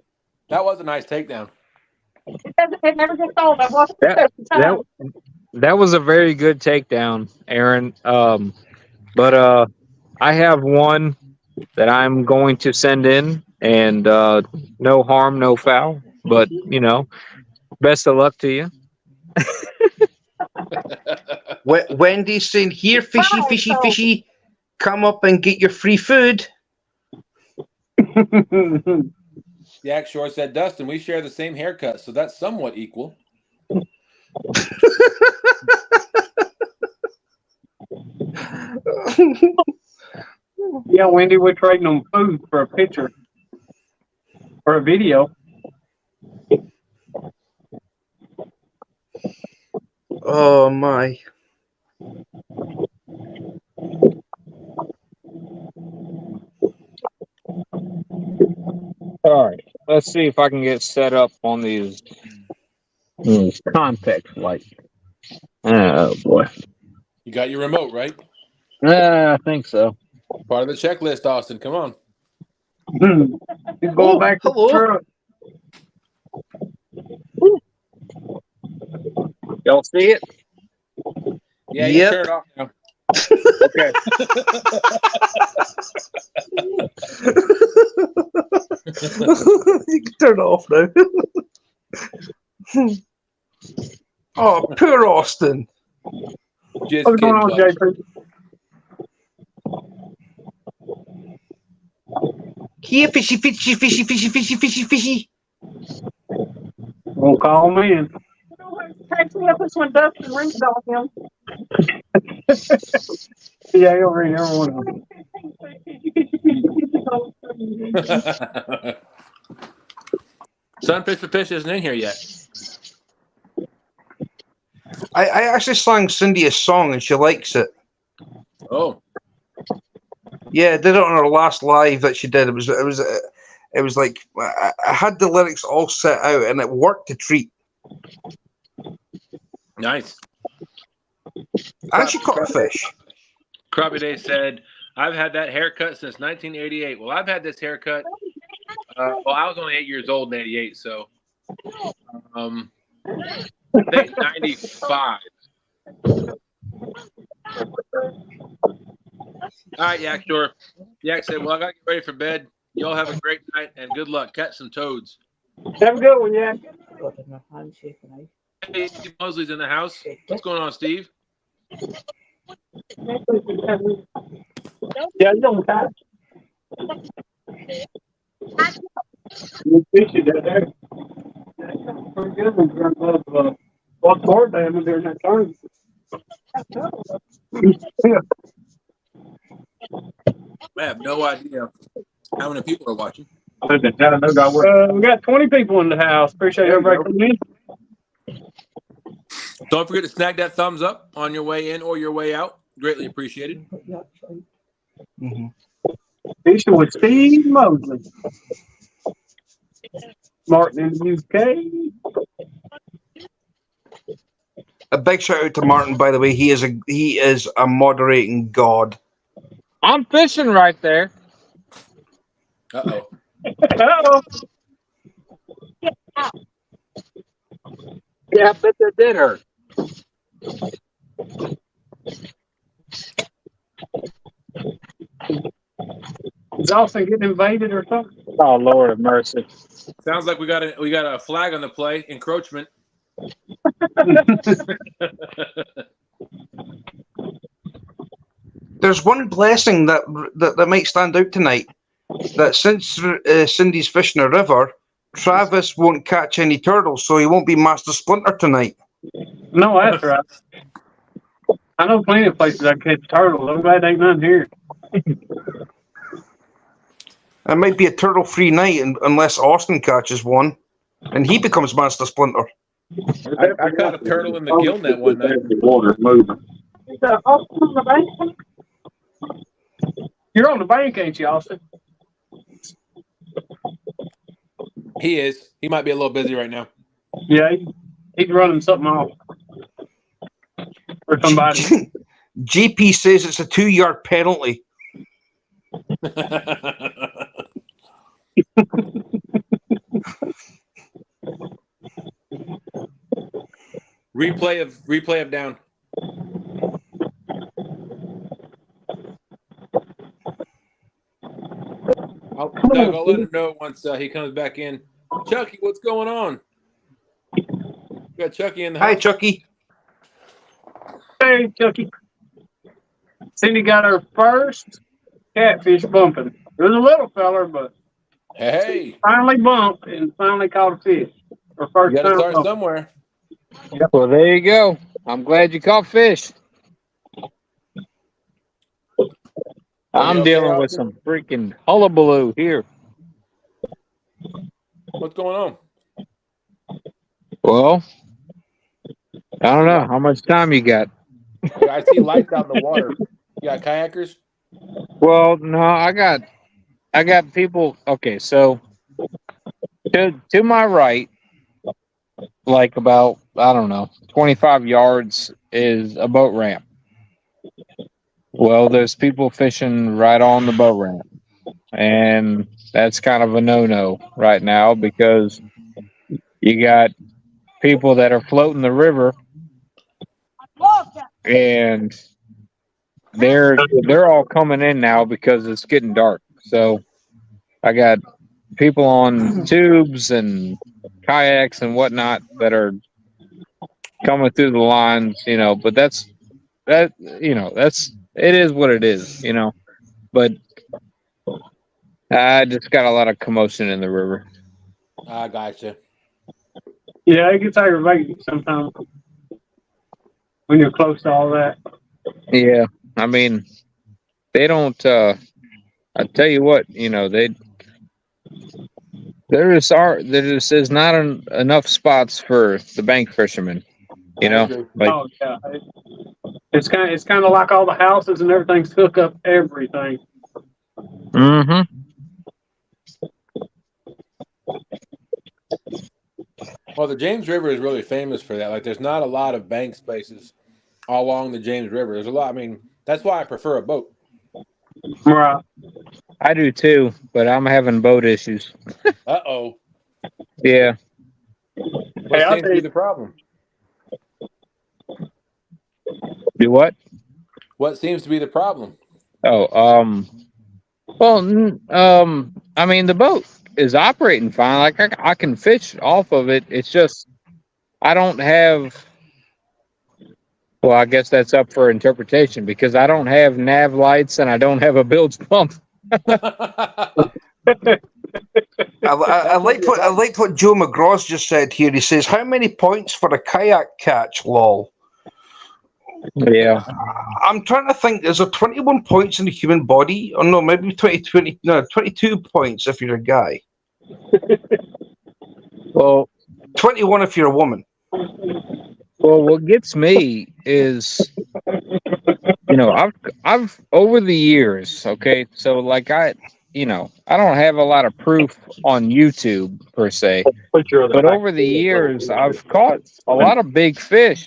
That was a nice takedown. It never gets old. I've watched That- it so many times. That was a very good takedown, Aaron. But I have one that I'm going to send in, and no harm, no foul. But best of luck to you. Wendy's saying, here, fishy, fishy, fishy, come up and get your free food. Yak Short said, Dustin, we share the same haircut, so that's somewhat equal. Yeah, Wendy, we're trading them food for a picture. For a video. Oh, my. All right, let's see if I can get set up on these context lights. Oh boy. You got your remote, right? Yeah, I think so. Part of the checklist, Austin. Come on. He's going Oh, back to the hello. truck. Y'all see it? Yeah, you Yep. can turn it off now. Okay. You can turn it off now. Oh, poor Austin. Just What's going kidding, on, Clutch. JP? Here, fishy, fishy, fishy, fishy, fishy, fishy, fishy. Won't call me in. Cracks me up this one Dustin reads on him. Yeah, he'll read every one of them. Sunfish for Fish isn't in here yet. I actually sang Cindy a song and she likes it. Oh, Yeah, I did it on her last live that she did. It was like I had the lyrics all set out and it worked a treat. nice. And she caught a fish. Krabby Day said, I've had that haircut since 1988. Well, I've had this haircut. Well, I was only 8 years old in 88, so I think 95. All right, Yak, sure. Yak said, well, I got to get ready for bed. Y'all have a great night and good luck. Catch some toads. Have a good one, yeah. Hey, Steve Mosley's in the house. What's going on, Steve? Yeah, you don't catch. You fish it out there. Pretty good when you're above what board damage during that turn. I have no idea how many people are watching. We got 20 people in the house. Appreciate There you everybody coming in. Don't forget to snag that thumbs up on your way in or your way out. Greatly appreciated. Mm-hmm. Fishing with Steve Mosley. Martin in the UK. A big shout out to Martin, by the way. He is a moderating god. I'm fishing right there. Uh-oh. Hello. Yeah, I bet that did hurt. Is Austin getting invaded or something? Oh, Lord of mercy. Sounds like we got a flag on the play. Encroachment. There's one blessing that might stand out tonight. That since Cindy's fishing a river, Travis won't catch any turtles, so he won't be Master Splinter tonight. No, that's right. I know plenty of places I can catch turtles. I'm glad ain't none here. It might be a turtle-free night unless Austin catches one, and he becomes Master Splinter. I caught a turtle in the gill net one night. Water moving. Is Austin on the bank? You're on the bank, ain't you, Austin? He is. He might be a little busy right now. Yeah, he's running something off. For somebody. GP says it's a 2-yard penalty. replay of down. Doug, I'll let him know once he comes back in. Chucky, what's going on? We got Chucky in the house. Hi, Chucky. Hey, Chucky. Cindy got her first catfish bumping. It was a little feller, but Hey, finally bumped and finally caught a fish. Her you first got to time start bumping. somewhere. Well, there you go. I'm glad you caught fish. I'm okay, dealing with Austin? some freaking hullabaloo here. What's going on? Well, I don't know. How much time you got? I see lights out in the water. You got kayakers? Well, no, I got people. Okay, so to my right, like about, I don't know, 25 yards is a boat ramp. Well, there's people fishing right on the boat ramp, and that's kind of a no-no right now because you got people that are floating the river, and they're all coming in now because it's getting dark. So I got people on tubes and kayaks and whatnot that are coming through the lines, but that's it is what it is, but I just got a lot of commotion in the river. I gotcha. Yeah, it gets aggravating sometimes when you're close to all that. Yeah, I mean, they don't. I tell you what, there just is not enough spots for the bank fishermen. I agree. Like, Oh yeah, it's kind of like all the houses and everything's hook up everything. mm-hmm. Well, the James River is really famous for that. Like, there's not a lot of bank spaces all along the James River. There's a lot. I mean, that's why I prefer a boat. Right. I do too, but I'm having boat issues. Uh-oh. Yeah. What seems to be the problem? Do what? What seems to be the problem? Oh, well, I mean, the boat is operating fine. Like, I can fish off of it. It's just I don't have. Well, I guess that's up for interpretation because I don't have nav lights and I don't have a bilge pump. I liked what Joe McGraw's just said here. He says, "How many points for a kayak catch?" Lol. Yeah. I'm trying to think. Is there 21 points in the human body? Or no, maybe 22 points if you're a guy. Well, 21 if you're a woman. Well, what gets me is, I've over the years, okay, so like I don't have a lot of proof on YouTube per se, but over the years, I've caught a lot of big fish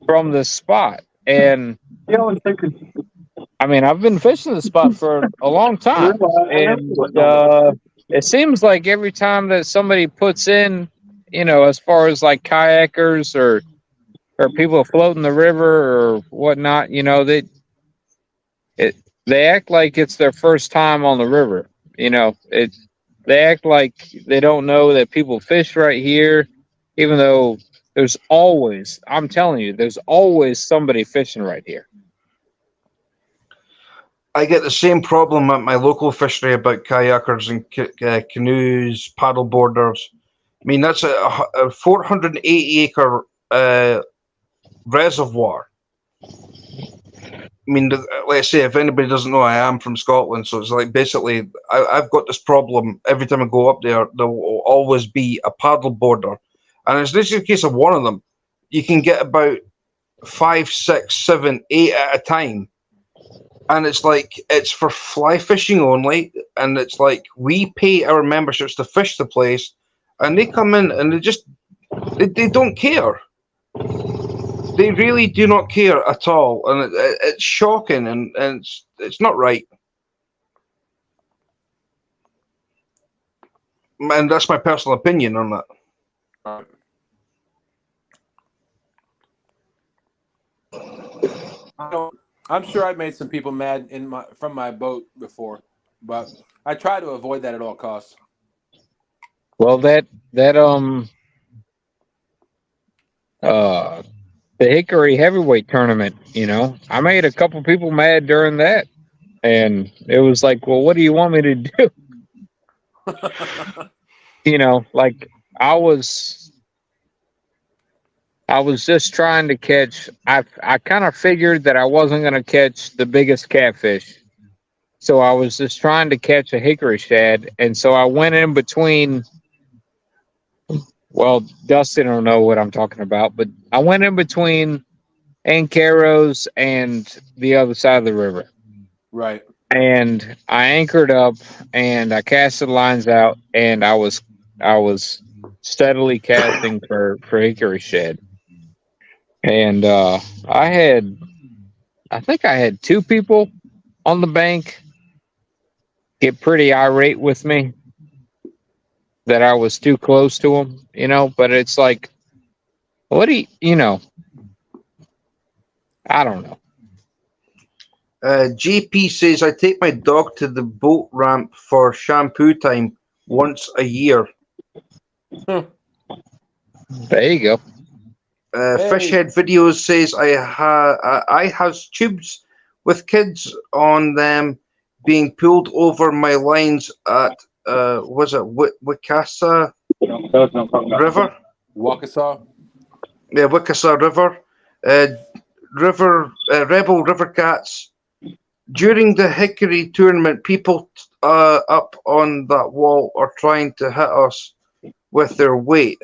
from the spot, and I mean, I've been fishing the spot for a long time, and it seems like every time that somebody puts in, as far as like kayakers or people floating the river or whatnot, they act like it's their first time on the river. They act like they don't know that people fish right here, even though I'm telling you, there's always somebody fishing right here. I get the same problem at my local fishery about kayakers and canoes, paddle boarders. I mean, that's a 480 acre reservoir. I mean, let's say if anybody doesn't know, I am from Scotland, so it's like basically I've got this problem every time I go up there. There will always be a paddle boarder, and this is the case of one of them. You can get about 5, 6, 7, 8 at a time, and it's like it's for fly fishing only, and it's like we pay our memberships to fish the place, and they come in and they don't care. They really do not care at all, and it's shocking, and it's not right. And that's my personal opinion on that. I'm sure I've made some people mad from my boat before, but I try to avoid that at all costs. Well, the Hickory heavyweight tournament, I made a couple people mad during that, and it was like, well, what do you want me to do? Like I was just trying to catch. I kind of figured that I wasn't going to catch the biggest catfish, so I was just trying to catch a hickory shad, and so I went in between. Well, Dustin don't know what I'm talking about, but I went in between Ancaros and the other side of the river. Right. And I anchored up and I casted lines out, and I was steadily casting for hickory shad. And I think I had two people on the bank get pretty irate with me that I was too close to them, you know. But it's like, what do you know? I don't know. JP says, I take my dog to the boat ramp for shampoo time once a year. There you go. Fishhead Videos says, I has tubes with kids on them being pulled over my lines at, was it Wicasa River? Waukesha. Yeah, Wicasa River. Rebel River Cats. During the Hickory tournament, people up on that wall are trying to hit us with their weight.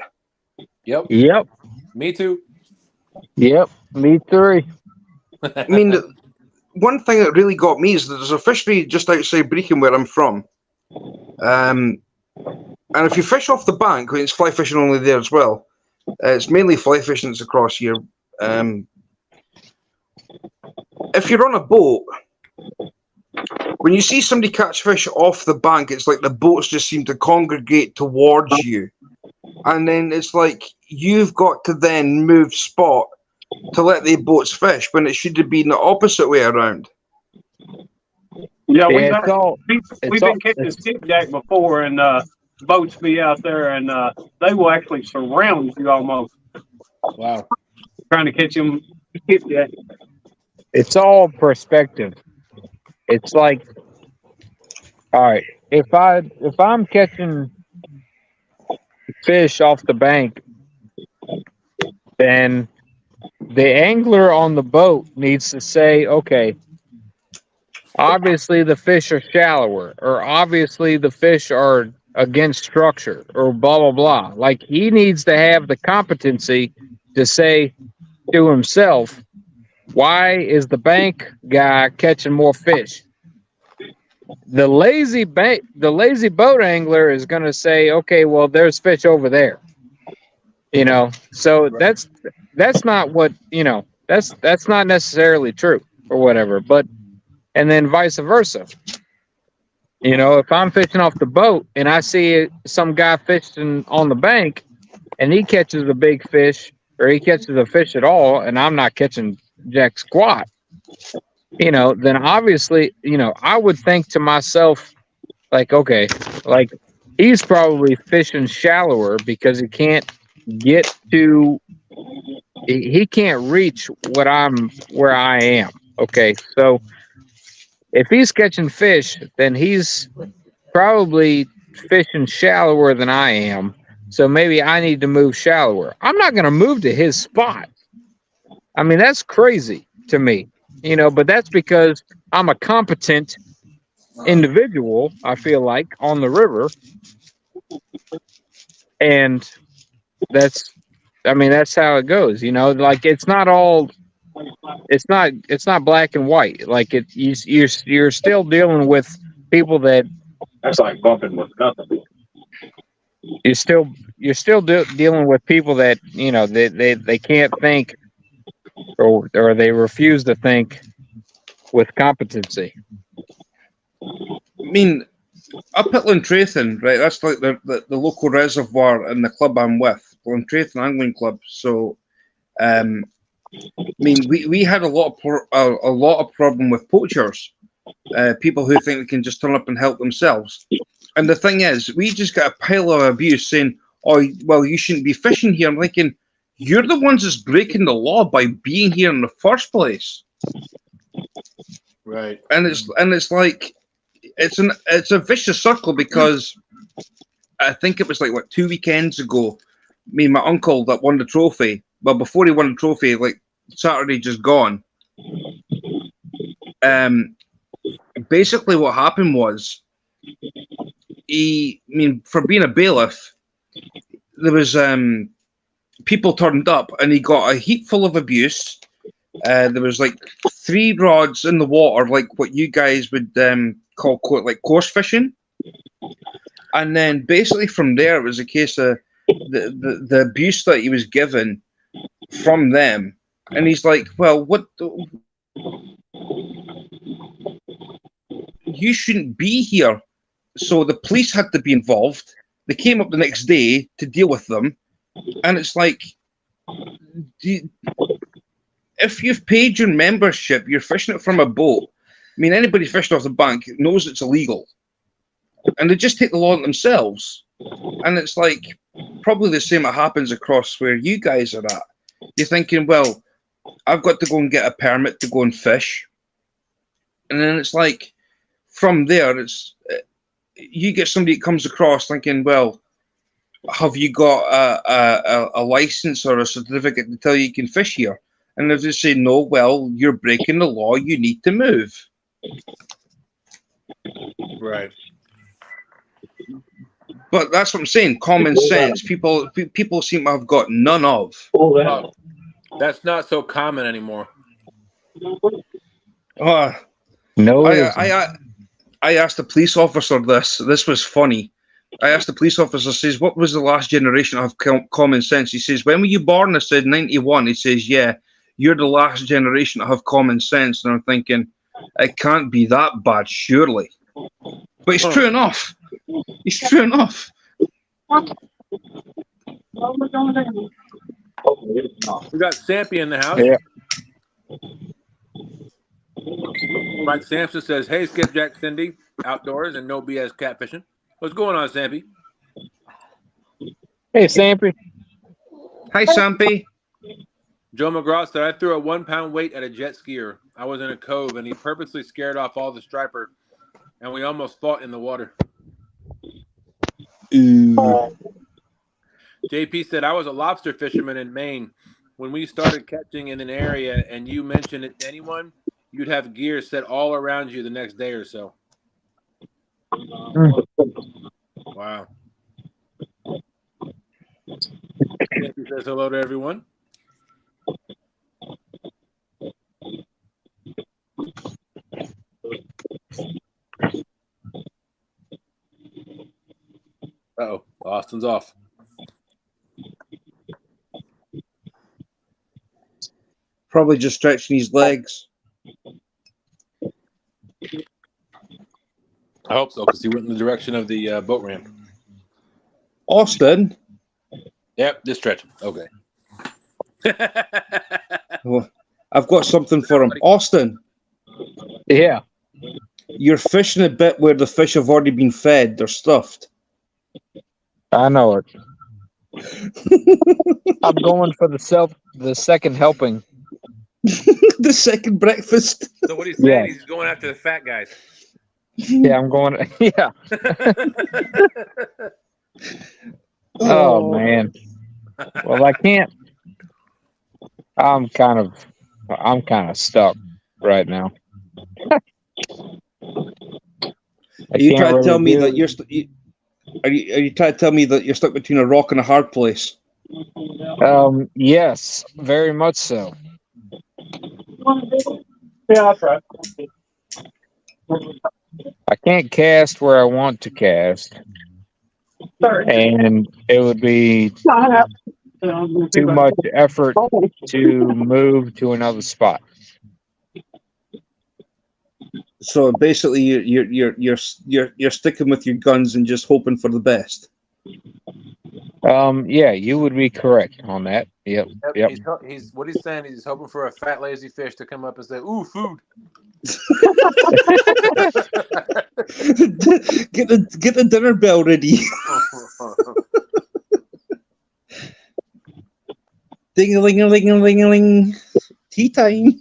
Yep. Me too. Yep. Me three. I mean, one thing that really got me is that there's a fishery just outside Brecon where I'm from. And if you fish off the bank, it's fly fishing only there as well. It's mainly fly fishing that's across here. If you're on a boat, when you see somebody catch fish off the bank, it's like the boats just seem to congregate towards you. And then it's like you've got to then move spot to let the boats fish when it should have been the opposite way around. Yeah, Yeah, we've been catching skipjack before, and boats be out there, and they will actually surround you almost. Wow. Trying to catch them skipjack. It's all perspective. It's like, all right, if I'm catching fish off the bank, then the angler on the boat needs to say, okay, obviously the fish are shallower, or obviously the fish are against structure, or blah blah blah. Like, he needs to have the competency to say to himself, why is the bank guy catching more fish? The lazy boat angler is going to say, okay, well, there's fish over there. You know, so that's not what, you know, that's not necessarily true or whatever. But and then vice versa. You know, if I'm fishing off the boat and I see some guy fishing on the bank and he catches a big fish, or he catches a fish at all, and I'm not catching jack squat, you know, then obviously, you know, I would think to myself, like, okay, like, he's probably fishing shallower because he can't reach where I am. Okay, so if he's catching fish, then he's probably fishing shallower than I am. So maybe I need to move shallower. I'm not going to move to his spot. I mean, that's crazy to me, you know, but that's because I'm a competent individual, I feel like, on the river. And that's how it goes, you know, like, it's not black and white. Like, you're still dealing with people that, That's like bumping Wisconsin. you're still dealing with people that, you know, they can't think, or they refuse to think with competency. I mean, up at Llantraithen, right? That's like the local reservoir and the club I'm with, Llantraithen Angling Club. So, I mean, we had a lot of problem with poachers, people who think they can just turn up and help themselves. And the thing is, we just got a pile of abuse saying, "Oh, well, you shouldn't be fishing here." I'm thinking, you're the ones that's breaking the law by being here in the first place. Right. And it's like, it's a vicious circle, because I think it was like, what, 2 weekends ago, me and my uncle that won the trophy. Well, before he won the trophy, like Saturday just gone. Basically what happened was, for being a bailiff, there was people turned up and he got a heap full of abuse. There was like 3 rods in the water, like what you guys would call like coarse fishing. And then basically from there, it was a case of the abuse that he was given from them And he's like, well, you shouldn't be here. So the police had to be involved. They came up the next day to deal with them. And it's like, if you've paid your membership, you're fishing it from a boat. I mean, anybody fishing off the bank knows it's illegal. And they just take the law on themselves. And it's like, probably the same that happens across where you guys are at. You're thinking, well, I've got to go and get a permit to go and fish. And then it's like, from there, it's you get somebody that comes across thinking, well, have you got a license or a certificate to tell you can fish here? And if they say no, well, you're breaking the law, you need to move. Right. But that's what I'm saying, common sense. People seem to have got none of. Oh, that's not so common anymore. No, I asked a police officer this. This was funny. I asked the police officer, says, what was the last generation of common sense? He says, when were you born? I said, 91. He says, yeah, you're the last generation to have common sense. And I'm thinking, it can't be that bad, surely. But it's true enough. It's true enough. We got Sampy in the house. Yeah. Mike Sampson says, hey, Skipjack Cindy, outdoors and no BS catfishing. What's going on, Sampy? Hey, Sampy. Hi, Sampy. Joe McGraw said, I threw a 1 pound weight at a jet skier. I was in a cove and he purposely scared off all the striper and we almost fought in the water. Ooh. JP said, I was a lobster fisherman in Maine. When we started catching in an area and you mentioned it to anyone, you'd have gear set all around you the next day or so. Wow. JP says hello to everyone. Uh-oh, Austin's off. Probably just stretching his legs. I hope so, because he went in the direction of the boat ramp. Austin? Yep, this stretch. Okay. Well, I've got something for him. Austin. Yeah. You're fishing a bit where the fish have already been fed. They're stuffed. I know it. I'm going for the second helping. The second breakfast. So what he's saying, he's going after the fat guys. Yeah, I'm going. Yeah. Oh man. Well, I can't. I'm kind of stuck right now. Are you trying to tell me that are you trying to tell me that you're stuck between a rock and a hard place? Yes, very much so. Yeah, I'll try. I can't cast where I want to cast, and it would be too much effort to move to another spot. So basically, you're sticking with your guns and just hoping for the best. Yeah, you would be correct on that. Yep. He's what he's saying. He's hoping for a fat lazy fish to come up and say, "Ooh, food." Get the dinner bell ready. Ding-a-ling-a-ling-a-ling-a-ling. Tea time.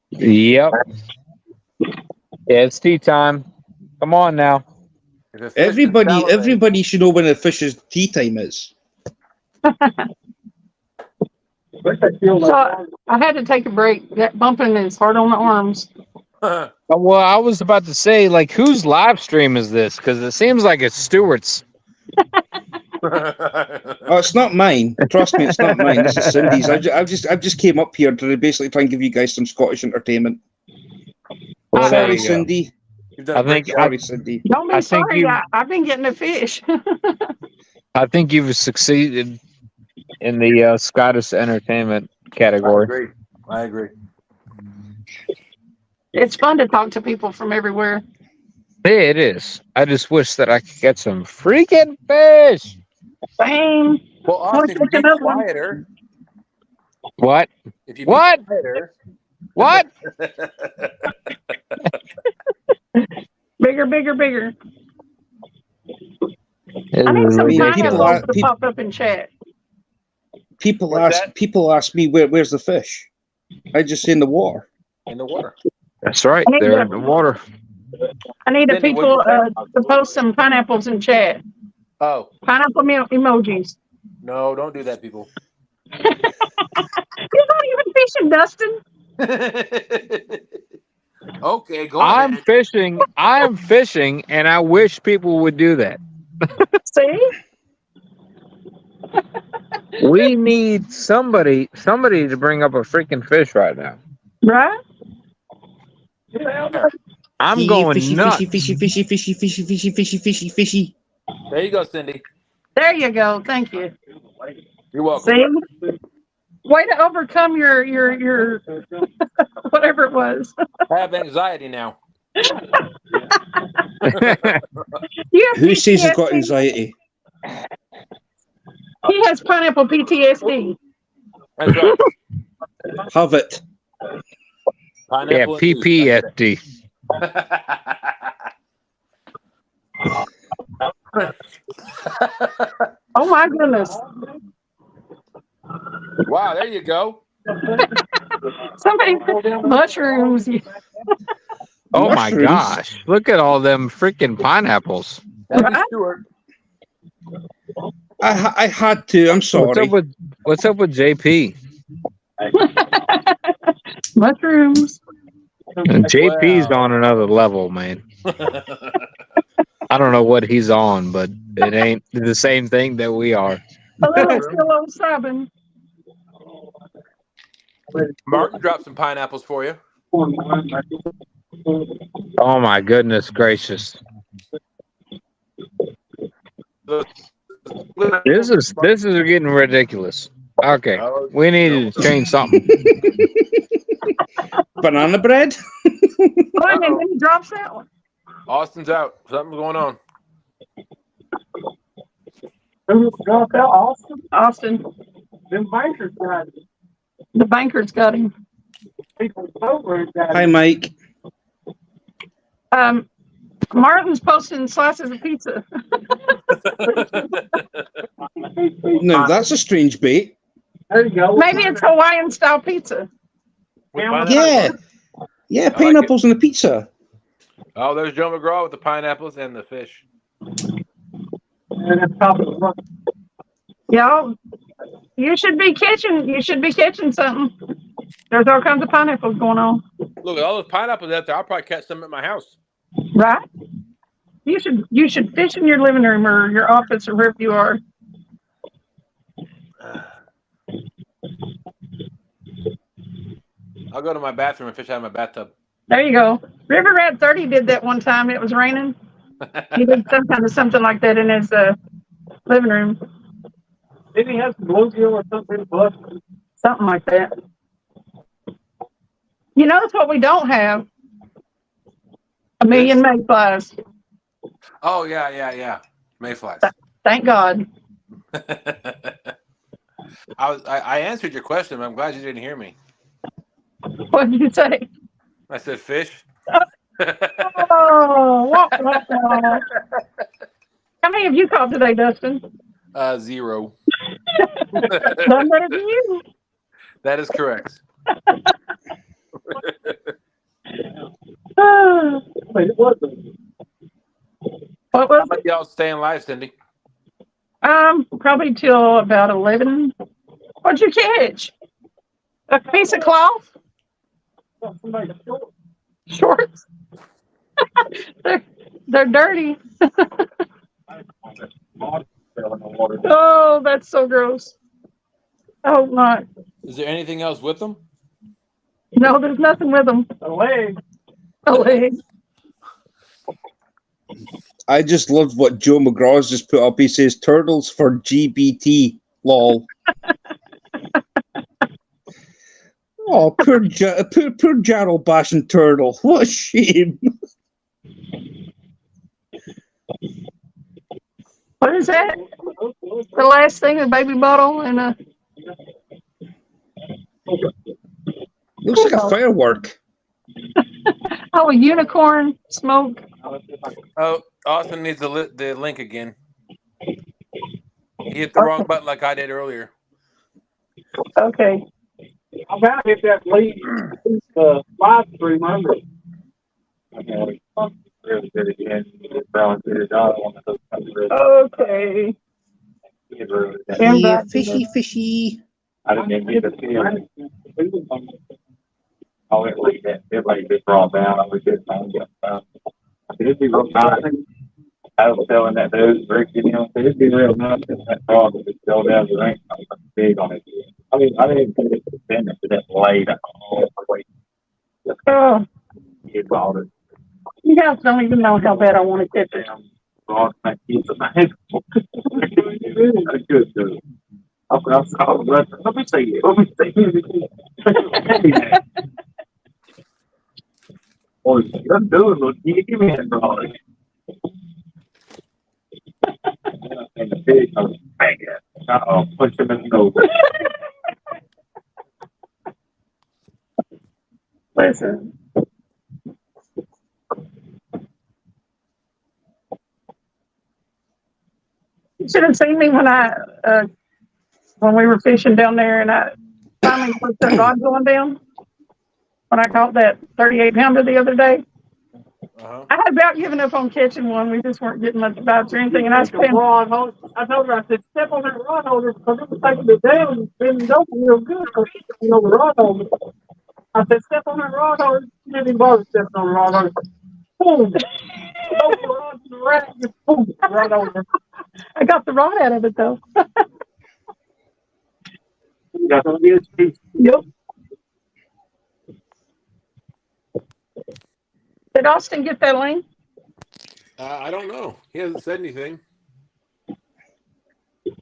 Yep. Yeah, it's tea time. Come on now. Everybody should know when a fish's tea time is. So I had to take a break. That bumping is hard on the arms. Well, I was about to say, like, whose live stream is this? Because it seems like it's Stuart's. Oh, it's not mine. Trust me, it's not mine. This is Cindy's. I've just came up here to basically try and give you guys some Scottish entertainment. Well, Sorry, Cindy. Sorry, Cindy. Don't be sorry. I've been getting a fish. I think you've succeeded in the Scottish entertainment category. I agree. It's fun to talk to people from everywhere. Yeah, it is. I just wish that I could get some freaking fish. Same. Well, Austin, if you Catch be another one. quieter, What? if you be What? quieter, What? Bigger, bigger, bigger. This I need is some ridiculous. pineapples to pop up in chat. People What's ask that? people ask me where's the fish. I just say in the water. in the water. That's right. I need They're to- in the water. I need the Cindy, people what'd to post some pineapples in chat. Oh, Pineapple emojis. no, don't do that, people. You're not even fishing, Dustin. Okay, go I'm ahead. fishing. I'm fishing, and I wish people would do that. See? We need somebody to bring up a freaking fish right now. Right? I'm going fishy, nuts. fishy, fishy, fishy, fishy, fishy, fishy, fishy, fishy. There you go, Cindy. There you go. Thank you. You're welcome. See? Way to overcome your whatever it was. I have anxiety now. You have Who says he's got PTSD? anxiety? He has pineapple PTSD. That's right. Have it. Yeah, Pineapple and juice. PPSD. Oh my goodness. Wow, there you go. Somebody mushrooms. Oh my Mushrooms? gosh! Look at all them freaking pineapples. That'd be Stuart. I had to. I'm sorry. What's up with JP? Mushrooms. And JP's Wow. on another level, man. I don't know what he's on, but it ain't the same thing that we are. Hello, still old sobbing. Martin dropped some pineapples for you. Oh my goodness gracious! This is getting ridiculous. Okay, we need to change something. Banana bread? Wait a minute, when he drops that one. Austin's out. Something's going on. Who dropped out? Austin? Austin, Them bankers got it. the banker's got him. People over got Hi, it. Mike. Martin's posting slices of pizza. No, that's a strange bait. There you go. Maybe it's Hawaiian style pizza. With pineapple. Yeah. Yeah, like pineapples on the pizza. Oh, there's Joe McGraw with the pineapples and the fish. And it's probably wrong. Y'all, you should be catching something. There's all kinds of pineapples going on. Look at all those pineapples out there. I'll probably catch some at my house. Right? You should fish in your living room or your office or wherever you are. I'll go to my bathroom and fish out of my bathtub. There you go. River Rat 30 did that one time. It was raining. He did something like that in his living room. Maybe he has some bluegill or something. But Something like that. You notice what we don't have? A million mayflies. Oh, yeah. Mayflies. Thank God. I answered your question, but I'm glad you didn't hear me. What did you say? I said fish. Oh, what? How many have you caught today, Dustin? 0. None better than you. That is correct. wait, it wasn't. What was How about y'all staying live, Cindy? it? Probably till about 11. What'd you catch? A piece of cloth? Somebody short. Shorts? they're dirty. Oh, that's so gross. I hope not. Is there anything else with them? No, there's nothing with them. A leg. A leg. I just loved what Joe McGraw's just put up. He says turtles for GBT. Lol. Oh, poor Gerald Bass and Turtle. What a shame. What is that? The last thing, a baby bottle and a. Looks like a firework. Oh, a unicorn smoke. Oh, Austin needs the link again. He hit the wrong button like I did earlier. Okay. I'm about to hit that lead live stream under. Okay. Yeah, fishy. I didn't even get to see him. Oh, it like that. Everybody just brought down. I was just trying to get it'd be real nice. I was telling that dude, Rick, it'd be real nice if that dog would just go down the rank. I was big on it. I mean, I didn't think it was finished, but that blade, Oh, he bought it. you guys don't even know how bad I want to catch it. God, my kids are nice. Good, dude. Let me see it. Let me see it. Oh, you're doing what you give me that dog. And the pig goes, bang it. Uh-oh, punch him in the nose. Listen. You should have seen me when we were fishing down there, and I finally put that rod going down. When I caught that 38-pounder the other day, I had about given up on catching one. We just weren't getting much bites or anything, and I spent. I told her, I said, step on that rod holder because it was taking it down and bending over real good. You know, the rod holder. I said, step on that rod holder. She didn't even bother stepping on the rod holder. Boom. Both the rods and the rack just boom, right over. I got the rod out of it though. You got some good speech. Yep. Did Austin get that link? I don't know. He hasn't said anything.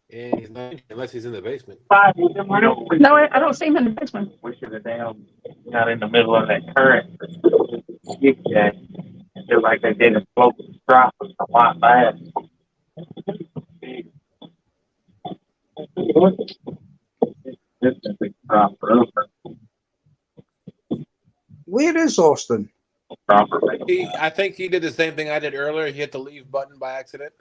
And he's not unless he's in the basement. No, I don't see him in the basement. We should have got in the middle of that current. Feel like they didn't float the strap with the white bass. This is a big drop for Where is Austin? I think he did the same thing I did earlier. He hit the leave button by accident.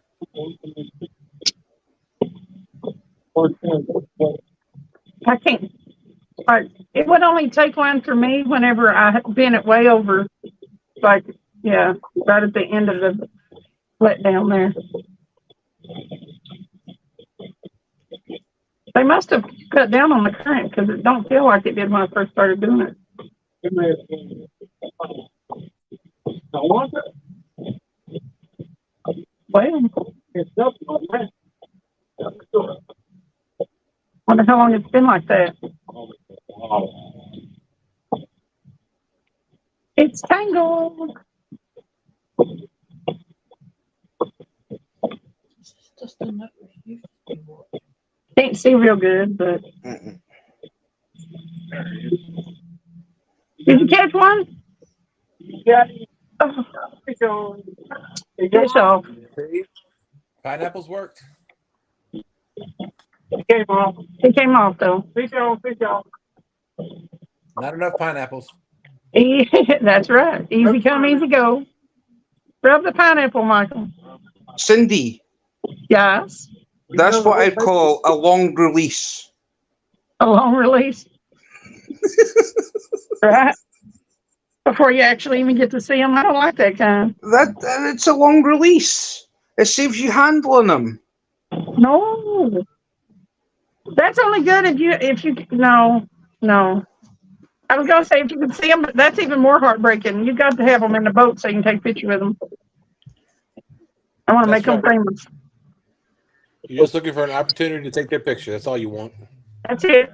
I can't. It would only take one for me whenever I bent it way over, like, yeah, right at the end of the let down there. They must have cut down on the current because it don't feel like it did when I first started doing it. Well, wonder how long it's been like that. It's tangled. Can't see real good, but. Did you catch one? Yeah. Oh. Fish on. Fish off. Pineapples worked. He came off. He came off though. Fish on, fish off. Not enough pineapples. That's right. Easy come, easy go. Rub the pineapple, Michael. Cindy. Yes. That's what I'd call a long release. A long release. Right. Before you actually even get to see them. I don't like that kind. It's a long release. It saves you handling them. No. That's only good if you no. I was gonna say if you can see them, but that's even more heartbreaking. You got to have them in the boat so you can take a picture with them. I want to make them famous. You're just looking for an opportunity to take their picture. That's all you want. That's it.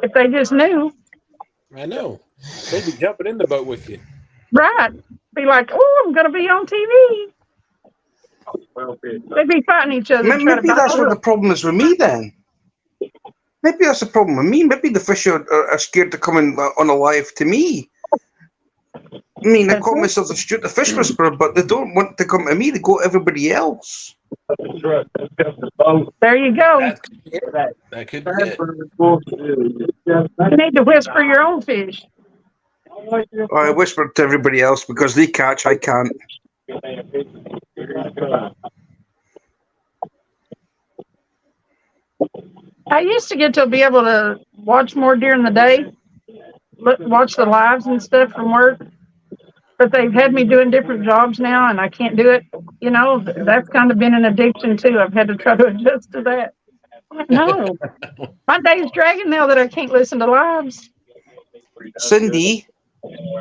If they just knew. I know. They'd be jumping in the boat with you. Right. Be like, oh, I'm going to be on TV. They'd be fighting each other. Maybe that's what the problem is with me then. Maybe that's a problem with me. Maybe the fish are scared to come in on alive to me. I mean, I call myself the Stuart the Fish Whisperer, but they don't want to come to me. They go to everybody else. There you go. That could be it. You need to whisper your own fish. I whisper to everybody else because they catch, I can't. I used to get to be able to watch more during the day, watch the lives and stuff from work. But they've had me doing different jobs now, and I can't do it. You know, that's kind of been an addiction too. I've had to try to adjust to that. No, my day's dragging now that I can't listen to lives. Cindy,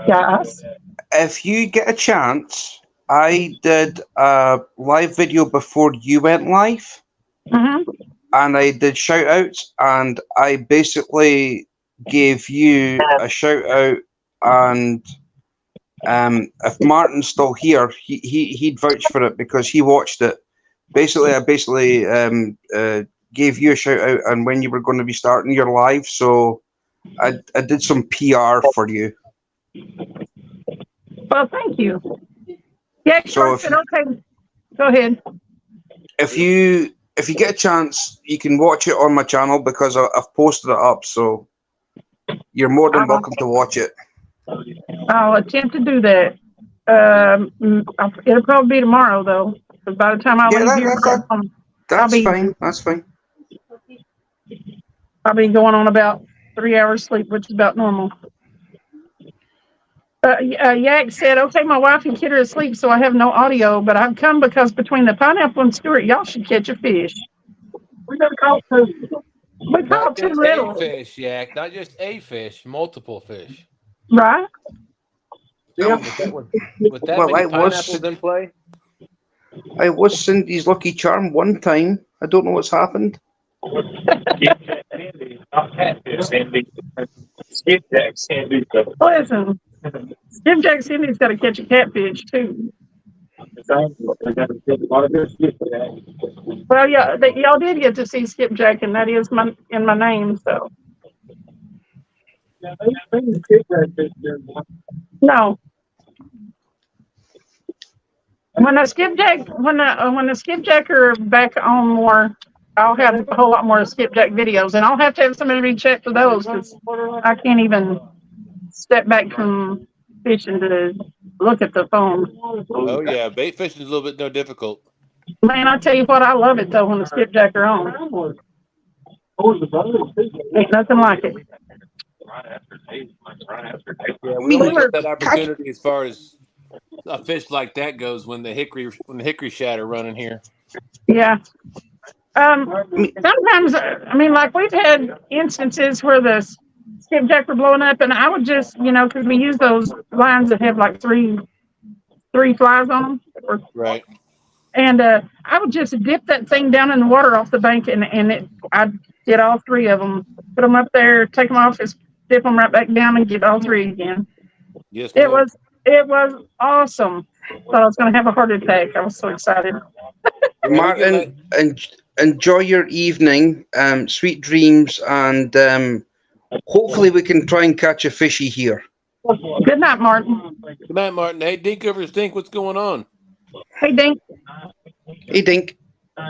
Yes. if you get a chance, I did a live video before you went live, Mm-hmm. and I did shout outs, and I basically gave you a shout out. And if Martin's still here, he'd vouch for it because he watched it. Basically, I gave you a shout out and when you were going to be starting your live, so I did some PR for you. Well, thank you. Yeah, So said, okay. Go ahead. If you get a chance, you can watch it on my channel because I've posted it up. So you're more than welcome to watch it. I'll attempt to do that. It'll probably be tomorrow, though. Because by the time I leave here, that's fine. That's fine. I'll be going on about 3 hours sleep, which is about normal. Yak said, okay, my wife and kid are asleep, so I have no audio, but I've come because between the pineapple and Stuart, y'all should catch a fish. We got to call two. We caught two little fish, Yak. Not just a fish, multiple fish. Right? Yeah. With that many pineapples in play? I was Cindy's lucky charm one time. I don't know what's happened. Skipjack Sandy. Listen, Skipjack Sandy's got to catch a catfish, too. Well, yeah, y'all did get to see Skipjack, and that is in my name, so. No. When the skipjack are back on more, I'll have a whole lot more skipjack videos, and I'll have to have somebody check for those because I can't even step back from fishing to look at the phone. Oh yeah, bait fishing is a little bit more difficult. Man, I tell you what, I love it though when the skipjack are on. Ain't nothing like it. Yeah, we only get that opportunity as far as a fish like that goes when the hickory shad are running here. Yeah. Sometimes, I mean, like we've had instances where the skipjack were blowing up, and I would just, because we use those lines that have like three flies on them. Right. And I would just dip that thing down in the water off the bank, and I did all three of them. Put them up there, take them off, just dip them right back down, and get all three again. Yes, it was awesome. Thought I was going to have a heart attack. I was so excited. Martin, enjoy your evening. Sweet dreams, and hopefully we can try and catch a fishy here. Good night, Martin. Good night, Martin. Hey, Dink over Stink, what's going on? Hey, Dink. Hey, Dink. 2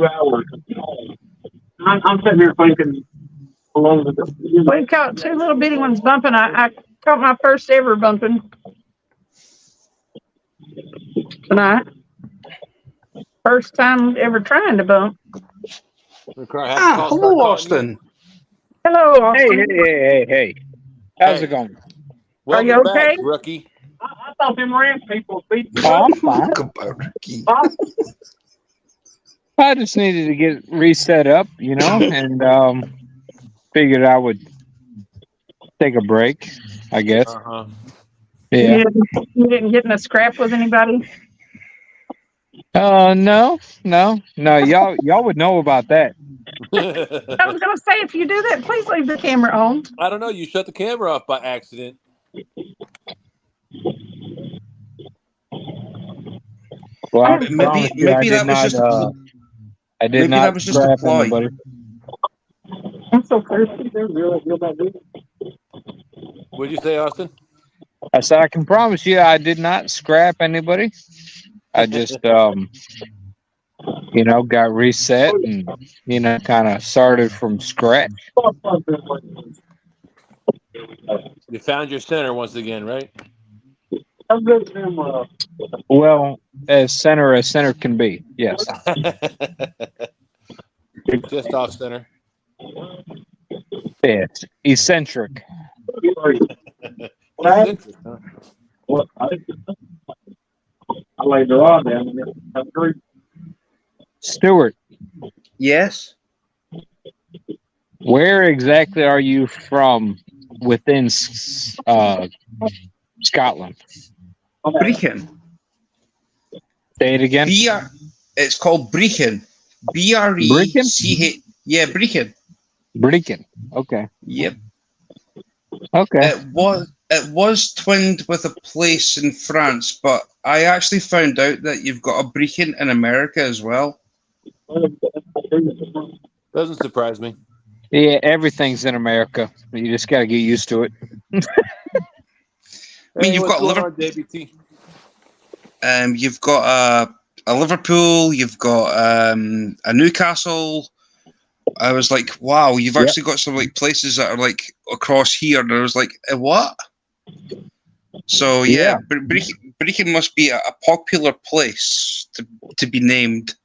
hours. I'm sitting here thinking, we caught two little bitty ones bumping. I caught my first ever bumping tonight. First time ever trying to bump. Hello, Austin. Hello, Austin. Hey. How's it going? Are you okay? Back, rookie. I thought them ranch people beat you. Oh, I'm fine. I just needed to get reset up, and figured I would take a break, I guess. Uh-huh. Yeah. You didn't get in a scrap with anybody? No. Y'all would know about that. I was gonna say, if you do that, please leave the camera on. I don't know. You shut the camera off by accident. Well, maybe that was just I did Maybe not that was just a scrap ploy. anybody. I'm so thirsty. What'd you say, Austin? I said I can promise you I did not scrap anybody. I just you know, got reset and you know, kind of started from scratch. You found your center once again, right? Well, as center can be. Yes. Just off center. Yes. Eccentric. Eccentric, huh? I laid the rod down and it through. Stuart, Yes. where exactly are you from within Scotland? Brechin. Say it again. It's called Brechin. B-R-E-C-H. Yeah, Brechin. Brechin. Okay. Yep. Okay. It was twinned with a place in France, but I actually found out that you've got a Brechin in America as well. Doesn't surprise me. Yeah, everything's in America. You just got to get used to it. I mean, you've what's got going Liverpool. on, JBT? You've got a Liverpool. You've got a Newcastle. I was like, wow, you've actually got some like places that are like across here, and I was like, what? So yeah, Brechin must be a popular place to be named.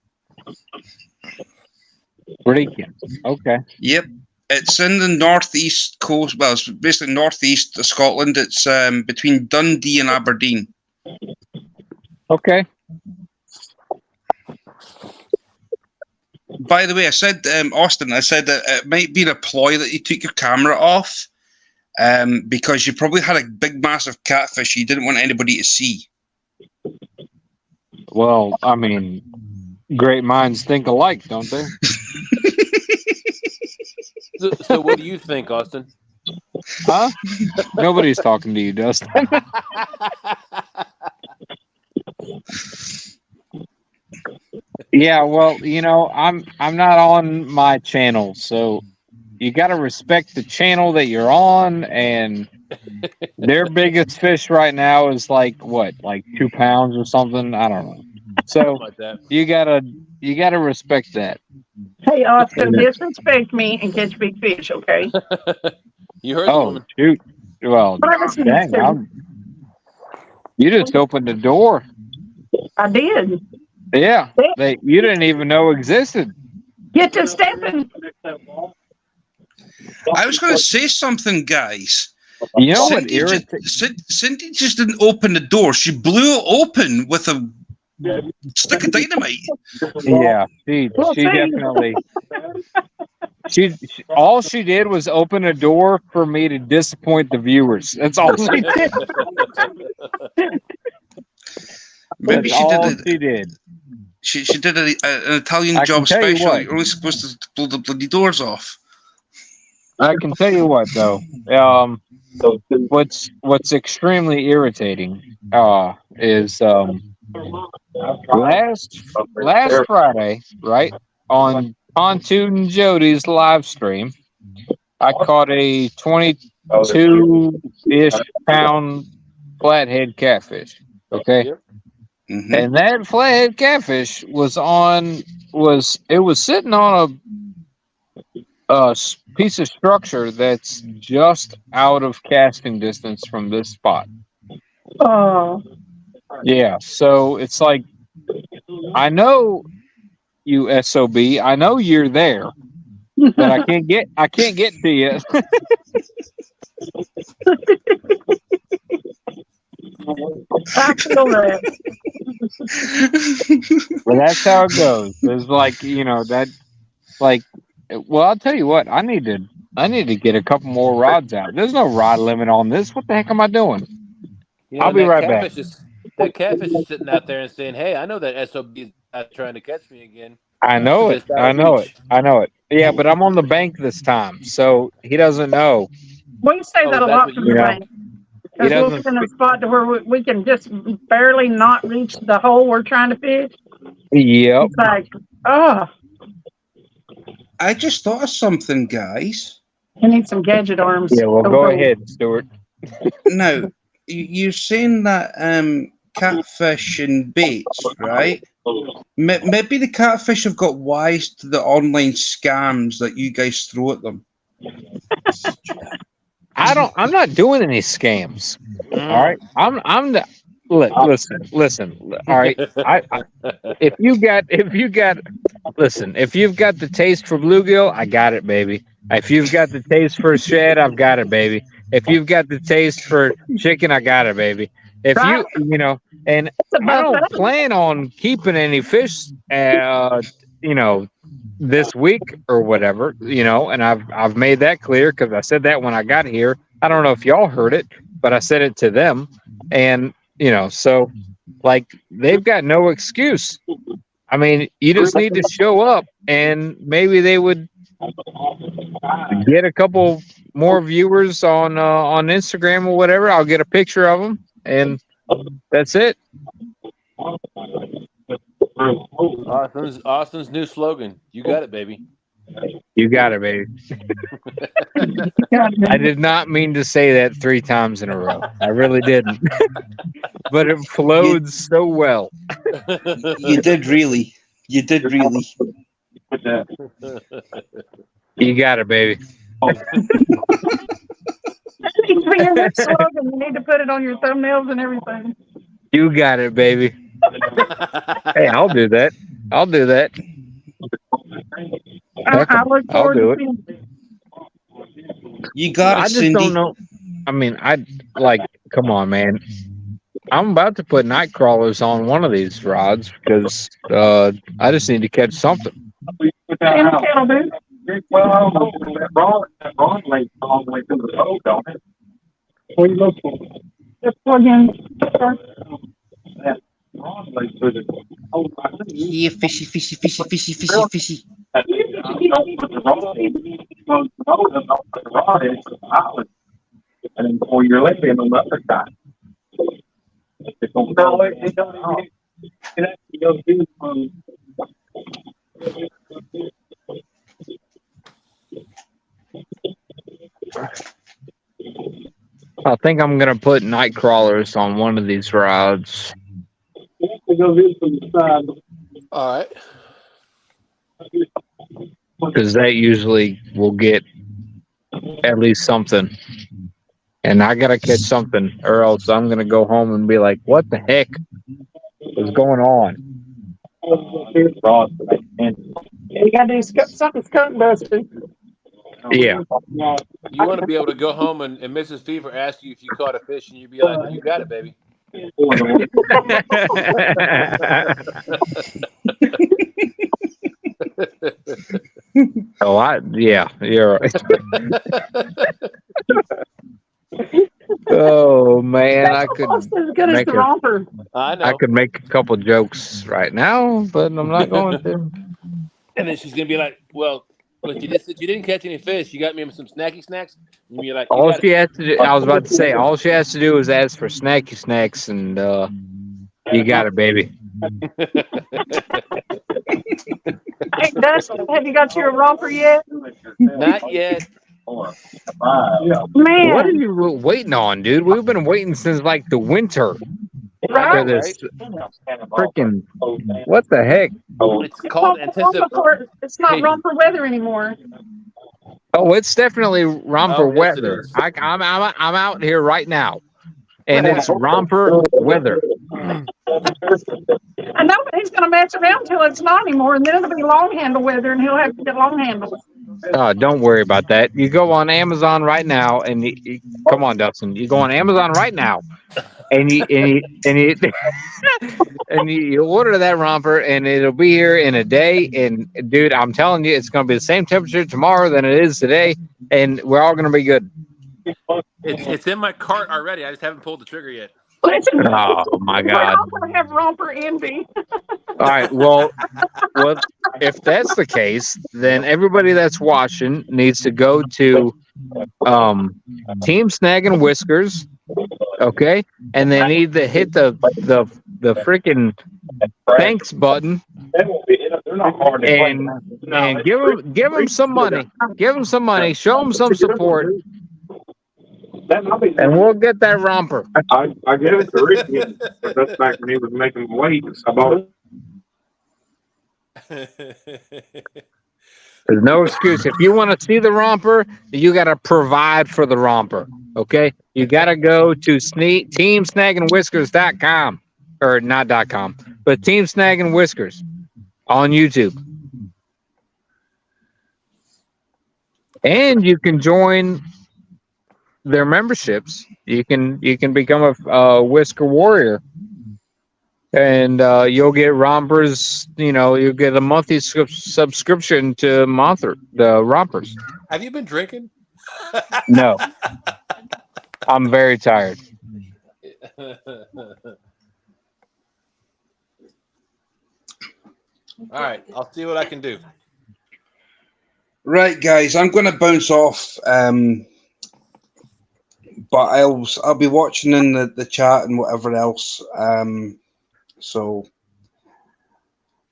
Brechin. Okay. Yep. It's in the northeast coast. Well, it's basically northeast of Scotland. It's between Dundee and Aberdeen. Okay. By the way, I said, Austin, I said that it might be a ploy that you took your camera off because you probably had a big, massive catfish you didn't want anybody to see. Well, I mean, great minds think alike, don't they? So what do you think, Austin? Huh? Nobody's talking to you, Dustin. Yeah, well, you know, I'm not on my channel, so you got to respect the channel that you're on, and their biggest fish right now is like what, like 2 pounds or something? I don't know. So like that. you gotta respect that. Hey, Austin, disrespect me and catch big fish, okay? You heard the woman. Shoot. Well, dang, you just opened the door. I did. Yeah, you didn't even know existed. Get to stepping. I was going to say something, guys. You know what irritates? Cindy just didn't open the door. She blew it open with a stick of dynamite. Yeah, she definitely. She all she did was open a door for me to disappoint the viewers. That's all she did. Maybe she did. She did an Italian job special. You're only supposed to blow the bloody doors off. I can tell you what, though. What's extremely irritating is last Friday, right, on Pontoon Jody's live stream, I caught a 22-ish pound flathead catfish. Okay. Yep. Mm-hmm. And that flathead catfish was sitting on a piece of structure that's just out of casting distance from this spot. Oh. Yeah, so it's like, I know you SOB, I know you're there, but I can't get to you. I feel that. Well, that's how it goes. It's like, you know, that, like, well, I'll tell you what, I need to get a couple more rods out. There's no rod limit on this. What the heck am I doing? You know, I'll be right back. That catfish is sitting out there and saying, "Hey, I know that SOB is not trying to catch me again." I know it. I know it. Yeah, but I'm on the bank this time, so he doesn't know. We say that a lot from the bank. Because we'll get in a spot to where we can just barely not reach the hole we're trying to fish. Yep. It's like, oh. I just thought of something, guys. You need some gadget arms. Yeah, well, go ahead, Stuart. Now, you're saying that catfish and baits, right? Maybe the catfish have got wise to the online scams that you guys throw at them. I'm not doing any scams. All right. I'm the listen. All right. If you've got the taste for bluegill, I got it, baby. If you've got the taste for shad, I've got it, baby. If you've got the taste for chicken, I got it, baby. If and I don't plan on keeping any fish, this week or whatever, and I've made that clear because I said that when I got here. I don't know if y'all heard it, but I said it to them, and so like they've got no excuse. I mean, you just need to show up, and maybe they would get a couple more viewers on Instagram or whatever. I'll get a picture of them, and that's it. Austin's new slogan. You got it, baby. You got it, baby. I did not mean to say that 3 times in a row. I really didn't. But it flowed so well. You did really. You did really. You got it, baby. Your next slogan, you need to put it on your thumbnails and everything. You got it, baby. Hey, I'll do that. I'll do that. I look I'll forward do to it. seeing You got it, I just Cindy. don't know. I mean, come on, man. I'm about to put night crawlers on one of these rods because I just need to catch something. Cattle booth. Well, I don't know. That rod lays all the way through the road, don't it? What are you looking for? Just plug in. That rod lays through the road. Yeah, fishy, fishy, fishy, fishy, fishy, fishy. You don't put the rod in. Don't put the rod in the island. And then pour your leg in on the other side. It's going to go. It don't. It actually goes in I think I'm gonna put night crawlers on one of these rods. It goes in from the side. All right. Because that usually will get at least something. And I gotta catch something, or else I'm gonna go home and be like, "What the heck is going on?" You gotta do something skunk busting. Yeah. You want to be able to go home and Mrs. Fever ask you if you caught a fish, and you'd be like, "You got it, baby." Yeah, you're right. Oh man, I could Almost as good as the romper. I know. I could make a couple jokes right now, but I'm not going to. And then she's gonna be like, "Well, look, you didn't catch any fish. You got me some snacky snacks." And you're like, All she has to do, I was about to say, all she has to do is ask for snacky snacks, and you got it, baby. Hey, Dustin, have you got your romper yet? Not yet. Man, What are you waiting on, dude? We've been waiting since like the winter for right? this freaking. What the heck? It's called anticipation. It's not romper weather anymore. Oh, it's definitely romper Oh, yes, it weather. is. I'm out here right now, and it's romper weather. I know, but he's going to mess around until it's not anymore, and then it'll be long handle weather, and he'll have to get long handles. Don't worry about that. You go on Amazon right now, and come on, Dustin. You go on Amazon right now, and you and you order that romper, and it'll be here in a day. And dude, I'm telling you, it's going to be the same temperature tomorrow than it is today, and we're all going to be good. It's in my cart already. I just haven't pulled the trigger yet. Listen, Oh my we're God! all going to have romper envy. All right, well, if that's the case, then everybody that's watching needs to go to Team Snag and Whiskers, okay, and they need to hit the freaking thanks button, They're not hard to and and give them some money. Give them some money. Show them some support, That might be. and we'll get that romper. I gave it to Ricky, but that's back when he was making weight. I bought it. There's no excuse. If you want to see the romper, you got to provide for the romper. Okay? You got to go to teamsnaggingwhiskers.com, or not .com, but Team Snag and Whiskers on YouTube. And you can join their memberships. You can become a Whisker Warrior. And you'll get rompers. You'll get a monthly subscription to the rompers. Have you been drinking? No, I'm very tired. All right, I'll see what I can do. Right, guys, I'm going to bounce off, but I'll be watching in the chat and whatever else. So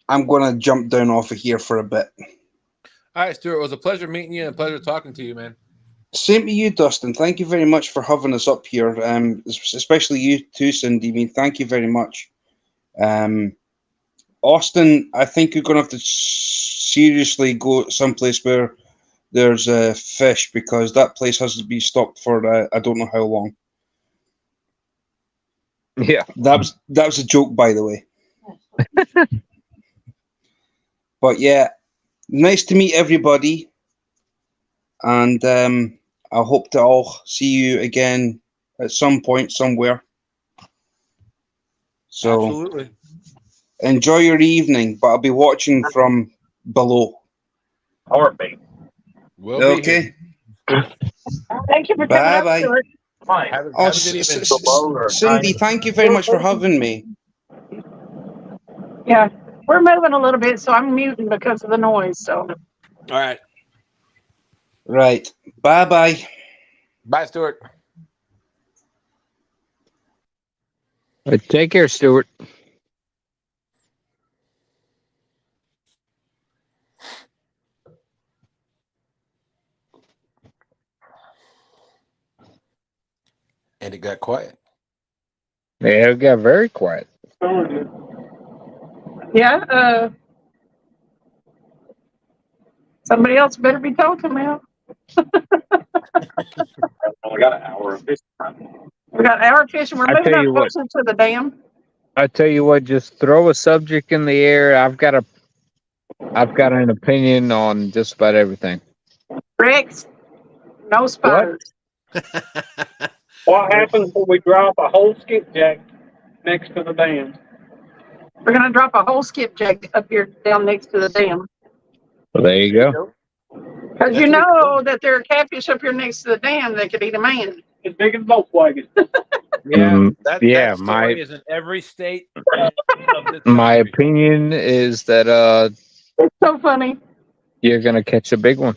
I'm going to jump down off of here for a bit. All right, Stuart, it was a pleasure meeting you and a pleasure talking to you, man. Same to you, Dustin. Thank you very much for having us up here, especially you too, Cindy. I mean, thank you very much. Austin, I think you're going to have to seriously go someplace where there's fish, because that place has to be stocked for I don't know how long. Yeah, that was a joke, by the way. But yeah, nice to meet everybody, and I hope to all see you again at some point somewhere. So absolutely. Enjoy your evening, but I'll be watching from below. Heartbeat. We'll okay. Thank you for coming Bye up, bye. Stuart. Have a good evening. Cindy, thank you very much for having me. Yeah, we're moving a little bit, so I'm muting because of the noise. So. All right. Right. Bye bye. Bye, Stuart. Take care, Stuart. And it got quiet. Yeah, it got very quiet. Yeah, somebody else better be talking now. We got an hour of this time. We got hour fishing. We're moving up closer to the dam. I tell you what, just throw a subject in the air. I've got an opinion on just about everything. Rex, no spiders. What happens when we drop a whole skipjack next to the dam? We're going to drop a whole skipjack up here down next to the dam. Well, there you go. Because you know that there are catfish up here next to the dam that could eat a man. As big as Volkswagen. Yeah, that yeah. story is in every state of this My country. opinion is that It's so funny. you're gonna catch a big one.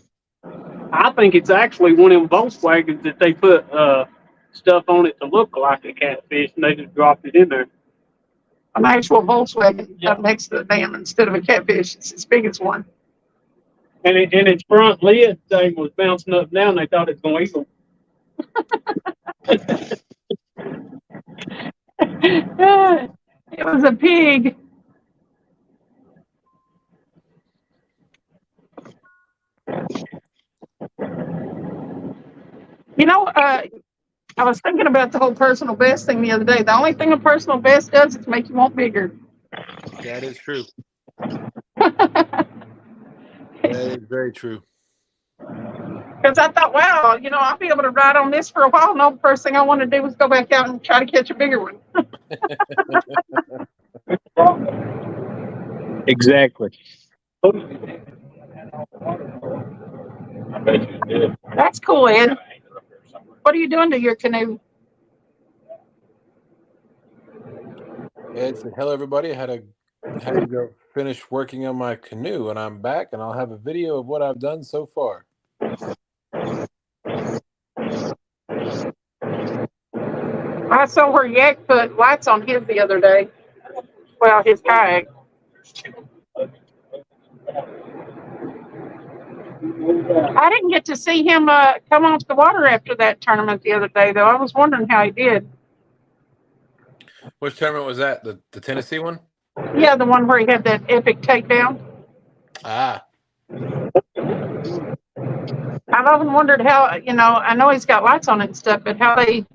I think it's actually one of them Volkswagens that they put stuff on it to look like a catfish, and they just dropped it in there. An actual Volkswagen up next to the dam instead of a catfish. It's as big as one. And its front lid thing was bouncing up and down. They thought it was going to eat them. It was a pig. You know, I was thinking about the whole personal best thing the other day. The only thing a personal best does is make you want bigger. That is true. That is very true. Because I thought, wow, you know, I'll be able to ride on this for a while. No, the first thing I want to do is go back out and try to catch a bigger one. Exactly. That's cool, Ed. What are you doing to your canoe? Ed said, hello, everybody. I had to go finish working on my canoe, and I'm back, and I'll have a video of what I've done so far. I saw where Yak put lights on his the other day. Well, his kayak. I didn't get to see him come off the water after that tournament the other day, though. I was wondering how he did. Which tournament was that? The Tennessee one? Yeah, the one where he had that epic takedown. Ah. I've often wondered how, I know he's got lights on it and stuff, but how they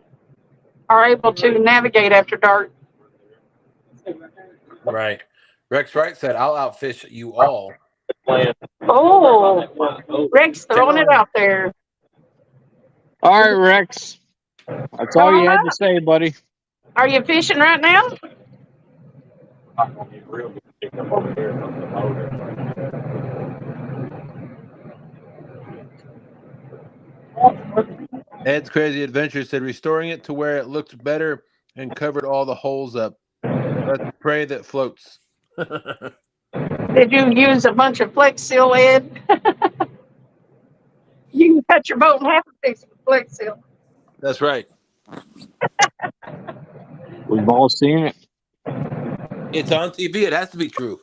are able to navigate after dark. Right. Rex Wright said, "I'll outfish you all." Oh, Rex throwing it out there. All right, Rex. That's all you had to say, buddy. Are you fishing right now? Ed's Crazy Adventure said, "Restoring it to where it looked better and covered all the holes up. Let's pray that floats." Did you use a bunch of Flex Seal, Ed? You can cut your boat in half and fix it with Flex Seal. That's right. We've all seen it. It's on TV. It has to be true.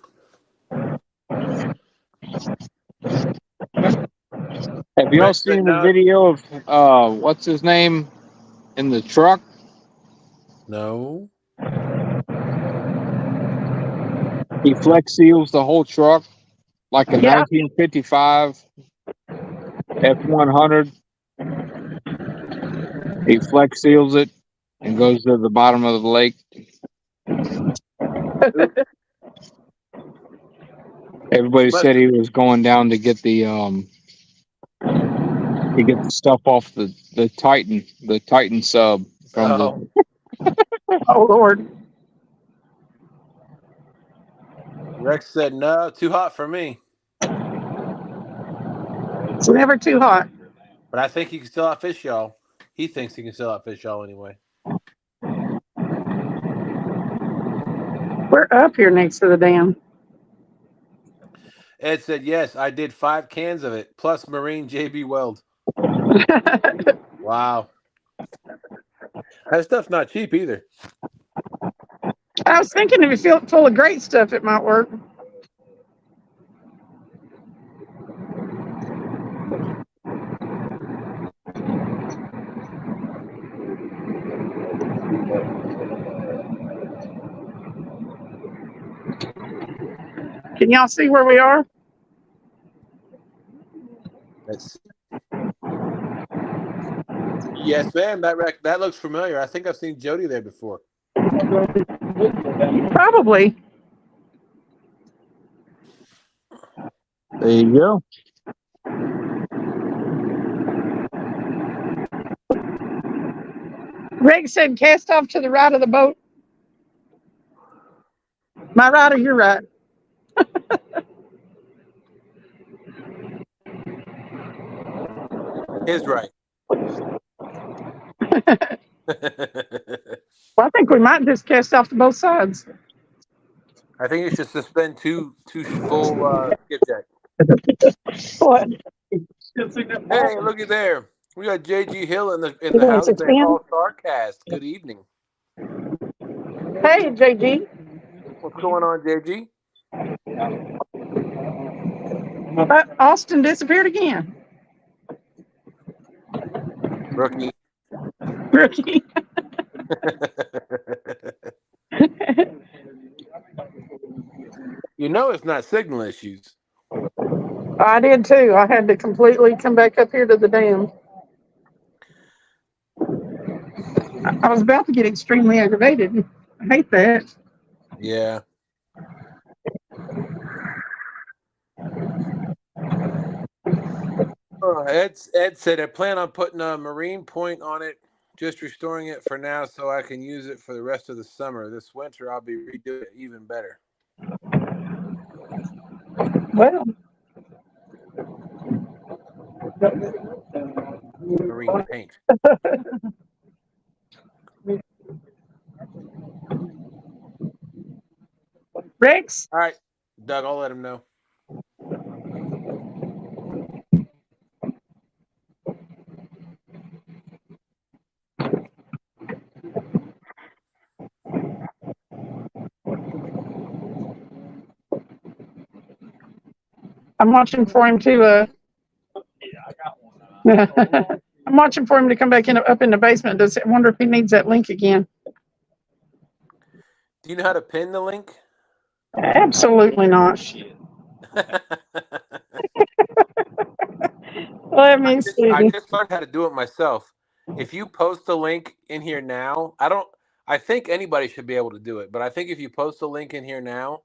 Have y'all seen the video of what's his name in the truck? No. He flex seals the whole truck like a 1955 F100. He flex seals it and goes to the bottom of the lake. Everybody said he was going down to get the stuff off the Titan sub from Oh Lord. Rex said, "No, too hot for me." It's never too hot. But I think he can still outfish y'all. He thinks he can still outfish y'all anyway. We're up here next to the dam. Ed said, "Yes, I did 5 cans of it, plus Marine JB Weld." Wow. That stuff's not cheap either. I was thinking if you feel full of great stuff, it might work. Can y'all see where we are? Yes, ma'am. That looks familiar. I think I've seen Jody there before. Probably. There you go. Greg said cast off to the right of the boat. My right or your right? His right. Well, I think we might just cast off to both sides. I think you should suspend two full skipjack. What? Hey, looky there. We got JG Hill in the house saying All-Star Cast. Good evening. Hey, JG. What's going on, JG? Austin disappeared again. Rookie. You know it's not signal issues. I did too. I had to completely come back up here to the dam. I was about to get extremely aggravated. I hate that. Yeah. Ed said I plan on putting a marine point on it, just restoring it for now so I can use it for the rest of the summer. This winter I'll be redoing it even better. Well, marine paint. Rex? All right, Doug, I'll let him know. I'm watching for him to I'm watching for him to come back up in the basement. I wonder if he needs that link again. Do you know how to pin the link? Absolutely not. Let me see. I just learned how to do it myself. If you post the link in here now, I think anybody should be able to do it, but I think if you post a link in here now,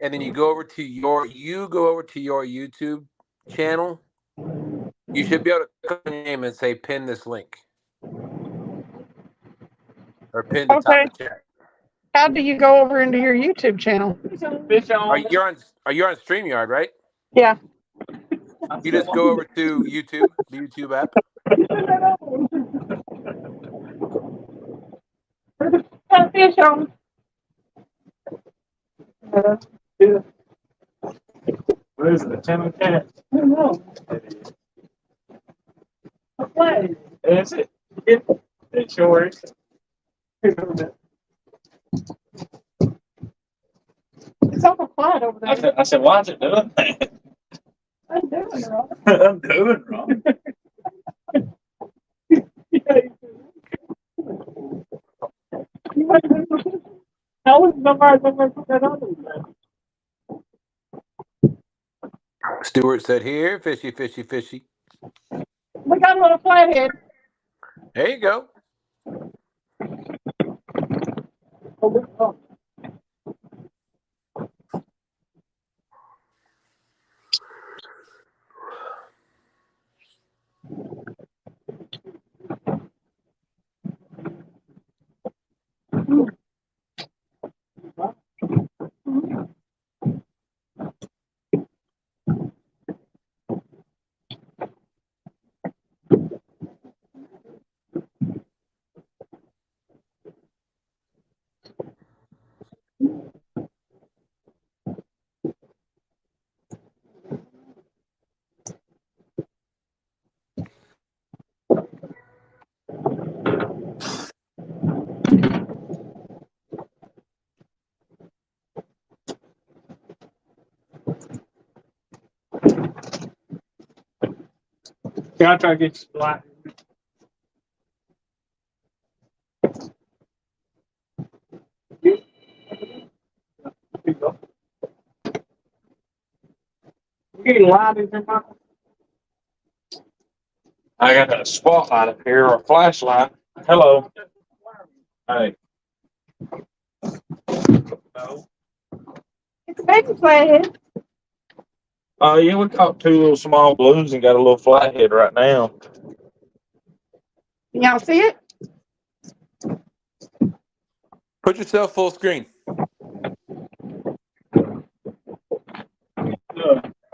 and then you go over to your YouTube channel, you should be able to click on your name and say pin this link. Or pin the top Okay. of the chat. How do you go over into your YouTube channel? Are you on StreamYard, right? Yeah. You just go over to YouTube, the YouTube app. Catfish on. What is it, a 10 cat? I don't know. What? Is it? It sure is. It's awful quiet over there. I said, why is it doing that? I'm doing it wrong. I'm doing wrong. How was somebody going to put that on there? Stuart said here, fishy, fishy, fishy. We got a little flathead. There you go. Can I try to get you black? You getting light in here, Michael? I got a spotlight up here, or a flashlight. Hello. Hey. No. It's a baby flathead. Yeah, we caught 2 little small blues and got a little flathead right now. Can y'all see it? Put yourself full screen.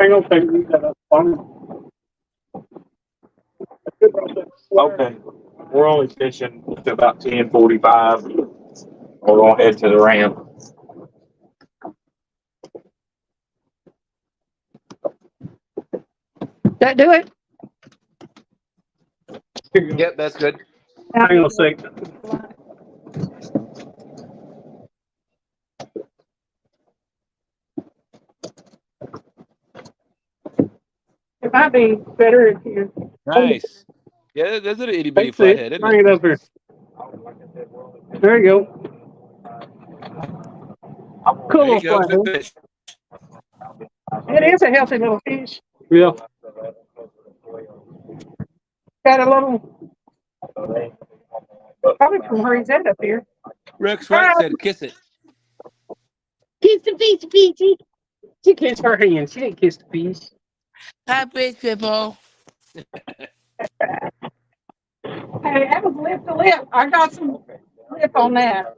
Hang on, take me that up. Okay. We're only fishing to about 10:45. We're gonna head to the ramp. That do it? Yep, that's good. Hang on a second. It might be better if you. Nice. Yeah, that's an itty bitty That's it. flathead, isn't Bring it? it up here. There you go. Cool There you little go. Good flathead. fish. It is a healthy little fish. Yeah. Got a little. Probably from where he's at up here. Rex White said, "Kiss it." Kiss the fish, Peachy. She kissed her hand. She didn't kiss the fish. Hi, fish people. Hey, that was lip to lip. I got some lip on that.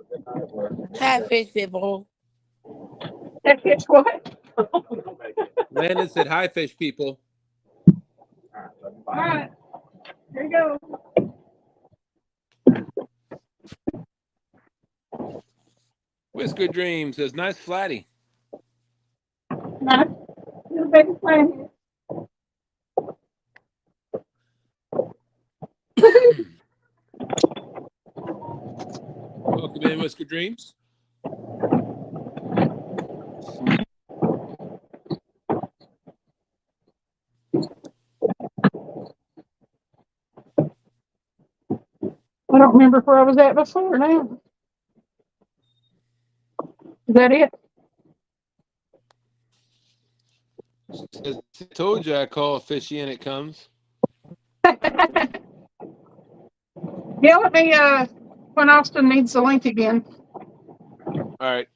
Hi, fish people. That fish what? Landon said, "Hi, fish people." All right. Here you go. Whisker Dream says, "Nice flatty." Nice. Little baby flathead. Welcome in, Whisker Dreams. I don't remember where I was at before now. Is that it? I told you I call fishy and it comes. Yeah, let me, when Austin needs the link again. All right.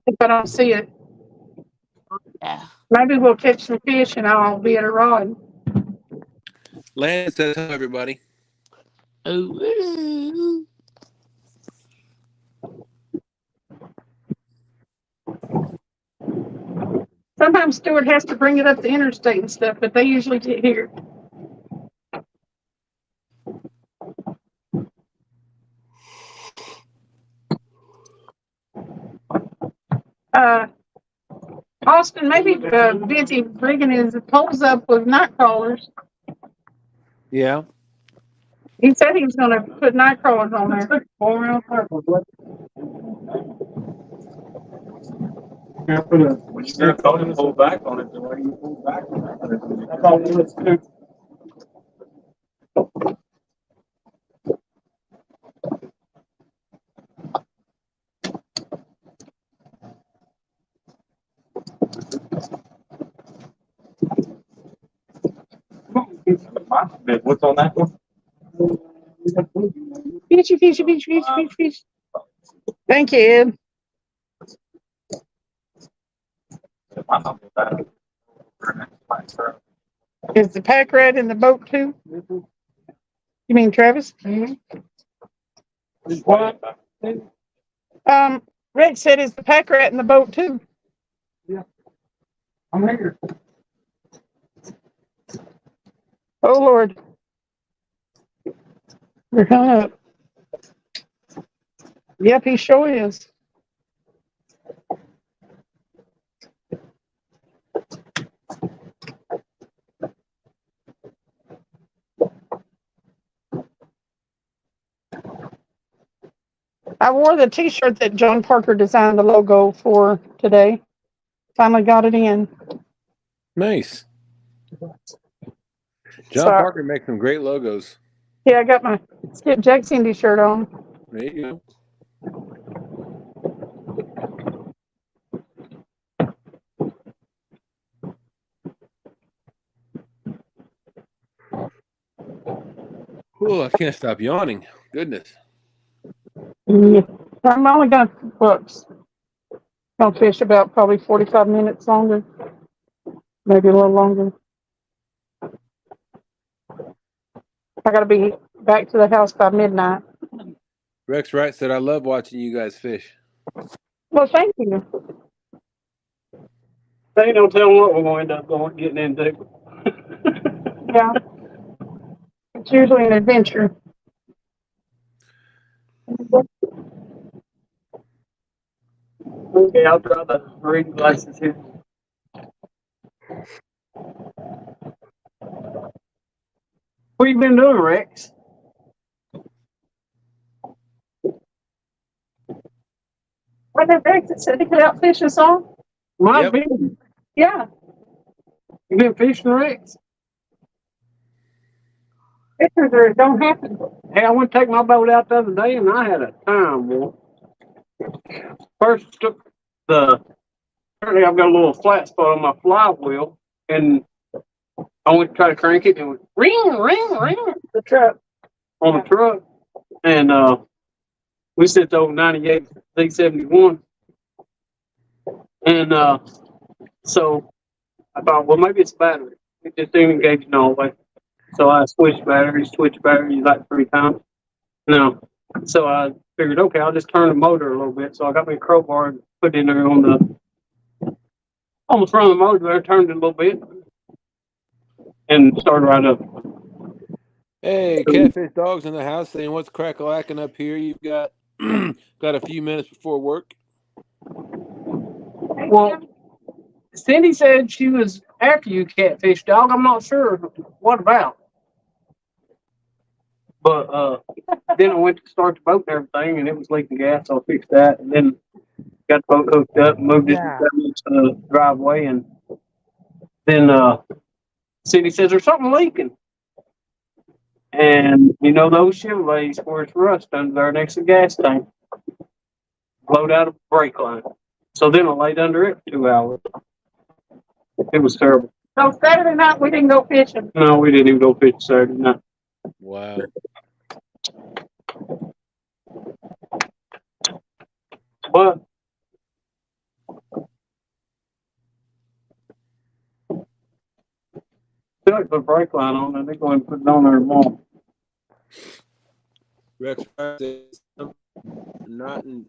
If I don't see it. Yeah. Maybe we'll catch some fish and I'll be at a rod. Lance says hello, everybody. Oh. Sometimes Stuart has to bring it up the interstate and stuff, but they usually get here. Austin may be busy rigging his poles up with night crawlers. Yeah. He said he was going to put night crawlers on there. When you start calling, hold back on it, the way you hold back on it. That's all it is, too. What's on that one? Fishy, fishy, fishy, fishy, fishy, fish. Thank you, Ed. Is the pack rat in the boat too? You mean Travis? What? Rex said, is the pack rat in the boat too? I'm here. Oh Lord. They're hung up. Yep, he sure is. I wore the t-shirt that John Parker designed the logo for today. Finally got it in. Nice. John So, Parker makes some great logos. yeah, I got my Skip Jack Cindy shirt on. There you go. Oh, I can't stop yawning. Goodness. Yeah. I'm only gonna fish about probably 45 minutes longer. Maybe a little longer. I gotta be back to the house by midnight. Rex Wright said, I love watching you guys fish. Well, thank you. They ain't no telling what we're going to end up getting into. Yeah. It's usually an adventure. Okay, I'll try the reading glasses here. What you been doing, Rex? What did Rex said he could out fish us all? Might Yep. be. Yeah. You been fishing, Rex? Pictures don't happen. Hey, I went to take my boat out the other day and I had a time, boy. First took apparently I've got a little flat spot on my flywheel and I went to try to crank it and it went ring, ring, ring. The truck. On the truck. And we sent the old 98 Z71. And so I thought, well, maybe it's battery. It just didn't engage in all the way. So I switched batteries like 3 times. No. So I figured, okay, I'll just turn the motor a little bit. So I got my crowbar and put it in there on the front of the motor there, turned it a little bit, and started right up. Hey, Catfish Dog's in the house saying, what's crack-a-lacking up here? You've got got a few minutes before work. Well, Cindy said she was after you, Catfish Dog. I'm not sure what about. But then I went to start the boat and everything, and it was leaking gas, so I fixed that. And then got the boat hooked up, moved it to the driveway, and then Cindy says, there's something leaking. And you know those Chevrolets where it's rust under there next to the gas tank. Blowed out a brake line. So then I laid under it for 2 hours. It was terrible. So Saturday night we didn't go fishing. No, we didn't even go fishing Saturday night. Wow. But still put a brake line on and they're going to put it on there tomorrow. Rex says, not in,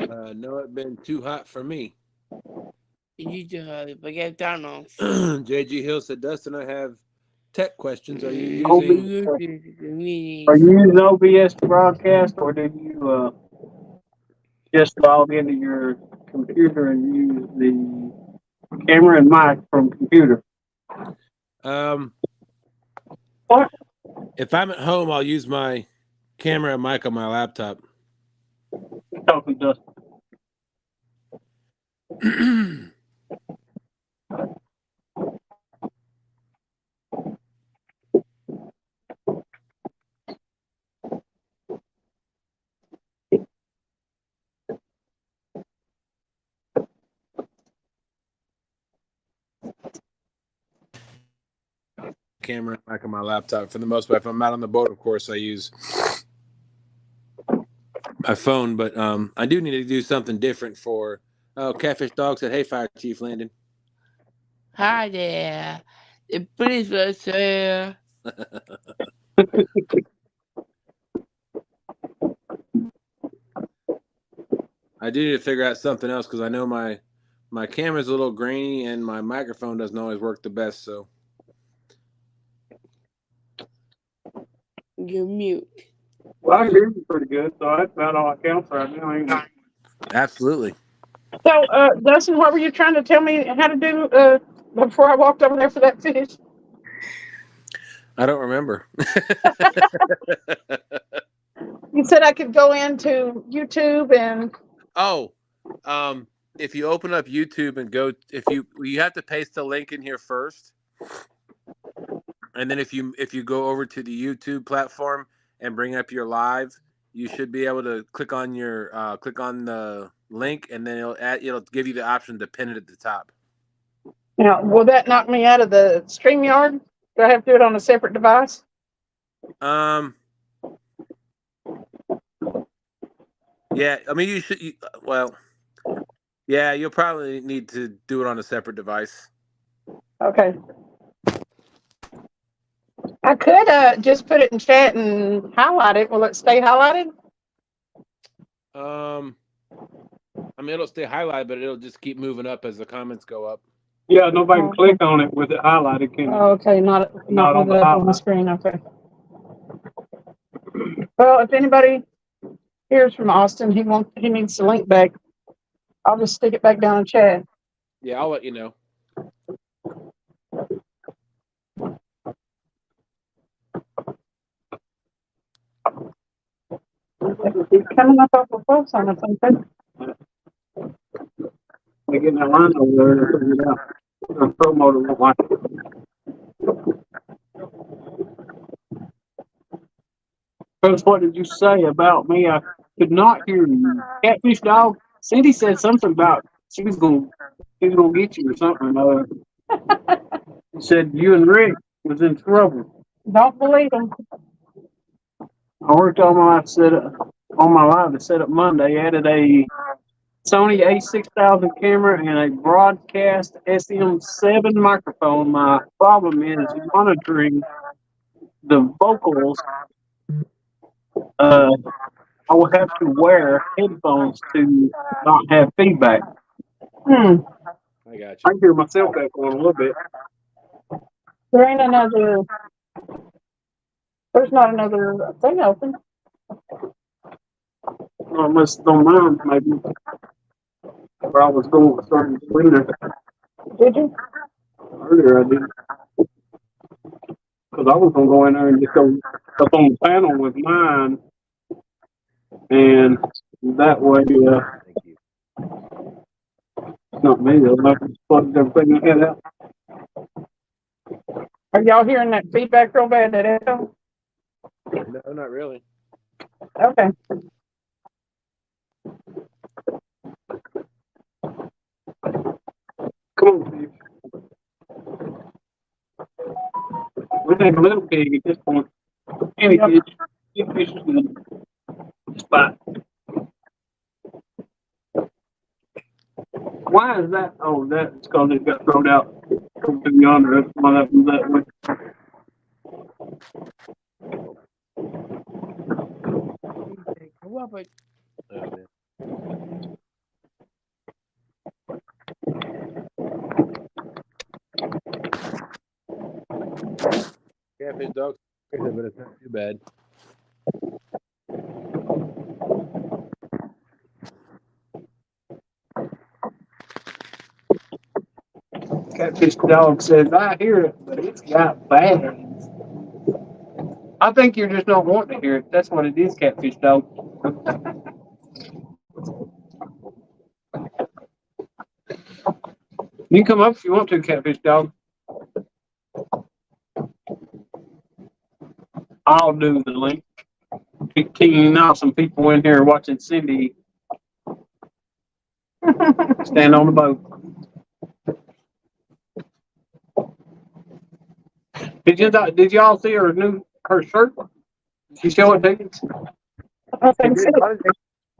no, it's been too hot for me. JG Hill said, Dustin, I have tech questions. Are you using OBS to broadcast, or did you just log into your computer and use the camera and mic from computer? What? If I'm at home, I'll use my camera and mic on my laptop. Talking Dustin. Camera and mic on my laptop for the most part. If I'm out on the boat, of course, I use my phone. But I do need to do something different for. Oh, Catfish Dog said, "Hey, Fire Chief Landon." Hi there. The police was here. I do need to figure out something else because I know my camera's a little grainy and my microphone doesn't always work the best. So You're mute. Well, I hear you pretty good, so that's about all I count right now. Ain't it? Absolutely. So, Dustin, what were you trying to tell me how to do before I walked over there for that fish? I don't remember. You said I could go into YouTube and. Oh, if you open up YouTube and go, you have to paste the link in here first, and then if you go over to the YouTube platform and bring up your live, you should be able to click on the link, and then it'll give you the option to pin it at the top. Now, will that knock me out of the StreamYard? Do I have to do it on a separate device? Yeah, I mean, yeah, you'll probably need to do it on a separate device. Okay. I could just put it in chat and highlight it. Will it stay highlighted? I mean, it'll stay highlighted, but it'll just keep moving up as the comments go up. Yeah, nobody can click on it with it highlighted, can you? Oh, okay, not with it up on the screen. Okay. Well, if anybody hears from Austin, he needs the link back. I'll just stick it back down in chat. Yeah, I'll let you know. He's coming up off the folks on it, something. They're getting that line over there to figure it out. The promoter won't like it. Coach, what did you say about me? I could not hear you. Catfish Dog. Cindy said something about she was gonna get you or something. She said you and Rick was in trouble. Don't believe him. I worked all my life to set up Monday. Added a Sony A6000 camera and a broadcast SM7 microphone. My problem is monitoring the vocals. I will have to wear headphones to not have feedback. I got you. I can hear myself echoing a little bit. There's not another thing open. Unless it's on mine, maybe. Where I was starting to clean it. Did you? Earlier I did. Because I was going to go in there and just go up on the panel with mine. And that way, it's not me, though. I just plugged everything I had out. Are y'all hearing that feedback real bad, that echo? No, not really. Okay. Come on, Steve. We think a little pig at this point. Any fish. Any fish is good. Spot. Why is that? Oh, that's because it got thrown out from yonder. That's why that was that way. Oh, man. Catfish dogs, but it's not too bad. Catfish dog says, I hear it, but it's got bangs. I think you're just not wanting to hear it. That's what it is, catfish dog. You can come up if you want to, catfish dog. I'll do the link. 18 now, some people in here watching Cindy stand on the boat. Did y'all see her shirt? Did she show it to you?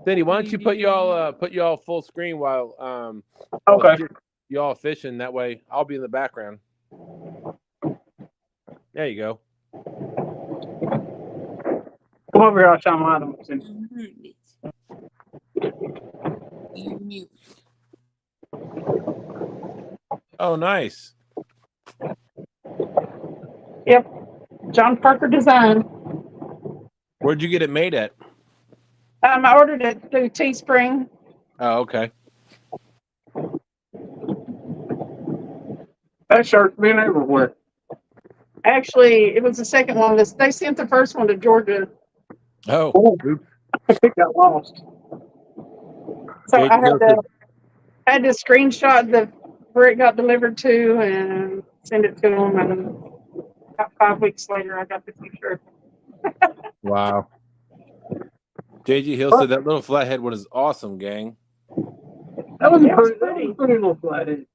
Cindy, why don't you put y'all full screen while Okay. y'all fishing? That way, I'll be in the background. There you go. Come over here, I'll show my item. Oh, nice. Yep. John Parker Design. Where'd you get it made at? I ordered it through Teespring. Oh, okay. That shirt's been everywhere. Actually, it was the second one. They sent the first one to Georgia. Oh, It got lost. So I had to screenshot where it got delivered to and send it to them. And about 5 weeks later, I got the t-shirt. wow. JG Hill said that little flathead one is awesome, gang. That was a pretty little flathead.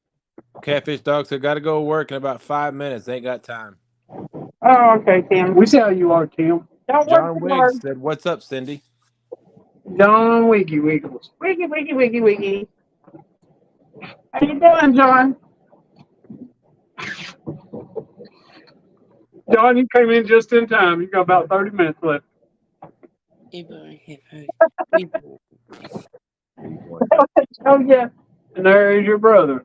Catfish dog said, got to go to work in about 5 minutes. Ain't got time. Oh, okay, Tim. We see how you are, Tim. Don't John work too hard. Wiggs said, what's up, Cindy? John Wiggy Wiggles. Wiggy, wiggy, wiggy, wiggy. How you doing, John? John, you came in just in time. You got about 30 minutes left. Oh, yeah. And there is your brother.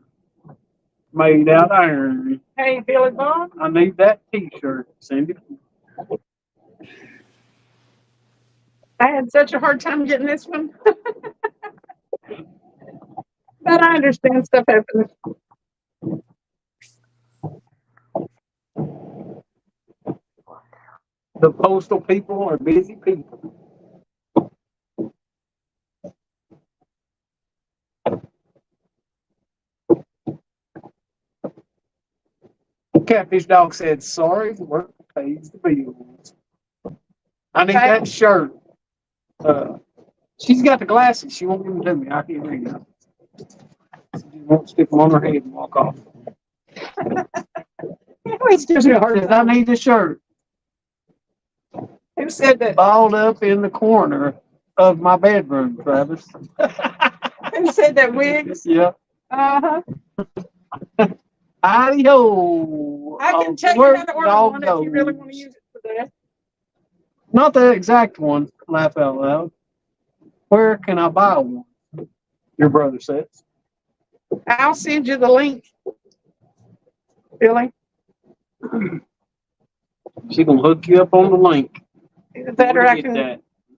Made out of iron. Hey, Billy Bob. I need that t-shirt, Cindy. I had such a hard time getting this one. But I understand stuff happens. The postal people are busy people. Catfish dog said, sorry, work pays the bills. I need that shirt. She's got the glasses. She won't give them to me. I can't read them. She won't stick them on her head and walk off. It's just hard as I need a shirt. Who said that? Balled up in the corner of my bedroom, Travis. Who said that, Wiggs? Yeah. Uh-huh. Howdy-ho. I can tell you how to order one if you really want to use it for that. Not the exact one, laugh out loud. Where can I buy one? Your brother says. I'll send you the link, Billy. She gonna hook you up on the link. Either that or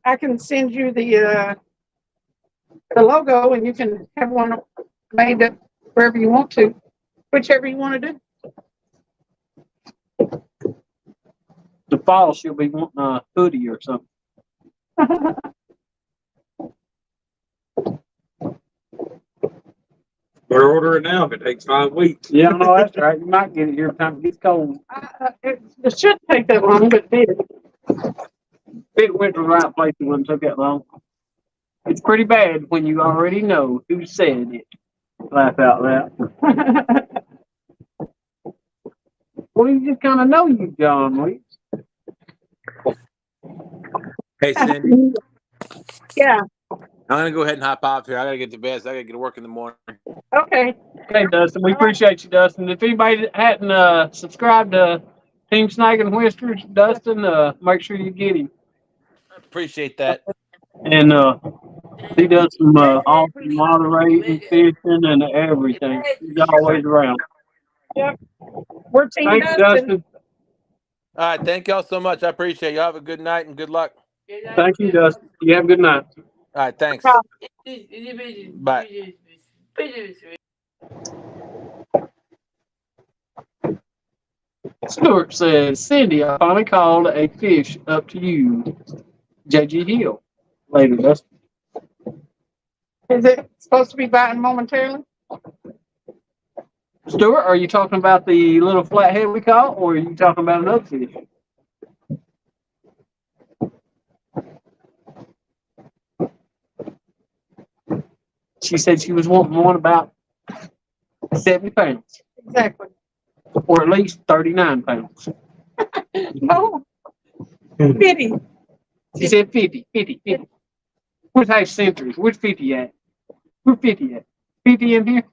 I can send you the logo and you can have one made up wherever you want to, whichever you want to do. The fall she'll be wanting a hoodie or something. Better order it now if it takes 5 weeks. Yeah, no, that's right. You might get it here by the time it gets cold. It shouldn't take that long, but it did. If it went to the right place, it wouldn't take that long. It's pretty bad when you already know who said it. Laugh out loud. Well, you just kind of know you, John Lee. Hey, Cindy. Yeah. I'm gonna go ahead and hop off here. I gotta get to bed. So I gotta get to work in the morning. Okay. Okay, Dustin, we appreciate you, Dustin. If anybody hadn't subscribed to Team Snag and Whiskers, Dustin, make sure you get him. Appreciate that. And he does some awesome moderating, fishing, and everything. He's always around. Yep. We're Team Thanks, Dustin. All right, thank y'all so much. I appreciate you. Have a good night and good luck. Thank you, Dustin. You have a good night. All right, thanks. Bye. Stuart says, Cindy, I finally called a fish up to you. JG Hill. Later, Dustin. Is it supposed to be biting momentarily? Stuart, are you talking about the little flathead we caught, or are you talking about another fish? She said she was wanting one about 70 pounds. Exactly. Or at least 39 pounds. No. 50. She said 50. What type of centuries? Where's 50 at? Where's 50 at? 50 in here?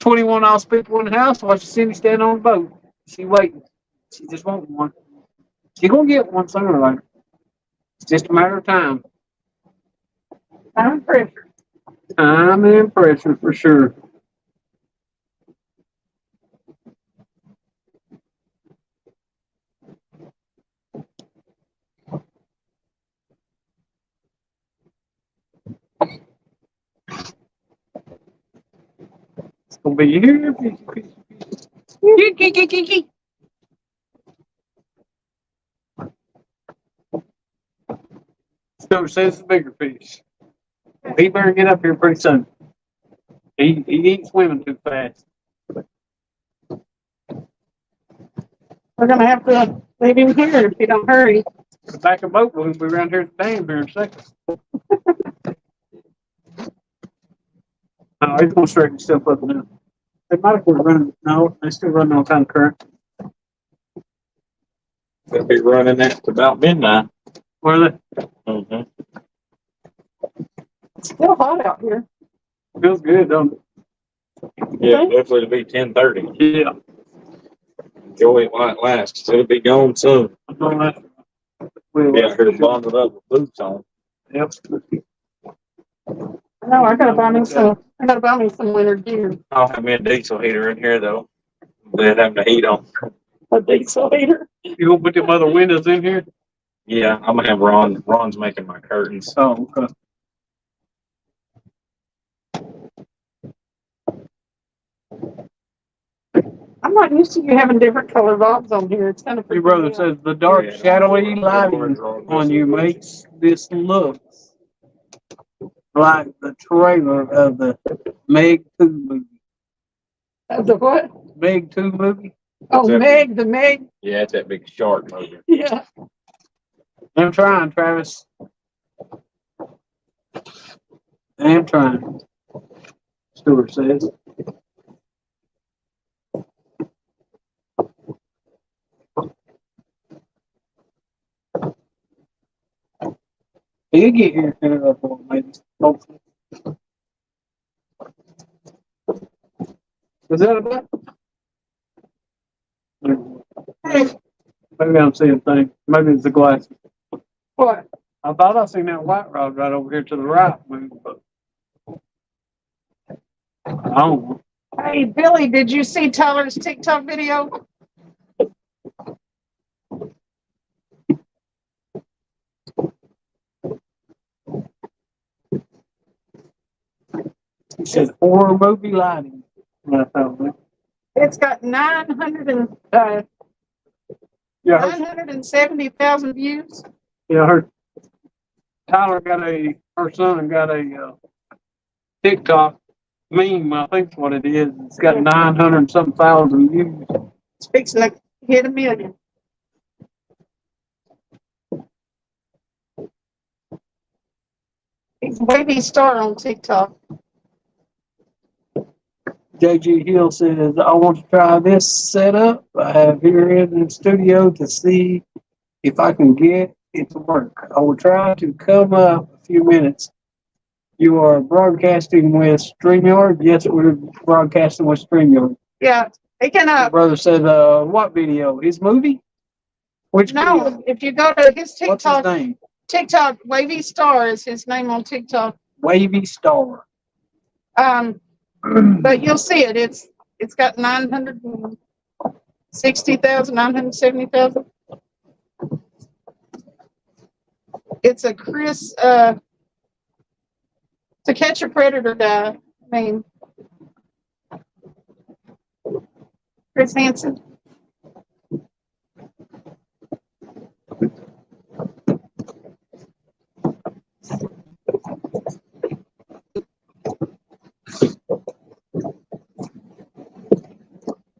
21 all people in the house. Watch Cindy stand on the boat. She waiting. She just wants one. She gonna get one sooner or later. It's just a matter of time. Time and pressure. Time and pressure for sure. It's gonna be here. So says the bigger fish. He better get up here pretty soon. He ain't swimming too fast. We're going to have to leave him here if he don't hurry. The back of the boat will be around here at the dam here in a second. No, he's gonna straighten himself up now. They might have quit running. No, they still running on kind of current. They'll be running that to about midnight. Where are they? Mm-hmm. It's still hot out here. Feels good, don't it? Yeah, definitely to be 10:30. Yeah. Enjoy it while it lasts. It'll be gone soon. We'll Be out here bonded up with boots on. Yep. No, I gotta buy me some winter gear. I'll have me a diesel heater in here though. They'd have the heat on. A diesel heater. You gonna put them other windows in here? Yeah, I'm gonna have Ron. Ron's making my curtains. Oh, okay. I'm not used to you having different color bulbs on here. It's kind of Your brother says the dark, Yeah. shadowy lighting on you makes this look like the trailer of the Meg 2 movie. The what? Meg 2 movie? Oh, that Meg, the Meg. Yeah, it's that big shark movie. Yeah. I'm trying, Travis. I'm trying. Stuart says. He'll get here maybe. Hopefully. Was that about? Maybe I'm seeing things. Maybe it's the glasses. What? I thought I seen that white rod right over here to the right, but I don't know. Hey, Billy, did you see Tyler's TikTok video? It says horror movie lighting. It's got 970,000 views. Yeah, her son got a TikTok Meme, I think's what it is. It's got 900 and some thousand views. It's fixing to hit 1 million. He's a wavy star on TikTok. JG Hill says, I want to try this setup I have here in the studio to see if I can get it to work. I will try to come up a few minutes. You are broadcasting with StreamYard? Yes, we're broadcasting with StreamYard. Yeah, he can. My brother said, what video? His movie? Which No, video? if you go to his What's his TikTok, name? TikTok Wavy Star is his name on TikTok. Wavy Star. But you'll see it. It's got 960,000, 970,000. It's a Chris To Catch a Predator guy. I mean, Chris Hansen.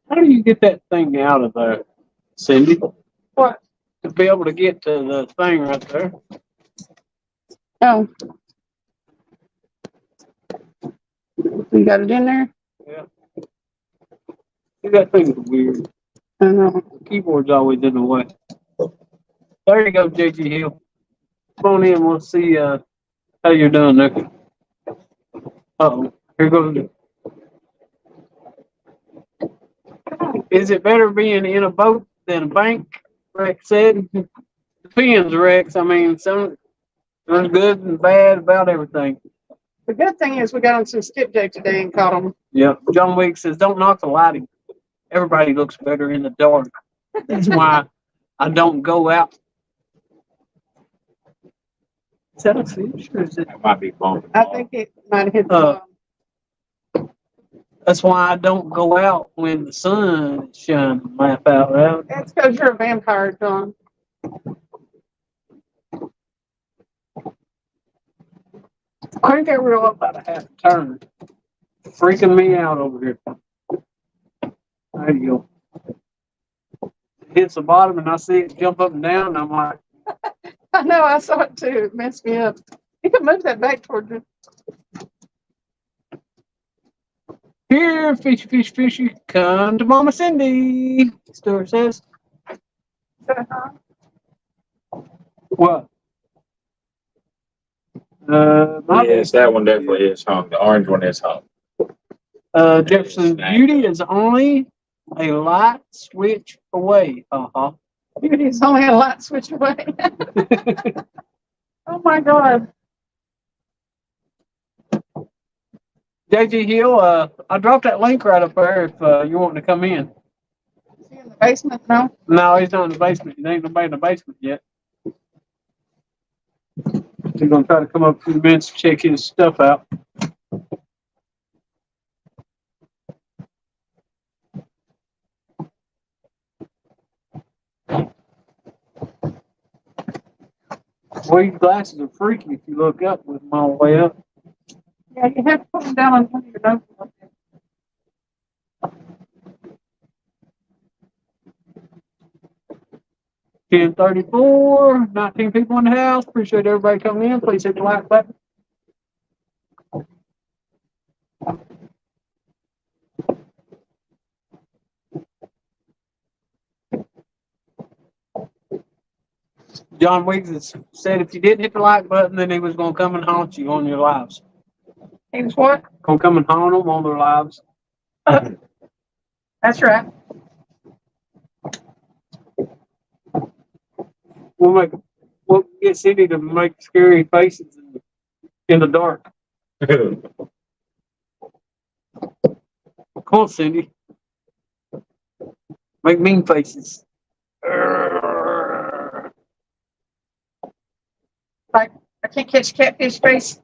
How do you get that thing out of there, Cindy? What? To be able to get to the thing right there. Oh. You got it in there? Yeah. That thing is weird. I know. The keyboard's always in the way. There you go, JG Hill. Come on in, we'll see how you're doing there. Uh-oh. Here goes. Is it better being in a boat than a bank? Rex said. Depends, Rex. I mean, there's good and bad about everything. The good thing is we got on some skipjack today and caught them. Yeah. John Wiggs says, don't knock the lighting. Everybody looks better in the dark. That's why I don't go out. Is that a fish or is it? It might be bumping. I think it might have hit the bottom. That's why I don't go out when the sun is shining. Laugh out loud. That's because you're a vampire, John. Crank that reel up about a half turn. Freaking me out over here. There you go. It hits the bottom and I see it jump up and down and I'm like, I know, I saw it too. It messed me up. You can move that back toward you. here, fishy, fishy, fishy, come to Mama Cindy, Stuart says. What? Yes, that one definitely is hung. The orange one is hung. Jefferson Beauty is only a light switch away. Beauty is only a light switch away. Oh my God. JG Hill, I dropped that link right up there if you want to come in. Is he in the basement? No? No, he's not in the basement. There ain't nobody in the basement yet. He's going to try to come up a few minutes to check his stuff out. Well, your glasses are freaky if you look up with them all the way up. Yeah, you have to put them down on one of your notes. 10:34, 19 people in the house. Appreciate everybody coming in. Please hit the like button. John Wiggs has said if you didn't hit the like button, then he was going to come and haunt you on your lives. He was what? Going to come and haunt them on their lives. That's right. We'll get Cindy to make scary faces in the dark. Come on, Cindy. Make mean faces. Like, I can't catch catfish face.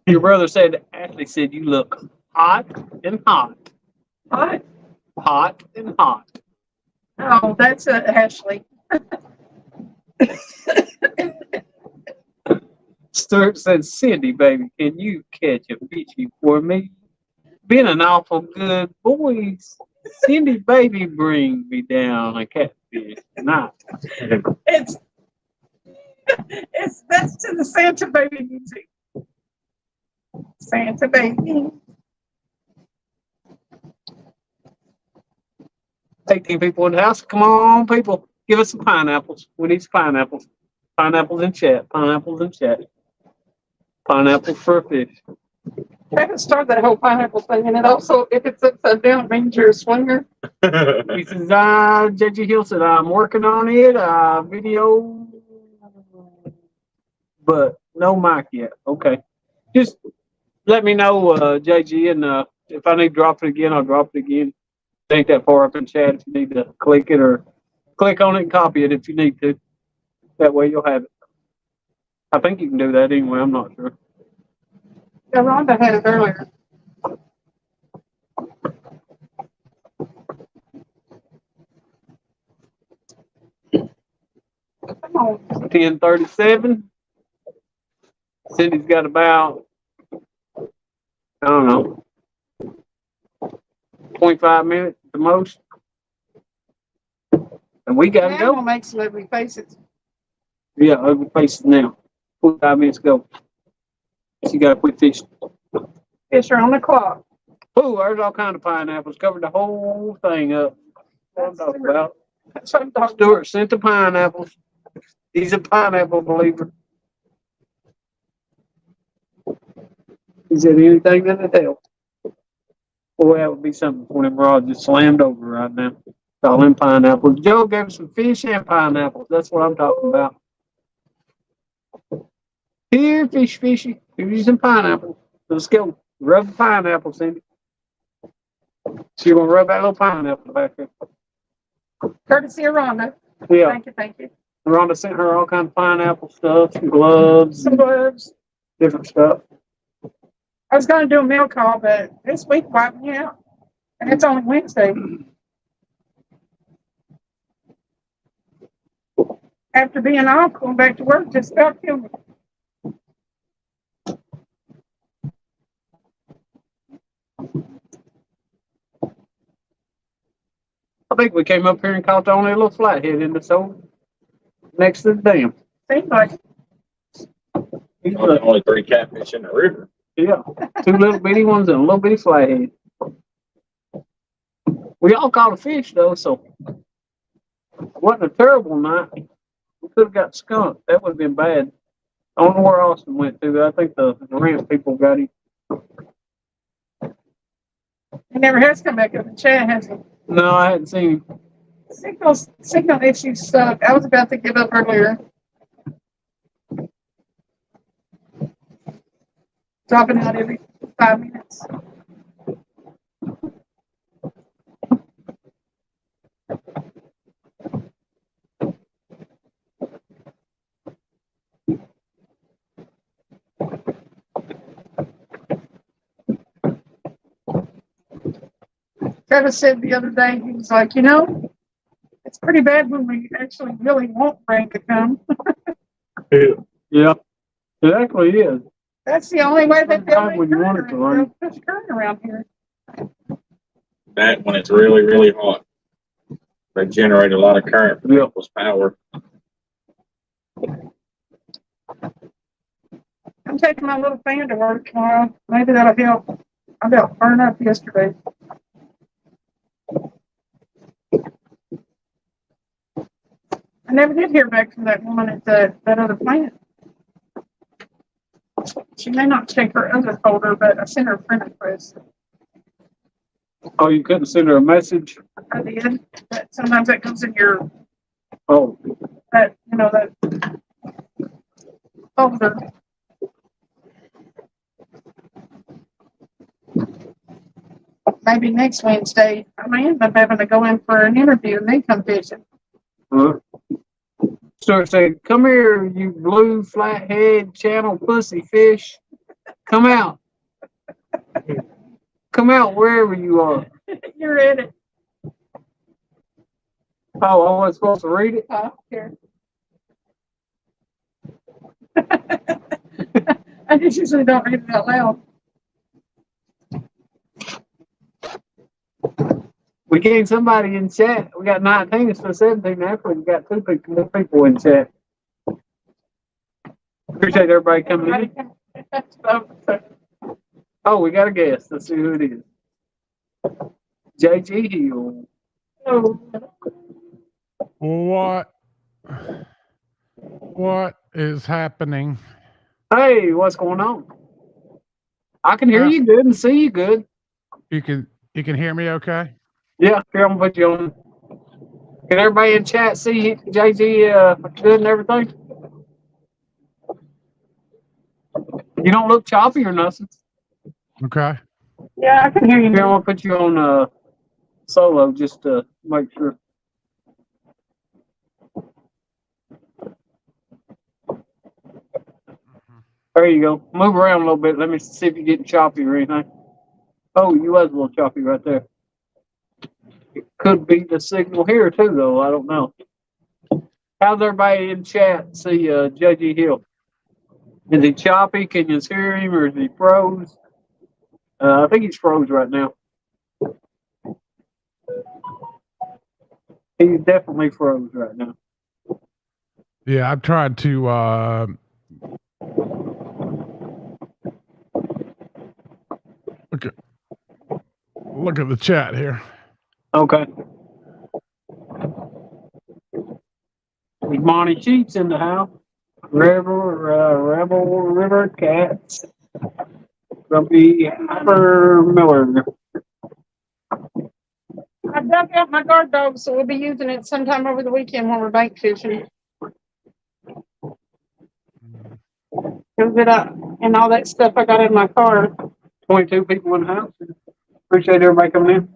Your brother said, Ashley said, you look hot and hot. What? Hot and hot. Oh, that's Ashley. Stuart said, Cindy, baby, can you catch a fishy for me? been an awful good boy. Cindy baby bring me down a catfish. Not. It's that's to the Santa baby music. Santa baby. 18 people in the house. Come on, people. Give us some pineapples. We need some pineapples. Pineapples in chat. Pineapples in chat. Pineapples for a fish. Try to start that whole pineapple thing, and it also, if it's upside down, it means you're a swinger. He says, JG Hill said, I'm working on it. Video, but no mic yet. Okay. Just let me know, JG, and if I need to drop it again, I'll drop it again. It ain't that far up in chat if you need to click it or click on it and copy it if you need to. That way you'll have it. I think you can do that anyway. I'm not sure. Yeah, Rhonda had it earlier. Come on. 10:37. Cindy's got about, I don't know, 25 minutes at the most. And we got to Now go. we'll make some ugly faces. Yeah, ugly faces now. 45 minutes ago. She got to quit fishing. Fish are on the clock. Ooh, there's all kind of pineapples. Covered the whole thing up. What I'm talking about. That's what I'm talking Stuart sent the pineapples. He's a pineapple believer. He said anything that'll help. Boy, that would be something for them rods just slammed over right now. All them pineapples. Joe gave us some fish and pineapples. That's what I'm talking about. Here, fishy. Here's you some pineapples. Let's go. Rub the pineapple, Cindy. So you're going to rub that little pineapple back there. Courtesy of Rhonda. Yeah. Thank you. Rhonda sent her all kinds of pineapple stuff, some gloves, Some gloves. different stuff. I was going to do a mail call, but this week wiped me out. And it's only Wednesday. After being off, going back to work just about killed me. I think we came up here and caught only a little flathead in the soul next to the dam. Seems like Only 3 catfish in the river. Yeah, 2 little bitty ones and a little bitty flathead. We all caught a fish though, so it wasn't a terrible night. We could have got skunked. That would have been bad. I don't know where Austin went to. I think the ramp people got him. he never has come back up in chat, has he? No, I hadn't seen him. Signal issues suck. I was about to give up earlier. Dropping out every 5 minutes. Travis said the other day, he was like, it's pretty bad when we actually really want rain to come. Yeah, it actually is. That's the only way they build When you want it to rain. push current around here. That when it's really, really hot. They generate a lot of current for people's power. I'm taking my little fan to work tomorrow. Maybe that'll help. I about burned up yesterday. I never did hear back from that woman at that other plant. She may not check her other folder, but I sent her a friend request. Oh, you couldn't send her a message? I did. But sometimes that comes in your Oh, that folder. Maybe next Wednesday I may end up having to go in for an interview and then come fishing. Start saying, come here, you blue flathead channel pussy fish. Come out. Come out wherever you are. You're in it. Oh, I wasn't supposed to read it? I don't care. I just usually don't read it out loud. We gained somebody in chat. We got 19 instead of 17. Actually, we got more people in chat. Appreciate everybody coming in. Oh, we got a guest. Let's see who it is. JG Hill. What is happening? Hey, what's going on? I can hear you good and see you good. You can hear me okay? Yeah, here I'm gonna put you on. Can everybody in chat see JG good and everything? You don't look choppy or nothing. Okay. Yeah, I can hear you. Here, I'm gonna put you on solo just to make sure. There you go. Move around a little bit. Let me see if you're getting choppy or anything. Oh, you was a little choppy right there. It could be the signal here too, though. I don't know. How's everybody in chat see JG Hill? Is he choppy? Can you hear him, or is he froze? I think he's froze right now. He's definitely froze right now. Yeah, I've tried to look at the chat here. Okay. Monty Sheets in the house. Rebel River Cats. Gonna be Hyper Miller. I dug out my guard dog, so we'll be using it sometime over the weekend when we're bank fishing. Goes it up and all that stuff I got in my car. 22 people in the house. Appreciate everybody coming in.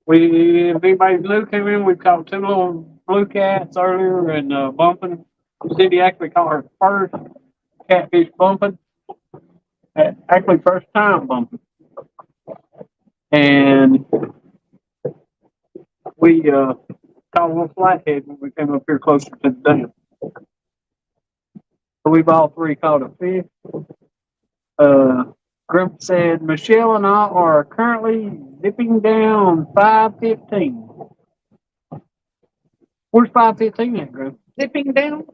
If anybody's new came in, we caught 2 little blue cats earlier and bumping. Cindy actually caught her first catfish bumping. Actually, first time bumping. And we caught a little flathead when we came up here closer to the dam. So we've all 3 caught a fish. Grimp said, Michelle and I are currently zipping down 515. Where's 515 at, Grimp? Zipping down?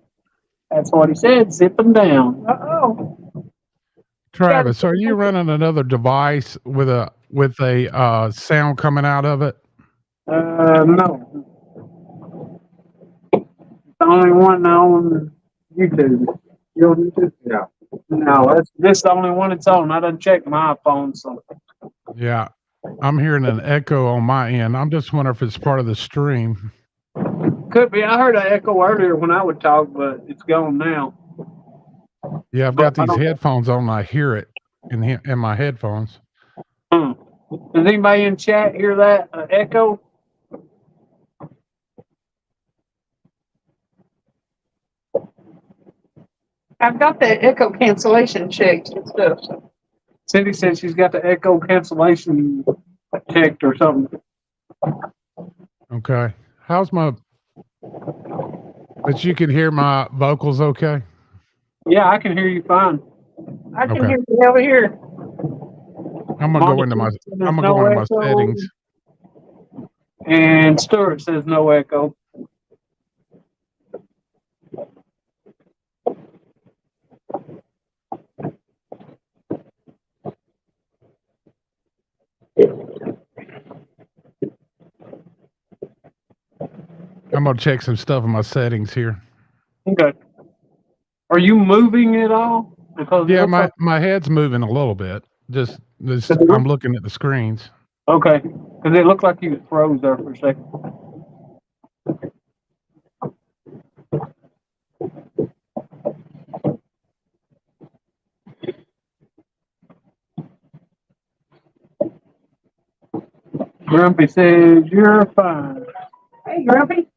That's what he said, zipping down. Uh-oh. Travis, are you running another device with a sound coming out of it? No. The only one on YouTube. You on YouTube? Yeah. No, this the only one it's on. I done checked my phone, so. Yeah. I'm hearing an echo on my end. I'm just wondering if it's part of the stream. Could be. I heard an echo earlier when I would talk, but it's gone now. Yeah, I've got these headphones on and I hear it in my headphones. Does anybody in chat hear that echo? I've got the echo cancellation checked and stuff. Cindy said she's got the echo cancellation checked or something. Okay. But you can hear my vocals okay? Yeah, I can hear you fine. I can hear you over here. I'm gonna go into my settings. And Stuart says no echo. I'm gonna check some stuff in my settings here. Okay. Are you moving at all? Because yeah, my head's moving a little bit. Just I'm looking at the screens. Okay, because it looked like you froze there for a second. Grumpy says you're fine. Hey, Grumpy.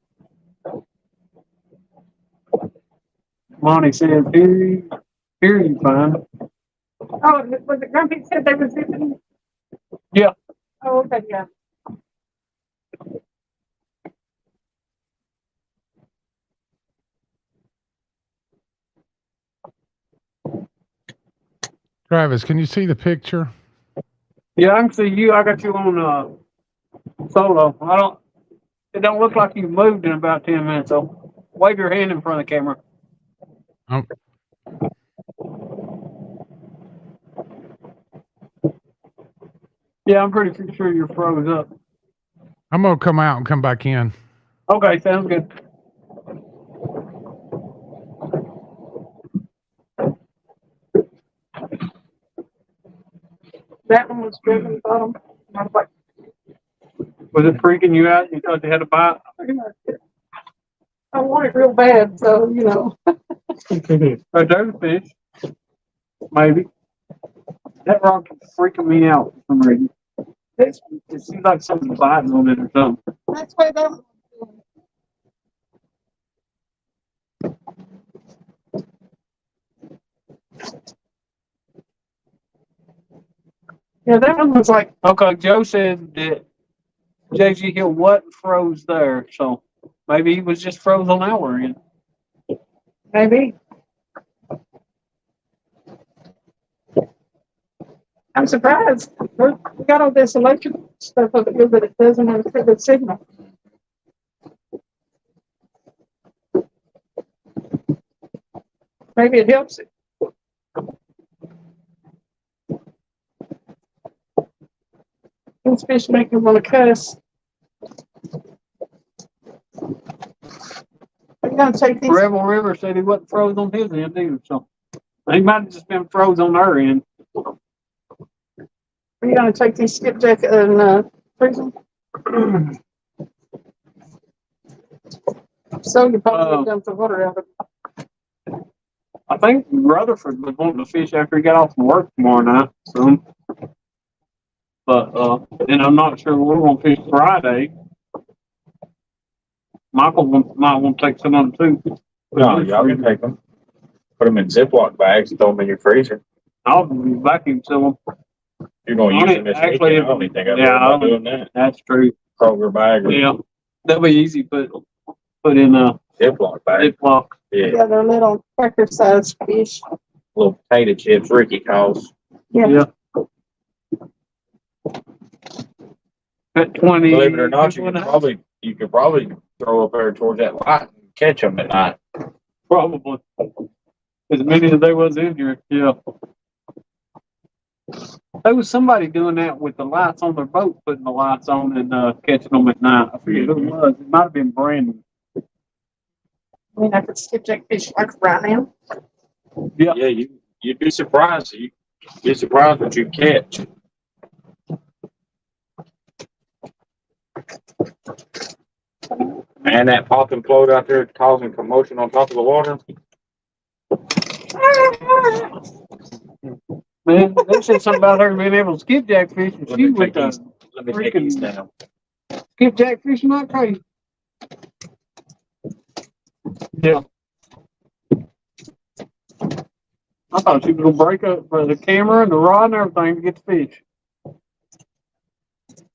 Monty says hear you fine. Oh, was it Grumpy said they were zipping? Yeah. Oh, okay, yeah. Travis, can you see the picture? Yeah, I can see you. I got you on solo. It don't look like you've moved in about 10 minutes, so wave your hand in front of the camera. Oh, Yeah, I'm pretty sure you're froze up. I'm gonna come out and come back in. Okay, sounds good. That one was driven bottom. I was like, Was it freaking you out? You thought you had a bite? I want it real bad, so you know. Right there's a fish. Maybe. That rock is freaking me out for some reason. It seems like something's biting on it or something. That's why that. Yeah, that one was like. Okay, Joe said that JG Hill wasn't froze there, so maybe he was just froze on our end. Maybe. I'm surprised. We got all this electric stuff over here, but it doesn't have a good signal. Maybe it helps it. Those fish make me want to cuss. I'm gonna take these. Rebel River said he wasn't froze on his end either, so he might have just been froze on our end. Are you gonna take these skipjack and freeze them? So you probably dump the water out of it. I think Rutherford was wanting to fish after he got off from work tomorrow night. So, but and I'm not sure we're gonna fish Friday. Michael might want to take some of them too. No, y'all can take them. Put them in Ziploc bags and throw them in your freezer. I'll vacuum seal them. You're going to use them this weekend. I don't even think I'd about doing that. That's true. Kroger bag. Yeah, that'll be easy. Put in a Ziploc bag. Ziploc. Yeah, they're little cracker-sized fish. Little potato chips Ricky calls. Yeah. At 20. Believe it or not, you could probably throw up there towards that light and catch them at night. Probably. As many as there was in here, yeah. There was somebody doing that with the lights on their boat, putting the lights on and catching them at night. I forget who it was. It might have been Brandon. I mean, I could skipjack fish like right now. Yeah, you'd be surprised. You'd be surprised what you catch. Man, that popping float out there causing commotion on top of the water. Man, they said something about her being able to skipjack fish, and she went to Let me take these down. skipjack fishing like crazy. Yeah. I thought she was gonna break up for the camera and the rod and everything to get the fish.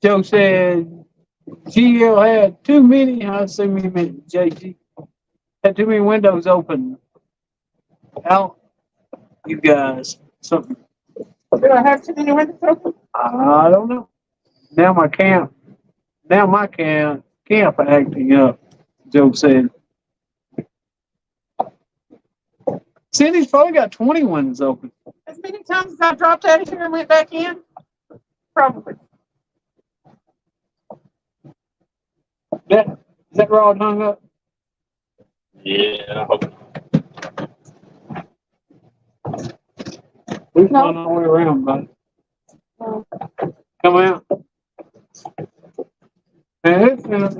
Joe said GL had too many. I assume he meant JG. Had too many windows open. Out, you guys. Something. Do I have too many windows open? I don't know. Now my camp acting up. Joe said. Cindy's probably got 20 windows open. As many times as I dropped out of here and went back in? Probably. Is that rod hung up? Yeah. We've gone all the way around, bud. Come out. And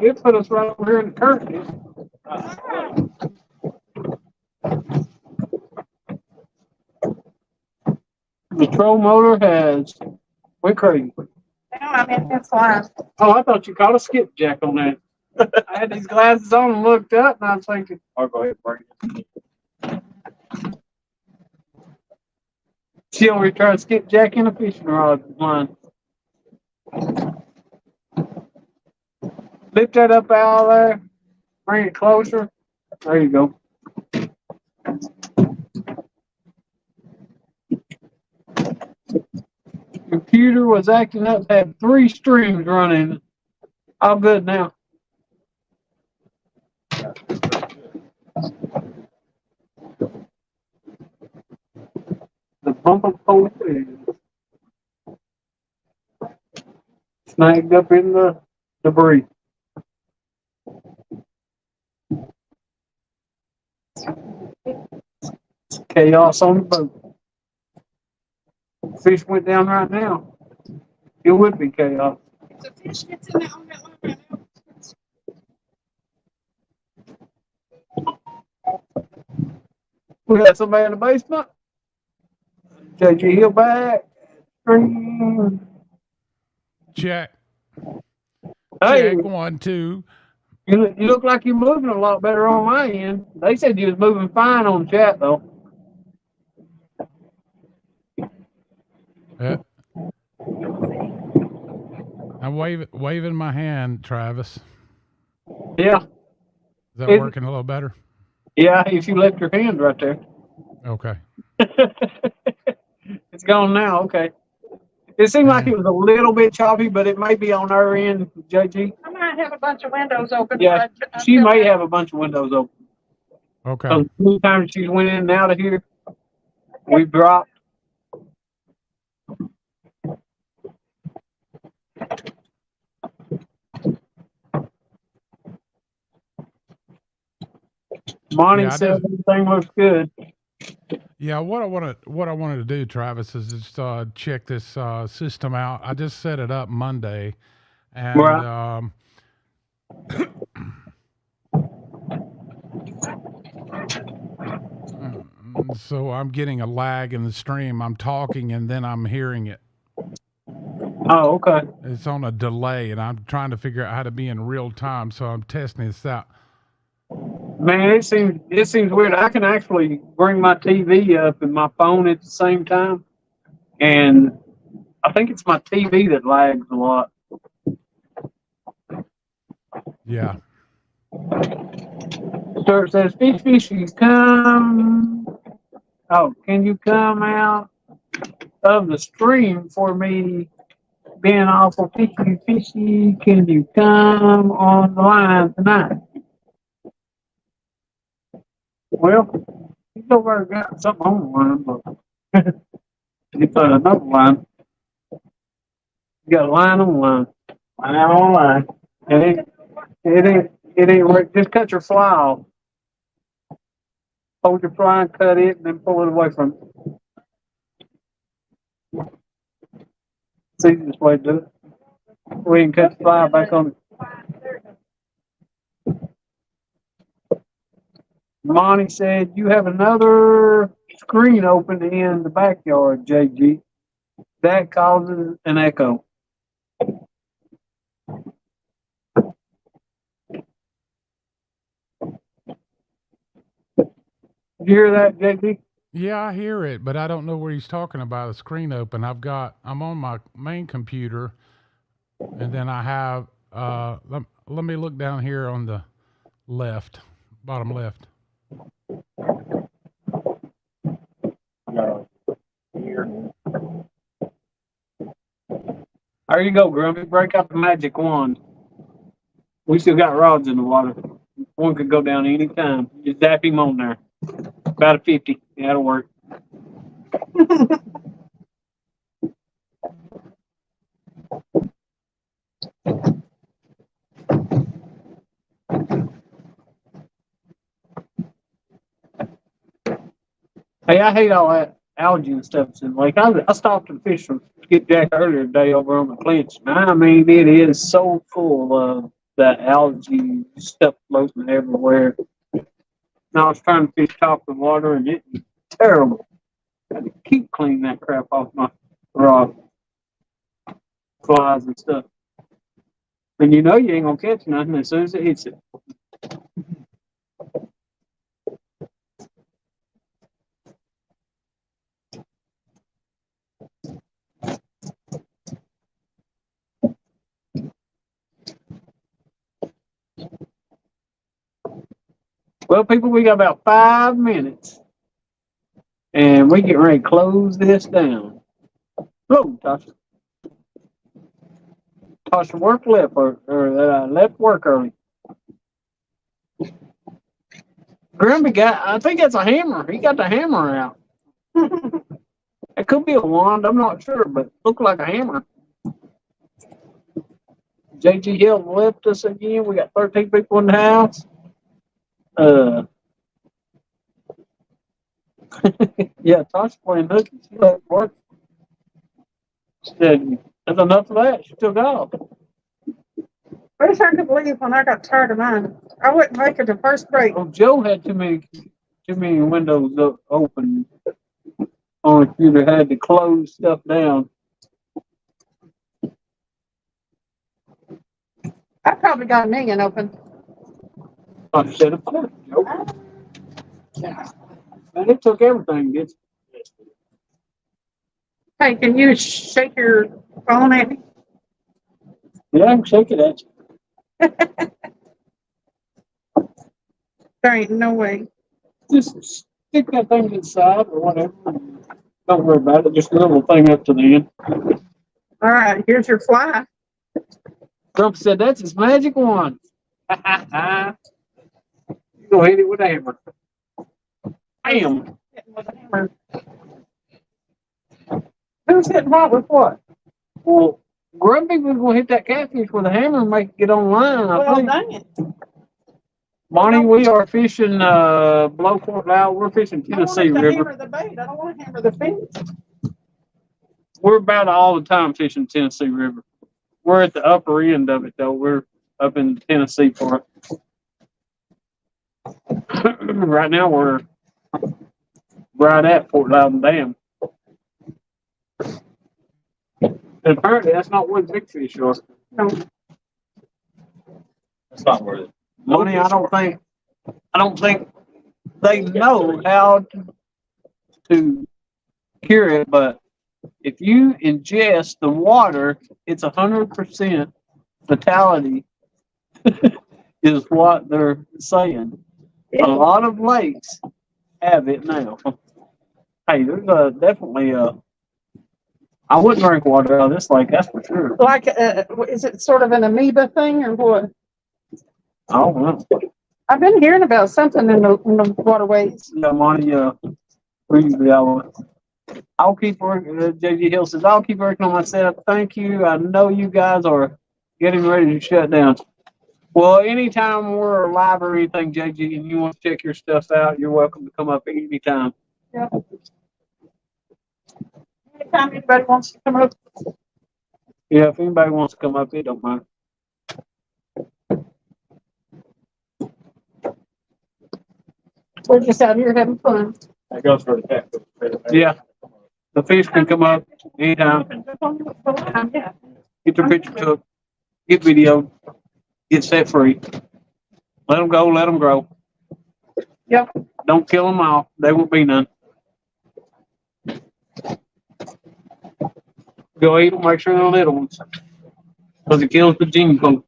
it put us right over here in the current. The troll motor has went crazy. No, I mean, that's line. Oh, I thought you caught a skipjack on that. I had these glasses on and looked up, and I was thinking, "Oh, go ahead, bring it." She over here trying to skipjack in a fishing rod line. Lift that up out there. Bring it closer. There you go. Computer was acting up, had 3 streams running. All good now. The bumper post is snagged up in the debris. Chaos on the boat. Fish went down right now. It would be chaos. It's a fish that's in that on that line right now. We got somebody in the basement. JG Hill back. Check. Hey, Check 1, 2. you look like you're moving a lot better on my end. They said you was moving fine on chat though. Yeah. I'm waving my hand, Travis. Yeah. Is that working a little better? Yeah, if you left your hand right there. Okay. It's gone now. Okay. It seemed like it was a little bit choppy, but it may be on our end, JG. I might have a bunch of windows open. Yeah, she may have a bunch of windows open. Okay. So sometimes she's went in and out of here. We've dropped. Monty said everything looks good. Yeah, what I wanted to do, Travis, is just check this system out. I just set it up Monday, and Right. So I'm getting a lag in the stream. I'm talking and then I'm hearing it. Oh, okay. It's on a delay, and I'm trying to figure out how to be in real time. So I'm testing this out. Man, it seems weird. I can actually bring my TV up and my phone at the same time, and I think it's my TV that lags a lot. Yeah. So it says, fishy, come. Oh, can you come out of the stream for me? Being awful fishy, can you come on the line tonight? Well, he's over there got something on the line, but it's another line. You got a line on the line. Line on the line. It ain't work. Just cut your fly off. Hold your fly and cut it, and then pull it away from it. It's the easiest way to do it. We can cut the fly back on it. Monty said, you have another screen open in the backyard, JG. That causes an echo. You hear that, JG? Yeah, I hear it, but I don't know where he's talking about a screen open. I'm on my main computer, and then I have, let me look down here on the left, bottom left. There you go, Grumpy. Break out the magic wand. We still got rods in the water. One could go down any time. Just zap him on there. About a 50. Yeah, that'll work. Hey, I hate all that algae and stuff. And like I stopped and fished from Skipjack earlier today over on the clinch. I mean, it is so full of that algae stuff floating everywhere. And I was trying to fish top of the water, and it's terrible. I had to keep cleaning that crap off my rod, flies and stuff. And you know you ain't gonna catch nothing as soon as it hits it. Well, people, we got about 5 minutes, and we get ready to close this down. Hello, Tasha. Tosh work left or left work early. Grumpy got, I think that's a hammer. He got the hammer out. It could be a wand, I'm not sure, but it looked like a hammer. JG Hill left us again. We got 13 people in the house. Yeah, Tosh playing hooky. She left work. She said, that's enough of that. She took off. I wish I could believe when I got tired of mine. I wouldn't make it to first break. Oh, Joe had too many windows open on the computer. Had to close stuff down. I probably got a million open. I said, of course, Joe. Man, it took everything. Hey, can you shake your phone at me? Yeah, I can shake it at you. There ain't no way. Just stick that thing inside or whatever. Don't worry about it. Just a little thing up to the end. All right, here's your fly. Trump said that's his magic wand. You go hit it with a hammer. Bam. Who's hitting what with what? Well, Grumpy was going to hit that catfish with a hammer and make it get online. I think. Dang it. Bonnie, we are fishing Blowport now. We're fishing Tennessee I want to River. hammer the bait. I don't want to hammer the fence. We're about all the time fishing Tennessee River. We're at the upper end of it, though. We're up in the Tennessee part. Right now, we're right at Fort Loudon Dam. And apparently, that's not where the big fish are. No. That's not where it. Money, I don't think they know how to cure it, but if you ingest the water, it's 100% fatality is what they're saying. A lot of lakes have it now. Hey, there's definitely I wouldn't drink water out of this lake, that's for sure. Like, is it sort of an amoeba thing or what? I don't know. I've been hearing about something in the waterways. Yeah, Monty, I'll keep working. JG Hill says, I'll keep working on my setup. Thank you. I know you guys are getting ready to shut down. Well, anytime we're live or anything, JG, and you want to check your stuff out, you're welcome to come up anytime. Yeah. Anytime anybody wants to come up. Yeah, if anybody wants to come up, it don't mind. We're just out here having fun. That goes for the cat. Yeah. The fish can come up anytime. Yeah. Get their picture took. Get video. Get set free. Let them go. Let them grow. Yep. Don't kill them all. There won't be none. Go eat them. Make sure they're little ones. Because it kills the gene pool.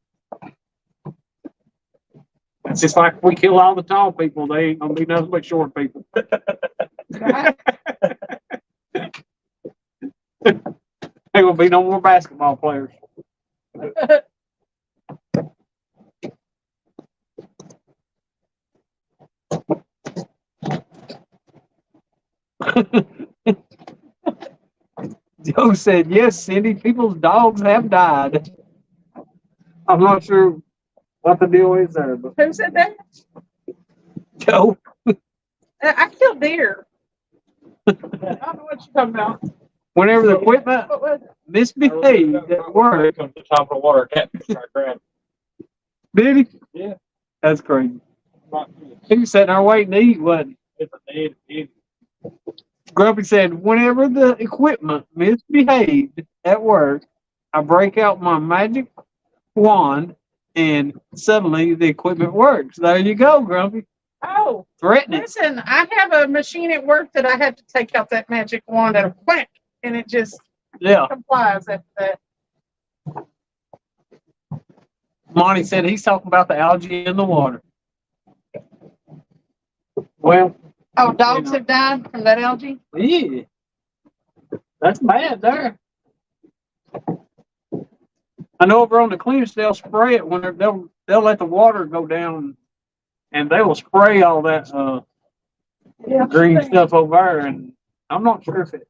It's just like if we kill all the tall people, they ain't gonna be nothing but short people. There will be no more basketball players. Joe said, yes, Cindy, people's dogs have died. I'm not sure what the deal is there, but Who said that? Joe. I killed deer. I don't know what you're talking about. Whenever the equipment What was it? misbehaved at work. Comes to the top of the water, catfish my grand. Did he? Yeah. That's crazy. He was sitting there waiting to eat, wasn't It's a need, he? Grumpy said, whenever the equipment misbehaved at work, I break out my magic wand and suddenly the equipment works. There you go, Grumpy. Oh, Threaten it. listen, I have a machine at work that I have to take out that magic wand and whack, and it just complies after that. Monty said he's talking about the algae in the water. Well, oh, dogs have died from that algae? Yeah. That's bad there. I know over on the cleaners they'll spray it when they'll let the water go down, and they will spray all that green stuff over there. And I'm not sure if it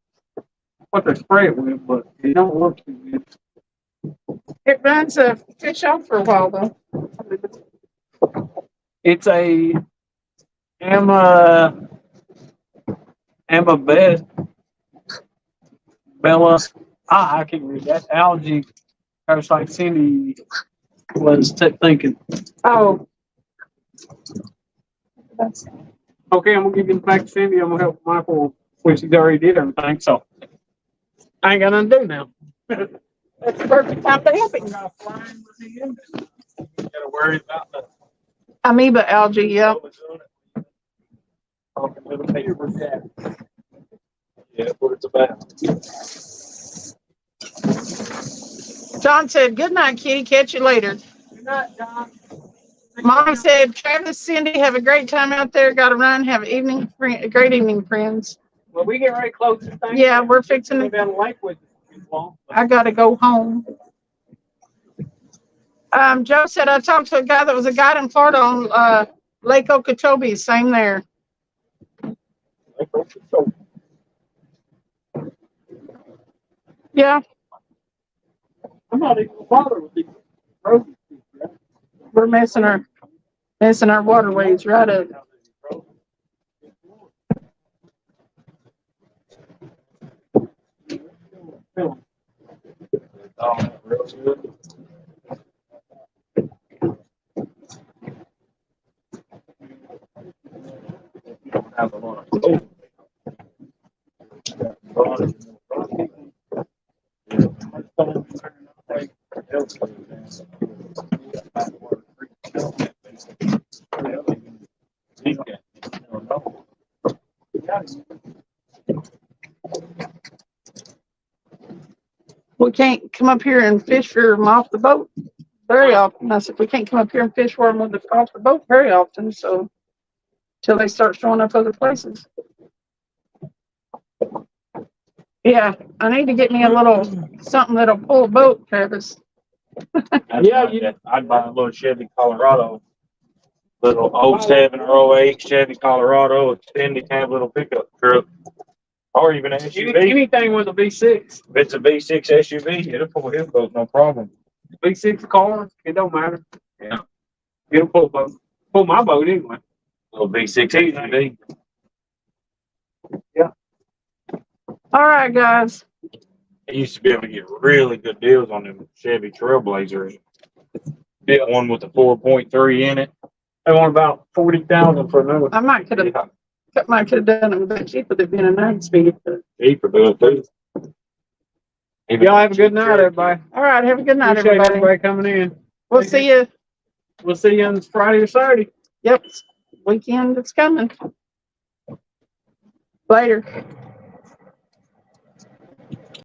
what they spray it with, but it don't look too good. It runs a fish off for a while though. It's a Bella. I can't read that algae. I was like Cindy was thinking. Oh. Okay, I'm gonna give it back to Cindy. I'm gonna help Michael, which he's already did everything. So I ain't got nothing to do now. That's the perfect time to help him. Got a flying with him. You gotta worry about the Amoeba algae, yep. talking to the paper cat. Yeah, that's what it's about. John said, good night, Kitty. Catch you later. Good night, John. Mommy said, Travis, Cindy, have a great time out there. Got to run. Have a great evening, friends. Well, we get ready to close this thing. Yeah, we're fixing go to. down the lake with you. I got to go home. Joe said, I talked to a guy that was a guide in Florida on Lake Okeechobee. Same there. Yeah. I'm not even bothered with these roses. We're messing our waterways right up. Oh, real good. Have a lot of We can't come up here and fish for them off the boat very often. I said, we can't come up here and fish for them off the boat very often. So, till they start showing up other places. Yeah, I need to get me a little something that'll pull a boat, Travis. Yeah, I'd buy a little Chevy Colorado, little 07 or 08 Chevy Colorado, extended cab little pickup truck, or even an SUV. Anything with a V6. If it's a V6 SUV, it'll pull his boat, no problem. V6 car, it don't matter. Yeah, It'll pull my boat anyway. little V6 SUV. Yeah. All right, guys. I used to be able to get really good deals on them Chevy Trailblazers. Get one with the 4.3 in it. They want about 40,000 for another. I might could have done it a bit cheaper than being a 9-speed. Cheaper, do it too. Y'all have a good night, everybody. All right, have a good night, Appreciate everybody. coming in. We'll see you. We'll see you on Friday or Saturday. Yep, weekend it's coming. Later.